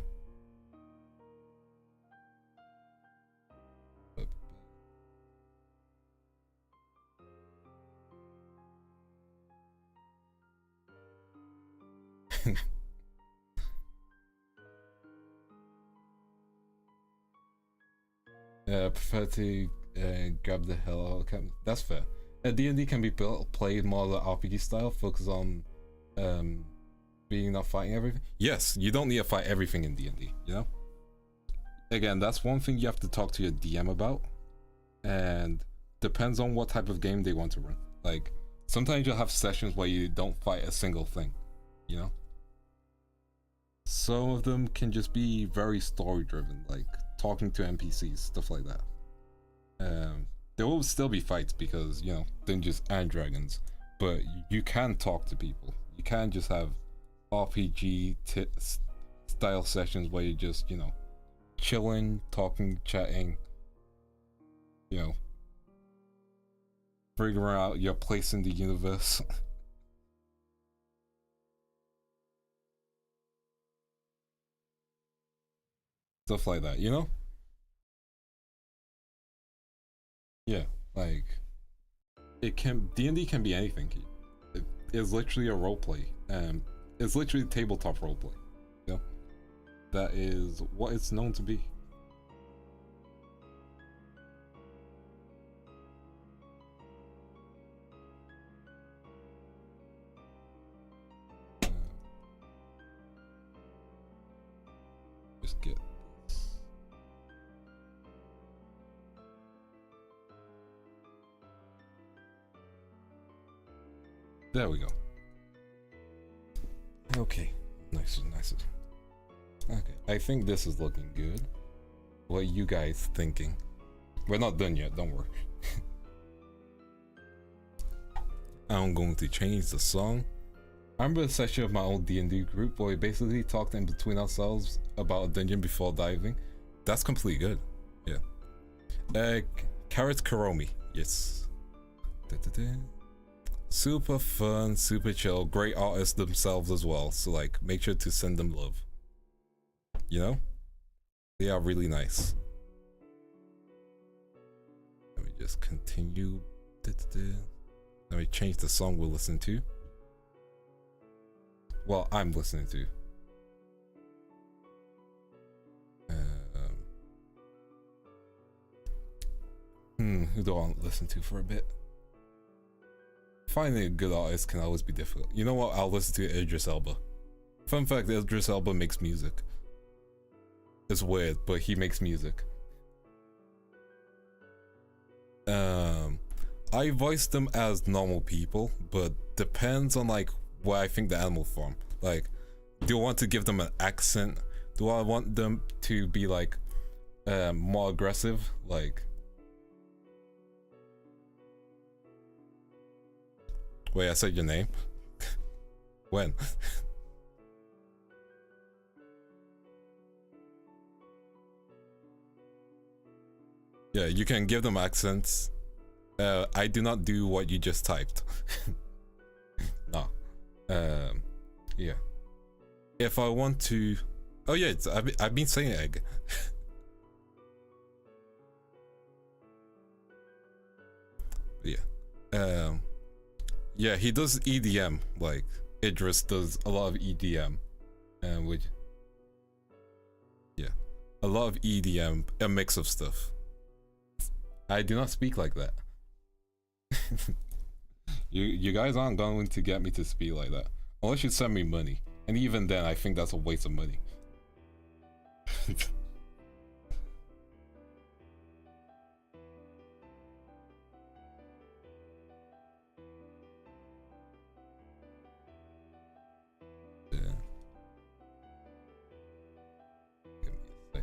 Prefer to grab the hell out of camp. That's fair. D&D can be played more the RPG style, focus on being not fighting everything. Yes, you don't need to fight everything in D&D, you know? Again, that's one thing you have to talk to your DM about, and depends on what type of game they want to run. Like, sometimes you'll have sessions where you don't fight a single thing, you know? Some of them can just be very story driven, like talking to NPCs, stuff like that. There will still be fights because, you know, Dungeons and Dragons, but you can talk to people. You can just have RPG style sessions where you're just, you know, chilling, talking, chatting, you know, figuring out your place in the universe. Stuff like that, you know? Yeah, like D&D can be anything. It's literally a roleplay. It's literally tabletop roleplay. You know? That is what it's known to be. Just get this. There we go. Okay, nice. Okay, I think this is looking good. What are you guys thinking? We're not done yet, don't worry. I'm going to change the song. I remember a session of my old D&D group where we basically talked in between ourselves about a dungeon before diving. That's completely good. Yeah. Carrot Karomi. Yes. Super fun, super chill, great artists themselves as well, so like make sure to send them love. You know? They are really nice. Let me just continue. Let me change the song we'll listen to. Well, I'm listening to. Who do I want to listen to for a bit? Finding a good artist can always be difficult. You know what? I'll listen to Idris Elba. Fun fact, Idris Elba makes music. It's weird, but he makes music. I voice them as normal people, but depends on like where I think the animal from. Like, do I want to give them an accent? Do I want them to be like more aggressive? Like, wait, I said your name? When? Yeah, you can give them accents. I do not do what you just typed. No. Yeah. If I want to... Oh yeah, I've been saying egg. Yeah. Yeah, he does EDM. Like, Idris does a lot of EDM. Which... Yeah. A lot of EDM, a mix of stuff. I do not speak like that. You guys aren't going to get me to speak like that unless you send me money, and even then I think that's a waste of money.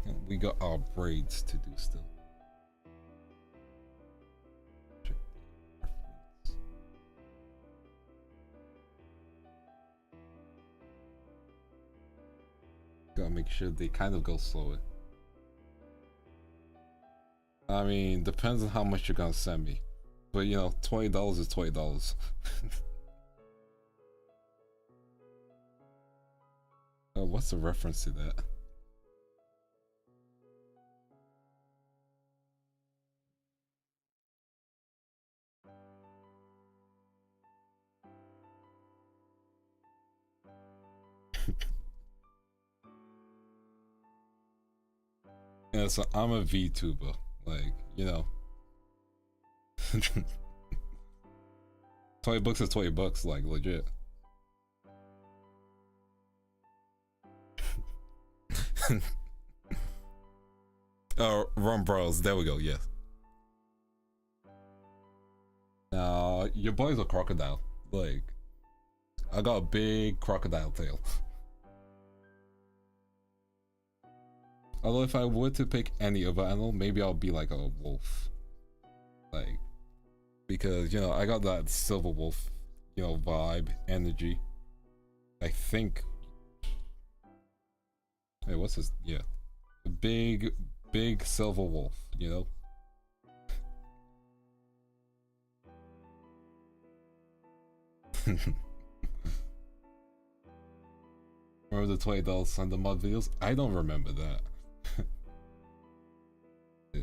second. We got our braids to do still. Check the reference. Gotta make sure they kind of go slower. I mean, depends on how much you're gonna send me. But you know, $20 is $20. What's the reference to that? Yeah, so I'm a VTuber. Like, you know. $20 is $20, like legit. Rum Bros, there we go, yes. Now, your boy's a crocodile. Like, I got a big crocodile tail. Although if I were to pick any other animal, maybe I'll be like a wolf. Like, because, you know, I got that silver wolf, you know, vibe, energy. I think... Hey, what's this? Yeah. A big silver wolf, you know? Remember the $20 Sunday mod videos? I don't remember that. Yeah.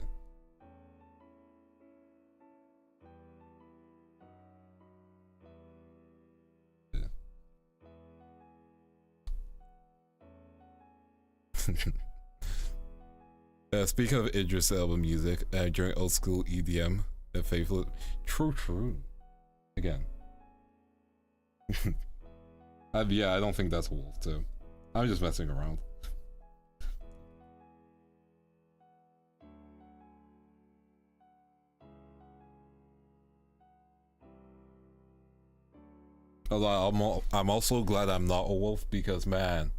Yeah. Speaking of Idris Elba music, during old school EDM, a favorite. True. Again. Yeah, I don't think that's a wolf too. I'm just messing around. Although I'm also glad I'm not a wolf because, man,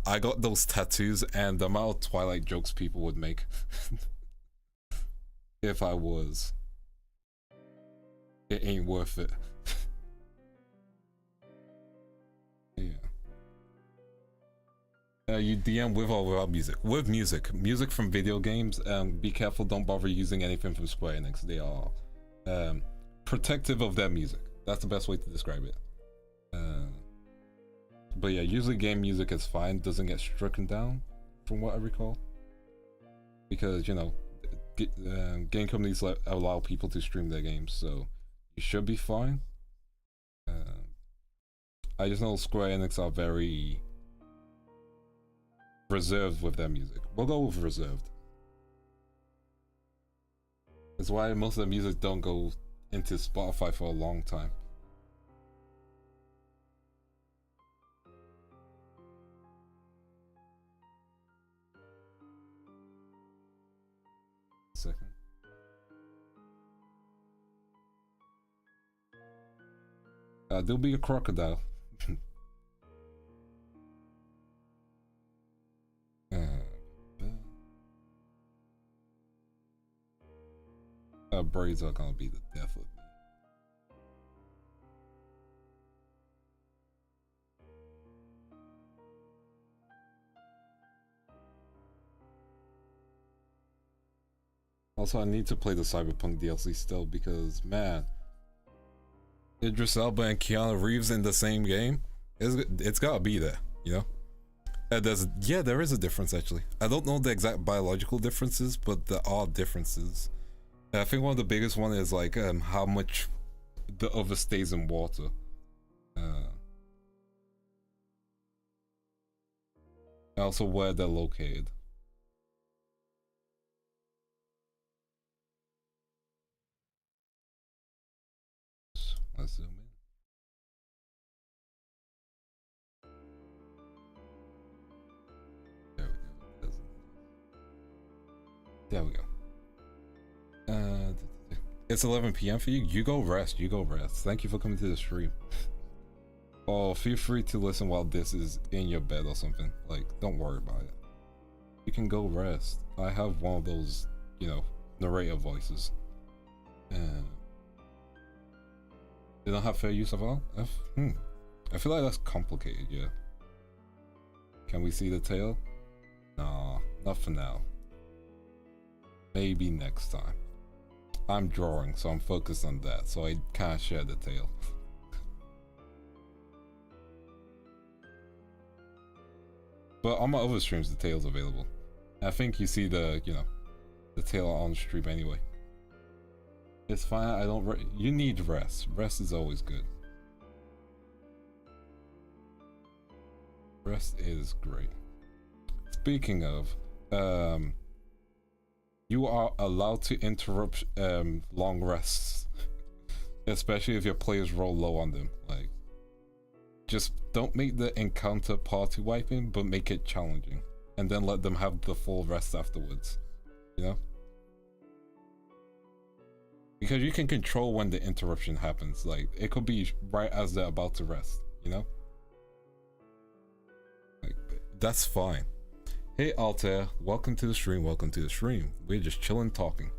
I got those tattoos and the amount of Twilight jokes people would make if I was, it ain't worth it. Yeah. You DM with or without music? With music. Music from video games. Be careful, don't bother using anything from Square Enix. They are protective of their music. That's the best way to describe it. But yeah, usually game music is fine, doesn't get stricken down, from what I recall. Because, you know, game companies allow people to stream their games, so you should be fine. I just know Square Enix are very reserved with their music. We'll go with reserved. That's why most of the music don't go into Spotify for a long time. Second. There'll be a crocodile. Braids are gonna be the death of me. Also, I need to play the Cyberpunk DLC still because, man, Idris Elba and Keanu Reeves in the same game, it's gotta be there, you know? There is a difference actually. I don't know the exact biological differences, but there are differences. I think one of the biggest one is like how much the other stays in water. Also where they're located. Let's zoom in. There we go. It's 11 p.m. for you. You go rest. Thank you for coming to the stream. Oh, feel free to listen while this is in your bed or something. Like, don't worry about it. You can go rest. I have one of those, you know, narrator voices. And they don't have fair use of all? I feel like that's complicated, yeah. Can we see the tail? Nah, not for now. Maybe next time. I'm drawing, so I'm focused on that, so I can't share the tail. But on my other streams, the tail's available. I think you see the, you know, the tail on stream anyway. It's fine, I don't you need rest. Rest is always good. Rest is great. Speaking of, you are allowed to interrupt long rests. Especially if your players roll low on them. Like, just don't make the encounter party wiping, but make it challenging. And then let them have the full rest afterwards. You know? Because you can control when the interruption happens. Like, it could be right as they're about to rest, you know? Like, that's fine. Hey Altair, welcome to the stream, welcome to the stream. We're just chilling, talking.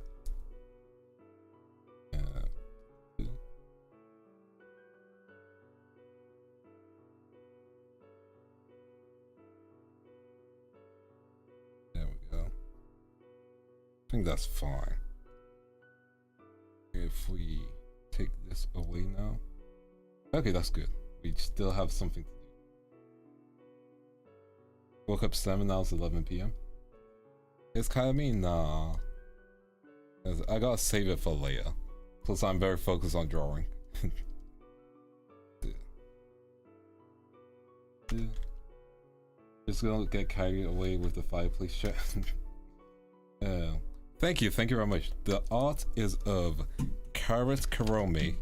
There we go. I think that's fine. If we take this away now. Okay, that's good. We still have something to do. Woke up 7, now it's 11 p.m. It's kind of me? Nah. I gotta save it for later. Plus I'm very focused on drawing. Just gonna get carried away with the fireplace chat. Thank you very much. The art is of Carrot Karome,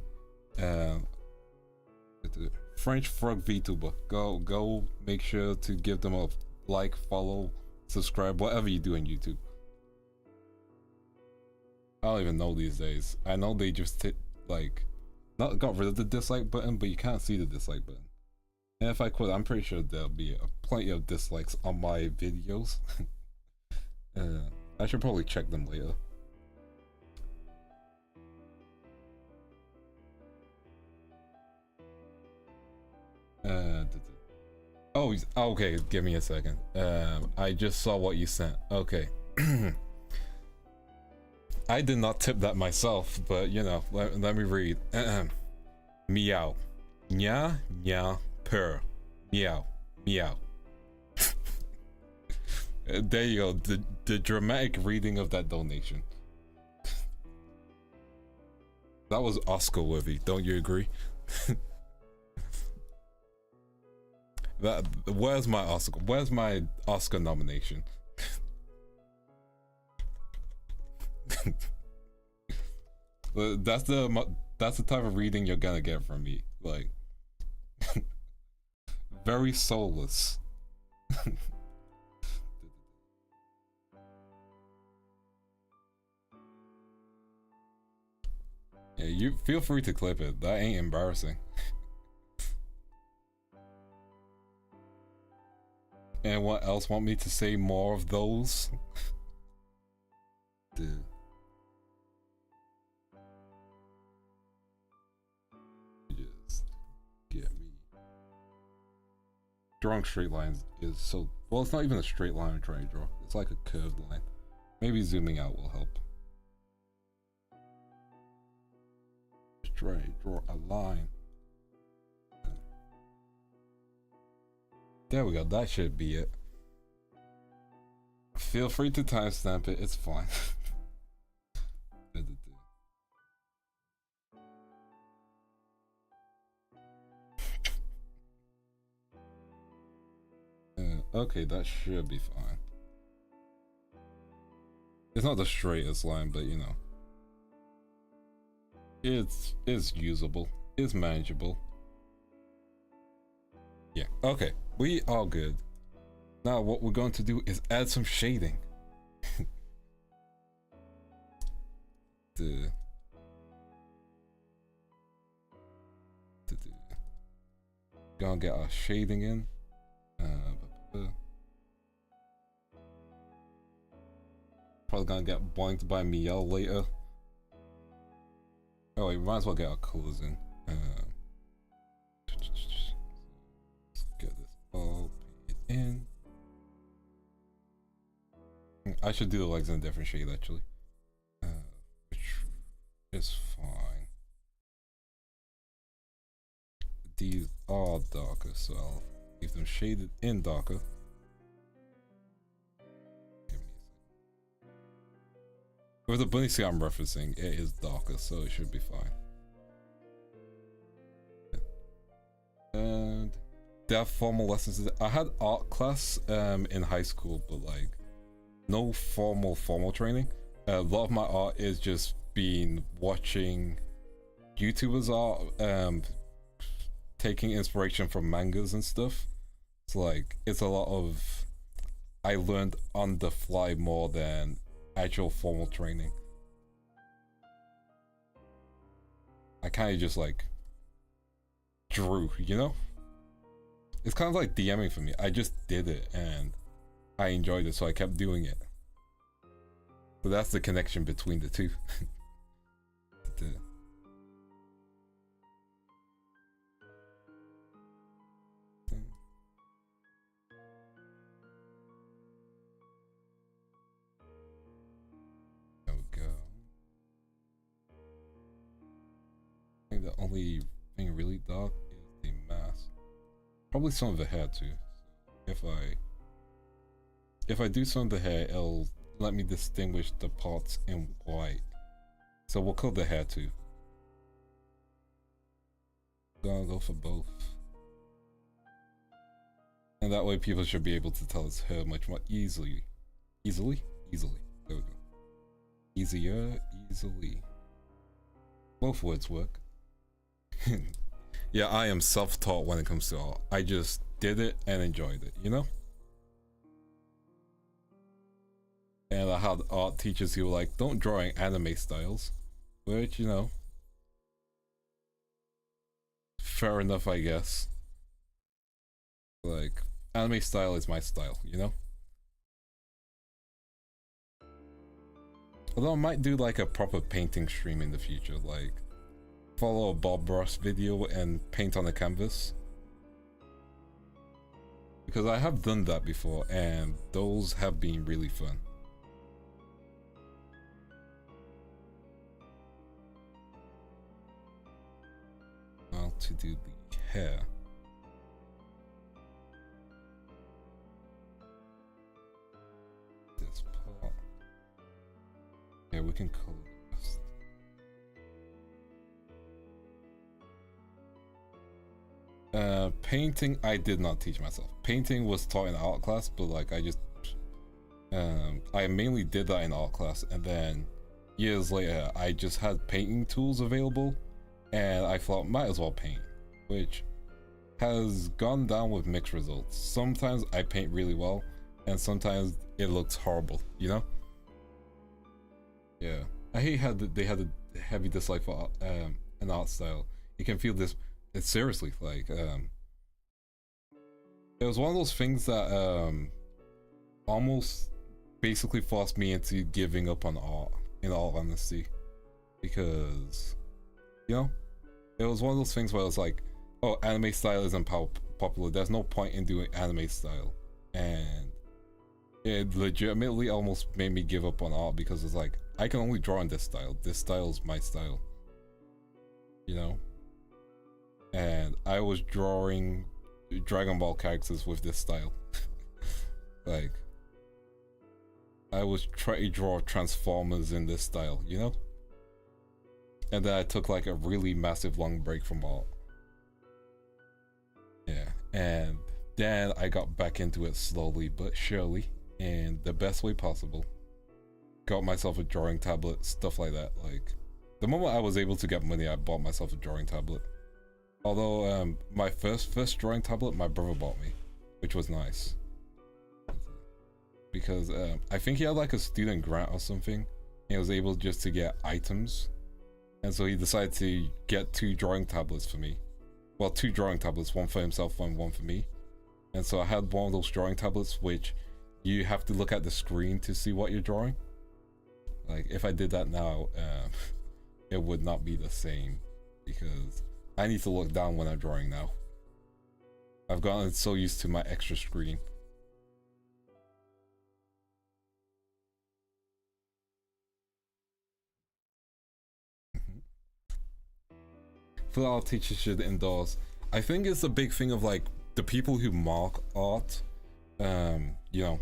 French frog VTuber. Go make sure to give them a like, follow, subscribe, whatever you do on YouTube. I don't even know these days. I know they just not got rid of the dislike button, but you can't see the dislike button. And if I quit, I'm pretty sure there'll be plenty of dislikes on my videos. I should probably check them later. Oh, okay, give me a second. I just saw what you sent. Okay. I did not tip that myself, but you know, let me read. Meow. Nya, nya, purr. Meow. Meow. There you go, the dramatic reading of that donation. That was Oscar worthy, don't you agree? Where's my Oscar nomination? That's the type of reading you're gonna get from me, like very soulless. Yeah, you feel free to clip it. That ain't embarrassing. And what else? Want me to say more of those? Dude. Just get me. Drawing straight lines is so... Well, it's not even a straight line I'm trying to draw. It's like a curved line. Maybe zooming out will help. Just try to draw a line. There we go, that should be it. Feel free to timestamp it, it's fine. Okay, that should be fine. It's not the straightest line, but you know. It's usable, it's manageable. Yeah, okay, we are good. Now what we're going to do is add some shading. Gonna get our shading in. Probably gonna get boinked by Miel later. Oh wait, we might as well get our colors in. Let's get this all painted in. I should do the legs in a different shade actually. Which is fine. These are darker, so I'll leave them shaded in darker. With the bunny suit I'm referencing, it is darker, so it should be fine. And they have formal lessons. I had art class in high school, but like no formal training. A lot of my art is just been watching YouTubers art, taking inspiration from mangas and stuff. It's like it's a lot of I learned on the fly more than actual formal training. I kind of just like drew, you know? It's kind of like DMing for me. I just did it and I enjoyed it, so I kept doing it. So that's the connection between the two. The only thing really dark is the mask. Probably some of the hair too. If I do some of the hair, it'll let me distinguish the parts in white. So we'll color the hair too. Gonna go for both. And that way people should be able to tell it's her much more easily. Easily? Easily. There we go. Easier, easily. Both words work. Yeah, I am self-taught when it comes to art. I just did it and enjoyed it, you know? And I had art teachers who were like, don't draw in anime styles. Which, you know, fair enough, I guess. Like, anime style is my style, you know? Although I might do like a proper painting stream in the future, like follow a Bob Ross video and paint on a canvas. Because I have done that before and those have been really fun. Now to do the hair. This part. Yeah, we can color the rest. Painting I did not teach myself. Painting was taught in art class, but like I mainly did that in art class, and then years later I just had painting tools available and I thought might as well paint, which has gone down with mixed results. Sometimes I paint really well and sometimes it looks horrible, you know? Yeah, I hate how they had a heavy dislike for an art style. You can feel this. It's seriously like it was one of those things that almost basically forced me into giving up on art, in all honesty, because you know it was one of those things where it's like, oh, anime style isn't popular, there's no point in doing anime style, and it legitimately almost made me give up on art because it's like I can only draw in this style. This style is my style, you know? And I was drawing Dragon Ball characters with this style. Like, I was trying to draw Transformers in this style, you know? And then I took like a really massive long break from art. Yeah, and then I got back into it slowly but surely, in the best way possible. Got myself a drawing tablet, stuff like that. Like, the moment I was able to get money, I bought myself a drawing tablet. Although my first drawing tablet my brother bought me, which was nice. Because I think he had like a student grant or something, and he was able just to get items. And so he decided to get 2 drawing tablets for me. Well, 2 drawing tablets, one for himself and one for me. And so I had one of those drawing tablets which you have to look at the screen to see what you're drawing. Like if I did that now, it would not be the same because I need to look down when I'm drawing now. I've gotten so used to my extra screen. Feel our teachers should endorse. I think it's a big thing of like the people who mark art, you know,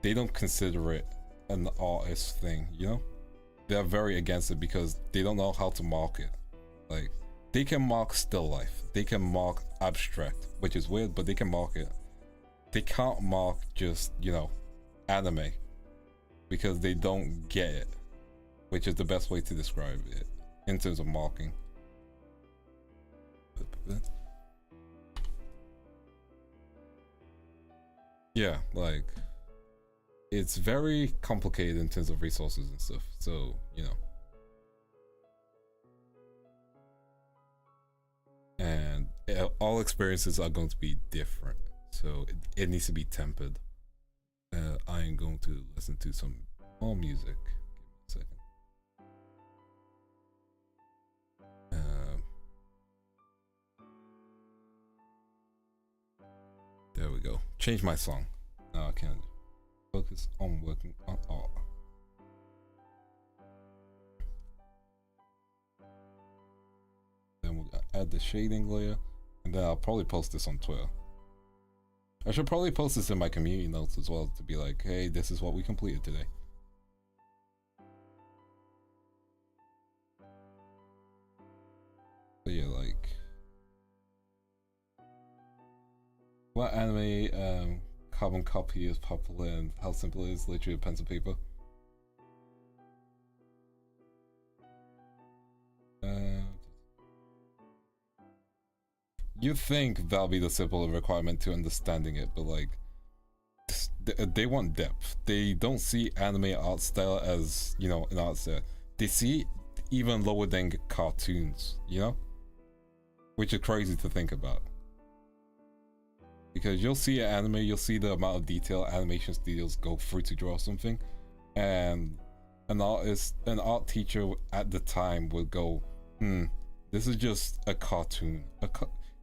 they don't consider it an artist thing, you know? They're very against it because they don't know how to mark it. Like, they can mark still life, they can mark abstract, which is weird, but they can mark it. They can't mark just, you know, anime because they don't get it, which is the best way to describe it in terms of marking. Yeah, like it's very complicated in terms of resources and stuff, so you know, and all experiences are going to be different, so it needs to be tempered. I am going to listen to some more music. Give me a second. There we go. Change my song. Now I can focus on working on art. Then we'll add the shading layer, and then I'll probably post this on Twitter. I should probably post this in my community notes as well to be like, hey, this is what we completed today. But yeah, like, what anime carbon copy is popular and how simple it is, literally a pencil paper? You think that'll be the simple requirement to understanding it, but like, they want depth. They don't see anime art style as, you know, an art style. They see even lower than cartoons, you know? Which is crazy to think about. Because you'll see an anime, you'll see the amount of detail animation studios go through to draw something, and an art teacher at the time would go, this is just a cartoon.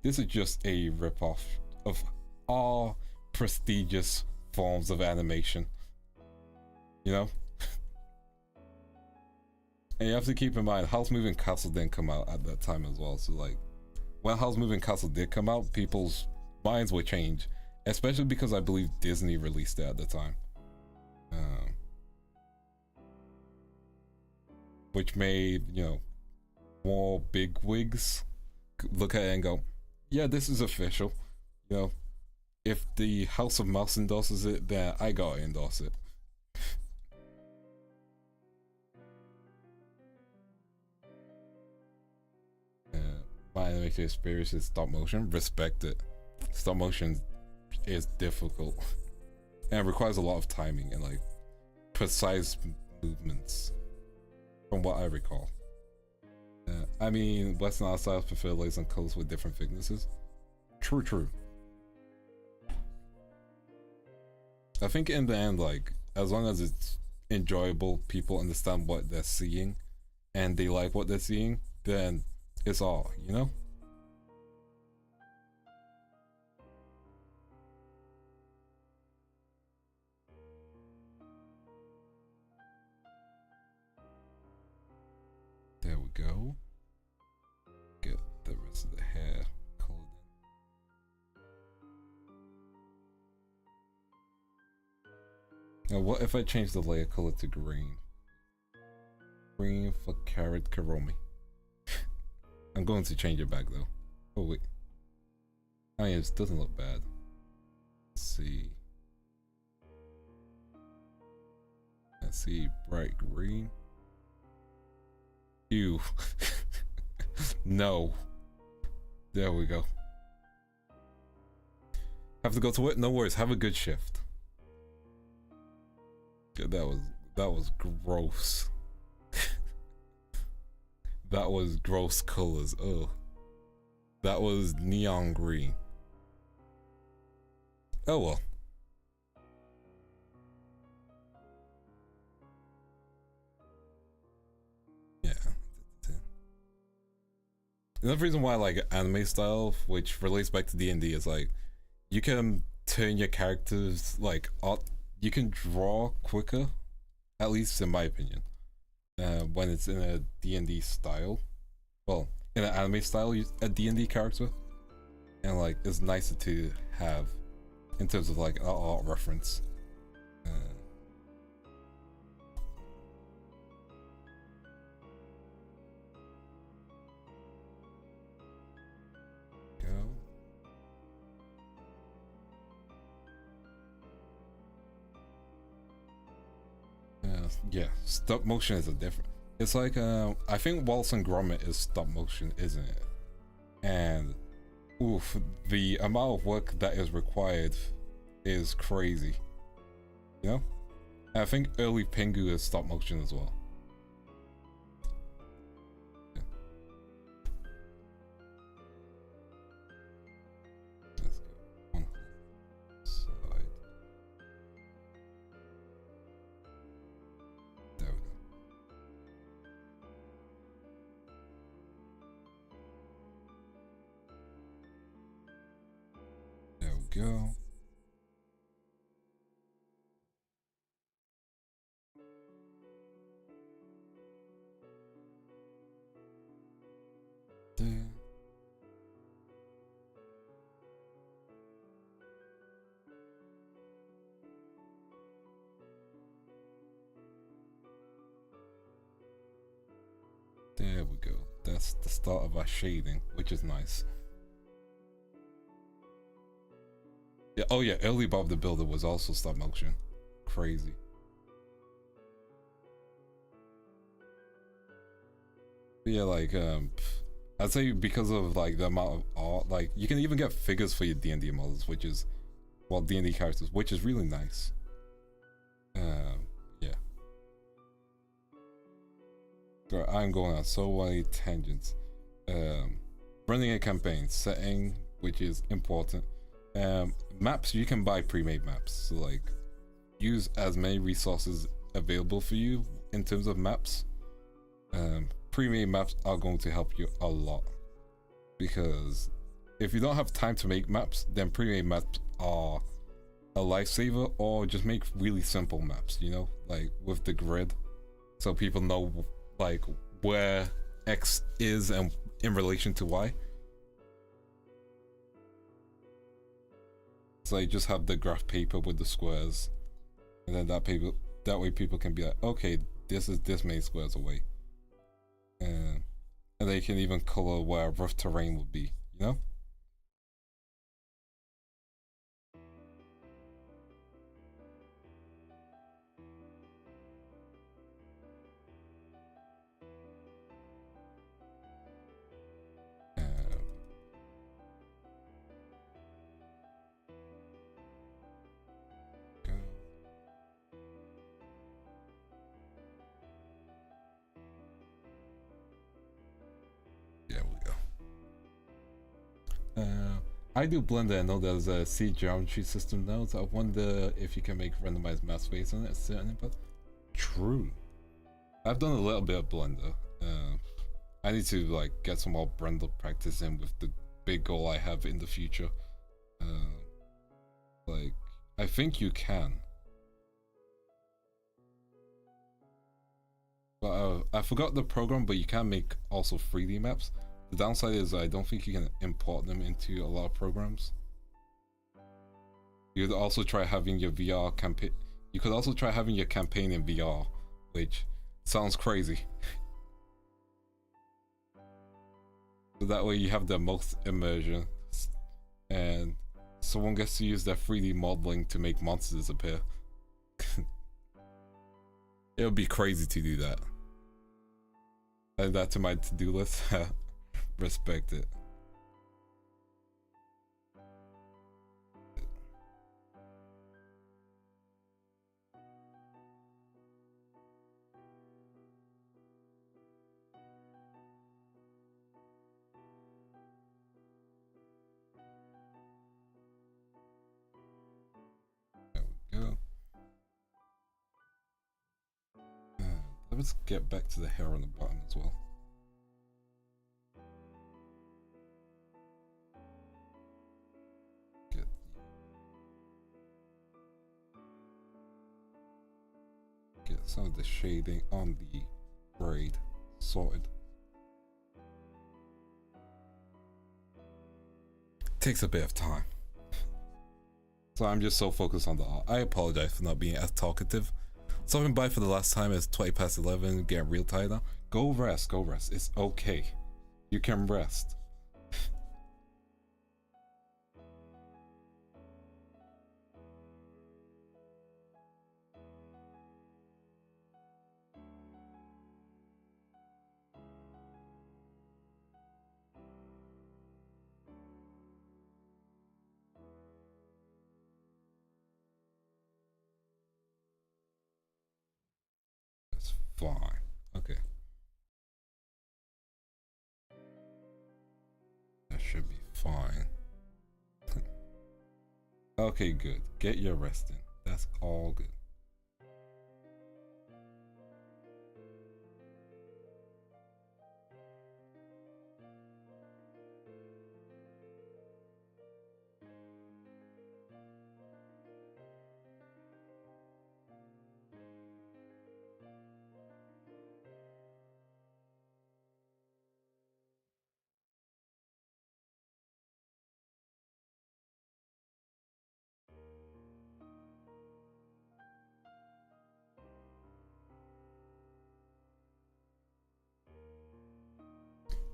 This is just a ripoff of all prestigious forms of animation. You know? And you have to keep in mind, House Moving Castle didn't come out at that time as well. So like, when House Moving Castle did come out, people's minds would change. Especially because I believe Disney released it at the time. Which made, you know, more bigwigs look at it and go, yeah, this is official. You know, if the House of Mouse endorses it, then I gotta endorse it. My animation experience is stop motion. Respect it. Stop motion is difficult and it requires a lot of timing and like precise movements, from what I recall. I mean, Western art styles prefer layers and colors with different thicknesses. True. I think in the end, like, as long as it's enjoyable, people understand what they're seeing, and they like what they're seeing, then it's all, you know? There we go. Get the rest of the hair colored in. Now, what if I change the layer color to green? Green for carrot Karomi. I'm going to change it back though. Oh wait. Oh yeah, it doesn't look bad. Let's see. Let's see, bright green. Ew. No. There we go. Have to go to work? No worries. Have a good shift. Yeah, that was gross. That was gross colors. Ugh. That was neon green. Oh well. Another reason why I like anime style, which relates back to D&D, is like you can turn your characters like art. You can draw quicker, at least in my opinion, when it's in a D&D style. Well, in an anime style, a D&D character, and like it's nicer to have in terms of like an art reference. Yeah, stop motion is a different. It's like I think Wallace and Gromit is stop motion, isn't it? And oof, the amount of work that is required is crazy. You know? And I think early Pingu is stop motion as well. Yeah. Let's go one side. There we go. There we go. There. There we go. That's the start of our shading, which is nice. Yeah, oh yeah, early Bob the Builder was also stop motion. Crazy. But yeah, like I'd say because of like the amount of art, like you can even get figures for your D&D models, which is well D&D characters, which is really nice. Yeah. But I'm going on so many tangents. Running a campaign, setting, which is important. Maps, you can buy pre-made maps, so like use as many resources available for you in terms of maps. Pre-made maps are going to help you a lot, because if you don't have time to make maps, then pre-made maps are a lifesaver, or just make really simple maps, you know, like with the grid, so people know like where X is and in relation to Y. So you just have the graph paper with the squares, and then that way people can be like, okay, this is this many squares away. And they can even color where rough terrain would be, you know? I do Blender. I know there's a C geometry system now, so I wonder if you can make randomized math space on it. But true, I've done a little bit of Blender. I need to like get some more Blender practice in with the big goal I have in the future. Like I think you can, but I forgot the program. But you can make also 3D maps. The downside is I don't think you can import them into a lot of programs. You could also try having your VR campaign. You could also try having your campaign in VR, which sounds crazy. So that way you have the most immersion, and someone gets to use their 3D modeling to make monsters appear. It would be crazy to do that. Add that to my to-do list. Respect it. There we go. Let's get back to the hair on the bottom as well. some of the shading on the braid sorted. Takes a bit of time. So I'm just so focused on the art. I apologize for not being as talkative. Stopping by for the last time. It's 20 past 11, getting real tired now. Go rest, go rest. It's okay. You can rest. It's fine. Okay. That should be fine. Okay, good. Get your rest in. That's all good.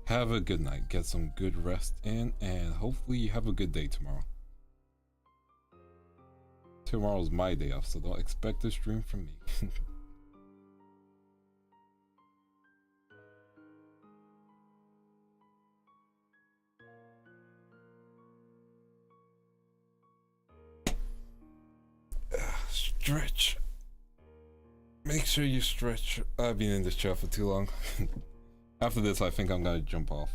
Have a good night. Get some good rest in, and hopefully you have a good day tomorrow. Tomorrow's my day off, so don't expect a stream from me. Stretch. Make sure you stretch. I've been in this chair for too long. After this, I think I'm gonna jump off.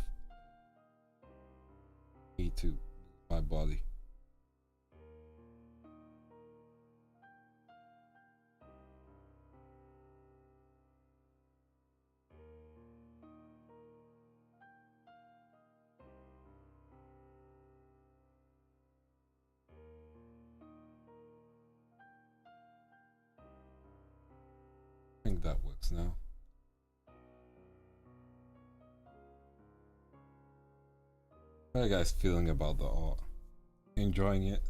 Me too. My body. I think that works now. How are you guys feeling about the art? Enjoying it?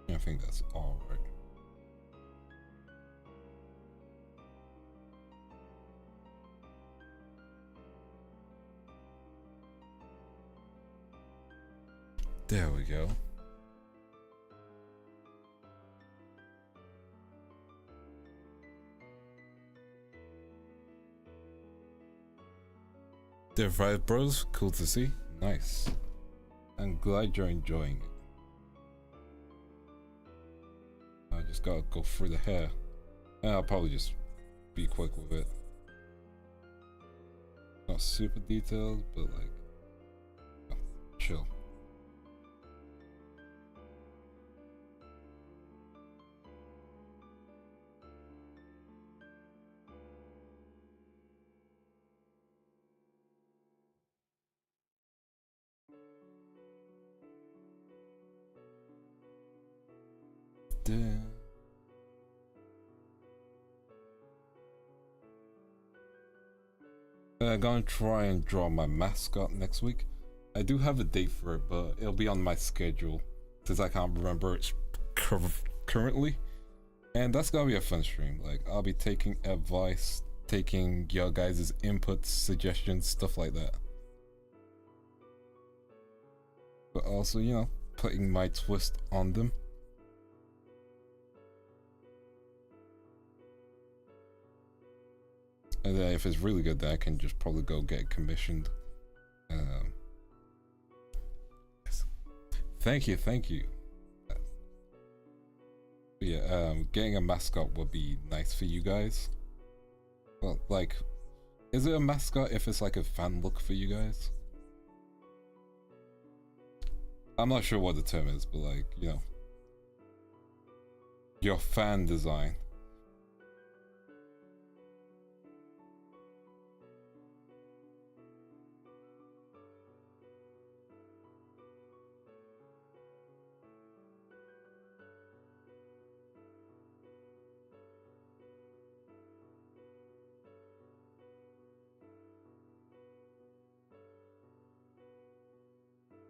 I think that's all right. There we go. The Five Bros, cool to see. Nice. I'm glad you're enjoying it. I just gotta go through the hair. And I'll probably just be quick with it. Not super detailed, but like, oh, chill. Damn. I'm gonna try and draw my mascot next week. I do have a date for it, but it'll be on my schedule since I can't remember it currently. And that's gonna be a fun stream. Like, I'll be taking advice, taking your guys' inputs, suggestions, stuff like that. But also, you know, putting my twist on them. And then if it's really good, then I can just probably go get it commissioned. Yes. Thank you, thank you. Yeah, getting a mascot would be nice for you guys. Well, like, is it a mascot if it's like a fan look for you guys? I'm not sure what the term is, but like, you know, your fan design.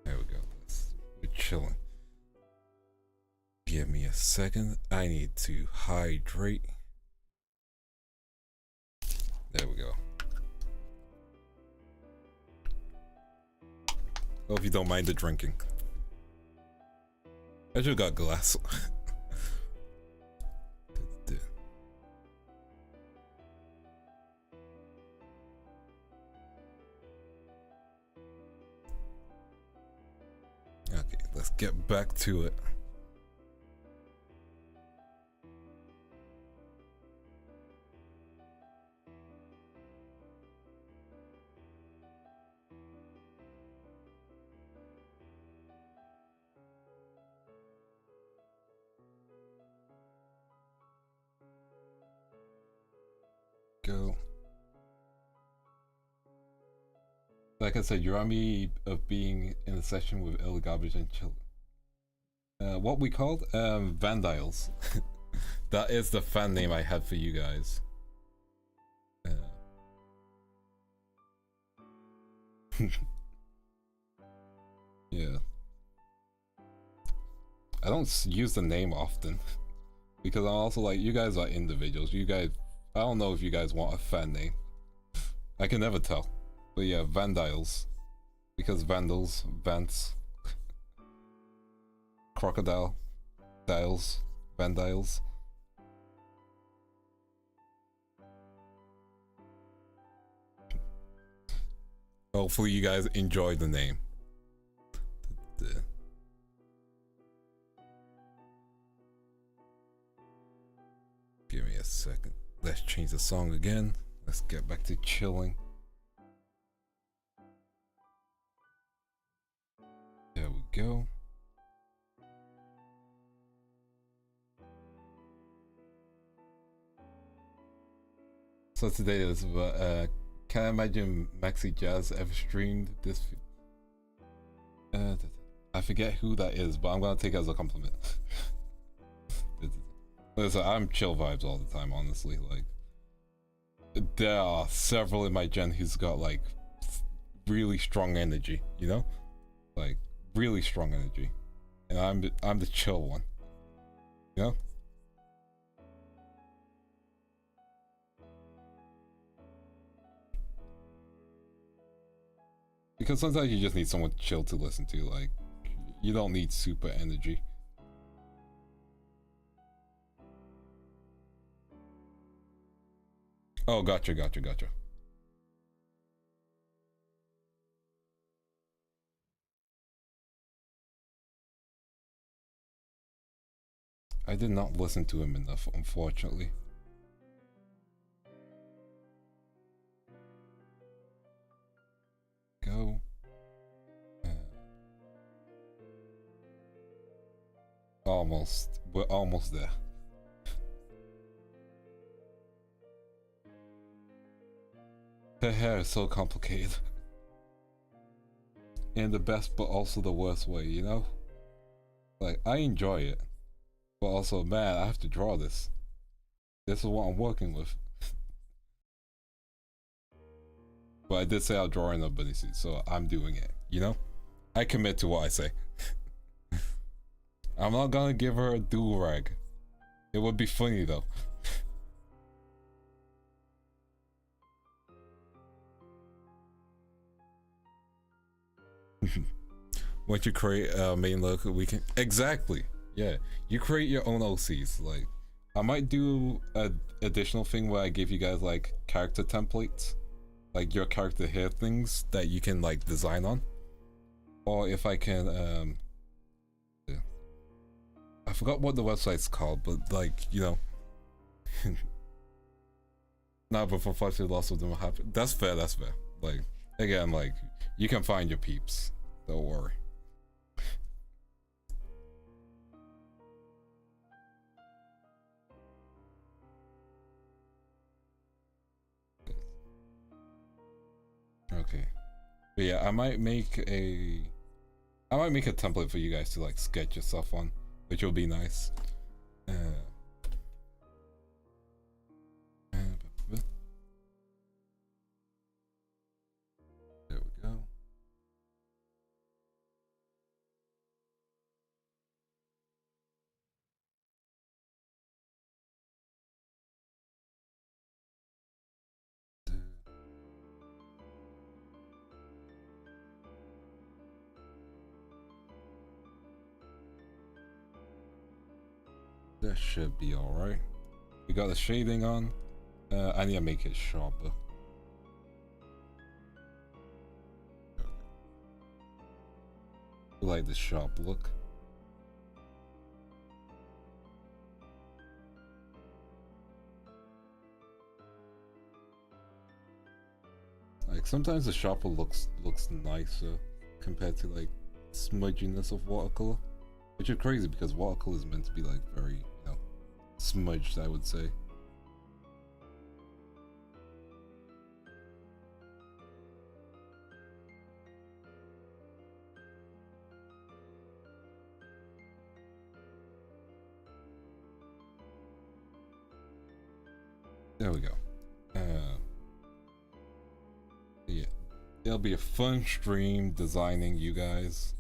There we go. We're chilling. Give me a second. I need to hydrate. There we go. Hope you don't mind the drinking. I just got glass. Okay, let's get back to it. Go. Like I said, you remind me of being in a session with ill garbage and chill. What we called Vandals. That is the fan name I had for you guys. Yeah. I don't use the name often because I'm also like, you guys are individuals. You guys, I don't know if you guys want a fan name. I can never tell. But yeah, Vandals. Because Vandals, Vants. Crocodile. Dials. Vandals. Hopefully you guys enjoy the name. Give me a second. Let's change the song again. Let's get back to chilling. There we go. So today is can I imagine Maxi Jazz ever streamed this? I forget who that is, but I'm gonna take it as a compliment. Listen, I'm chill vibes all the time, honestly. Like, there are several in my gen who's got like really strong energy, you know, like really strong energy, and I'm the chill one, you know. Because sometimes you just need someone chill to listen to. Like, you don't need super energy. Oh, gotcha. I did not listen to him enough, unfortunately. Go. Almost. We're almost there. Her hair is so complicated. In the best but also the worst way, you know? Like, I enjoy it. But also, man, I have to draw this. This is what I'm working with. But I did say I'll draw in a bunny suit, so I'm doing it, you know? I commit to what I say. I'm not gonna give her a do-rag. It would be funny though. Once you create a main look, we can exactly. Yeah, you create your own OCs. Like, I might do a additional thing where I give you guys like character templates, like your character hair things that you can like design on, or if I can yeah. I forgot what the website's called, but like, you know, Nah, but for fluctuate, lots of them will happen. That's fair, that's fair. Like, again, like, you can find your peeps. Don't worry. Okay. But yeah, I might make a template for you guys to like sketch yourself on, which will be nice. There we go. That should be alright. We got the shading on. I need to make it sharper. I like the sharp look. Like sometimes the sharper looks nicer compared to like smudginess of watercolor, which is crazy because watercolor is meant to be like very, you know, smudged, I would say. There we go. Yeah, it'll be a fun stream designing you guys.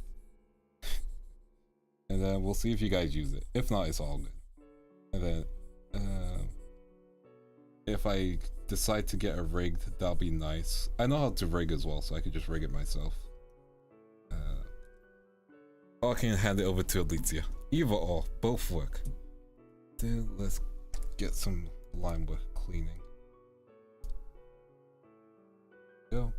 And then we'll see if you guys use it. If not, it's all good. And then if I decide to get a rigged, that'll be nice. I know how to rig as well, so I could just rig it myself. Or I can hand it over to Alicia. Either or, both work. Then let's get some line work cleaning. Go.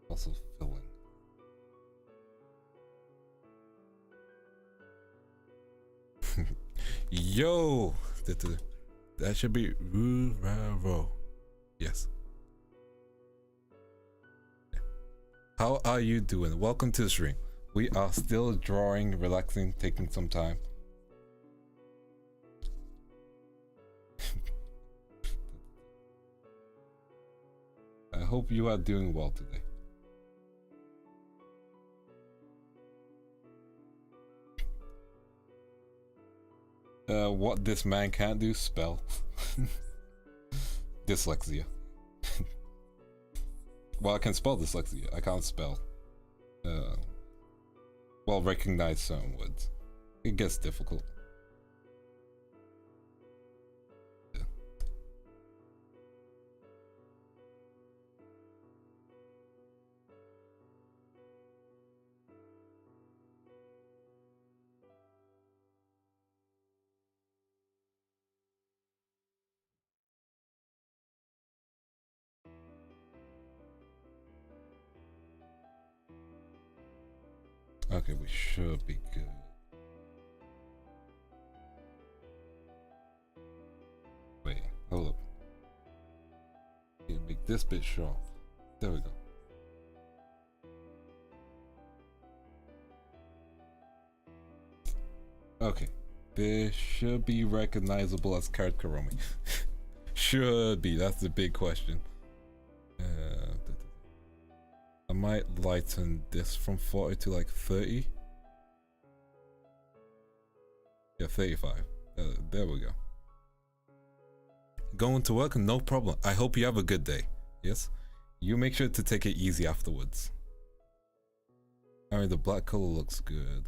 Also filling. Yo, that should be yes. How are you doing? Welcome to the stream. We are still drawing, relaxing, taking some time. I hope you are doing well today. What this man can't do, spell. Dyslexia. Well, I can spell dyslexia. I can't spell. Well, recognize certain words. It gets difficult. Yeah. Okay, we should be good. Wait, hold up. Yeah, make this bit sharp. There we go. Okay, this should be recognizable as Card Karomi. Should be, that's the big question. I might lighten this from 40 to like 30. Yeah, 35. There we go. Going to work? No problem. I hope you have a good day. Yes? You make sure to take it easy afterwards. Alright, the black color looks good.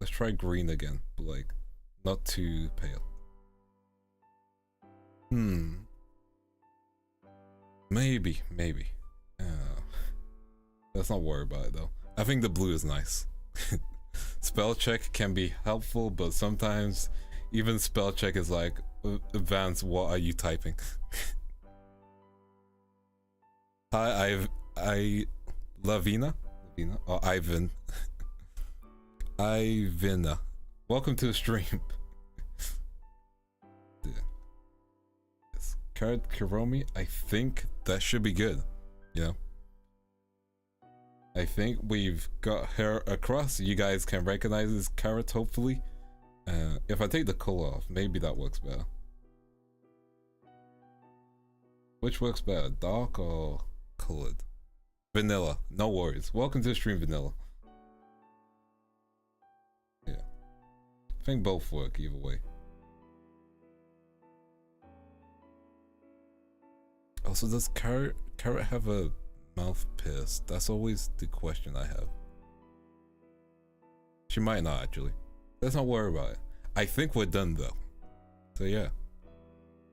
Let's try green again, but like, not too pale. Maybe. Let's not worry about it though. I think the blue is nice. Spell check can be helpful, but sometimes even spell check is like, Vance, what are you typing? Hi, Lavina or Ivan. Ivina. Welcome to the stream. Yes. Card Kiromi, I think that should be good. You know? I think we've got her across. You guys can recognize this carrot, hopefully. If I take the color off, maybe that works better. Which works better, dark or colored? Vanilla, no worries. Welcome to the stream, Vanilla. Yeah. I think both work either way. Also, does carrot have a mouth pierce? That's always the question I have. She might not, actually. Let's not worry about it. I think we're done though. So yeah.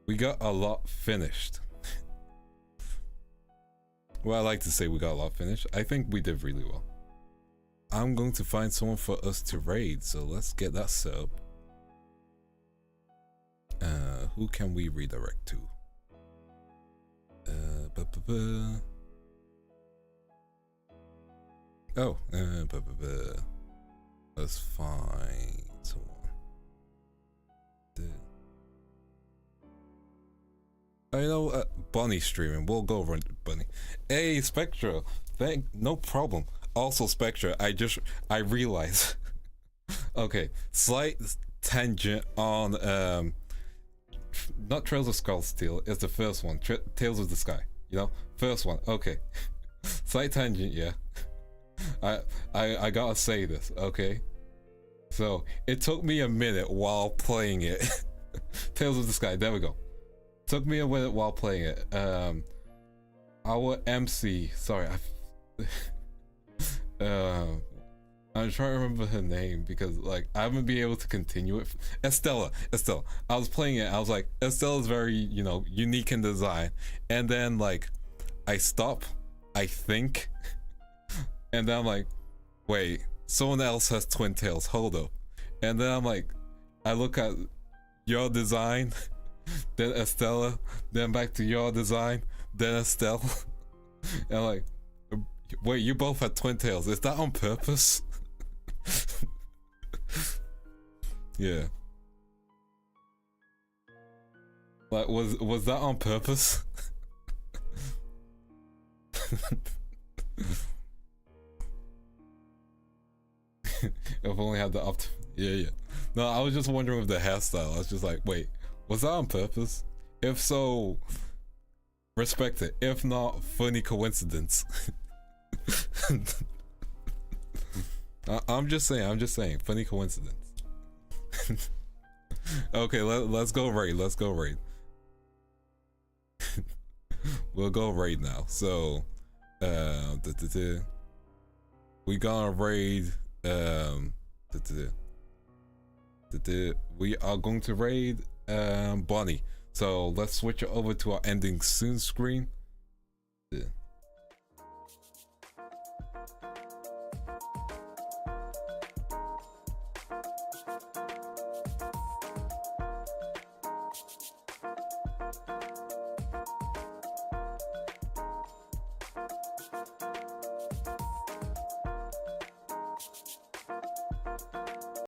We got a lot finished. Well, I like to say we got a lot finished. I think we did really well. I'm going to find someone for us to raid, so let's get that set up. Who can we redirect to? Oh, let's find someone. I know Bunny streaming. We'll go over Bunny. Hey, Spectra. No problem. Also, Spectra, I realized. Okay, slight tangent on not Trails of Skull Steel. It's the first one. Tales of the Sky. You know, first one. Okay, slight tangent. Yeah. I gotta say this. Okay. So it took me a minute while playing it. Tales of the Sky. There we go. Took me a minute while playing it. Our MC, sorry, I'm trying to remember her name because like I haven't been able to continue it. Estella. I was playing it. I was like, Estella's very, you know, unique in design. And then like, I stop. I think, and then I'm like, wait, someone else has twin tails. Hold up. And then I'm like, I look at your design. Then Estella, then back to your design, then Estelle. And like, wait, you both had twin tails. Is that on purpose? Yeah. Like, was that on purpose? If only had the yeah. No, I was just wondering with the hairstyle. I was just like, wait. Was that on purpose? If so, respect it. If not, funny coincidence. I'm just saying, funny coincidence. Okay, let's go raid. We'll go raid now. So, we gonna raid. We are going to raid. Bonnie. So let's switch it over to our ending soon screen. Yeah.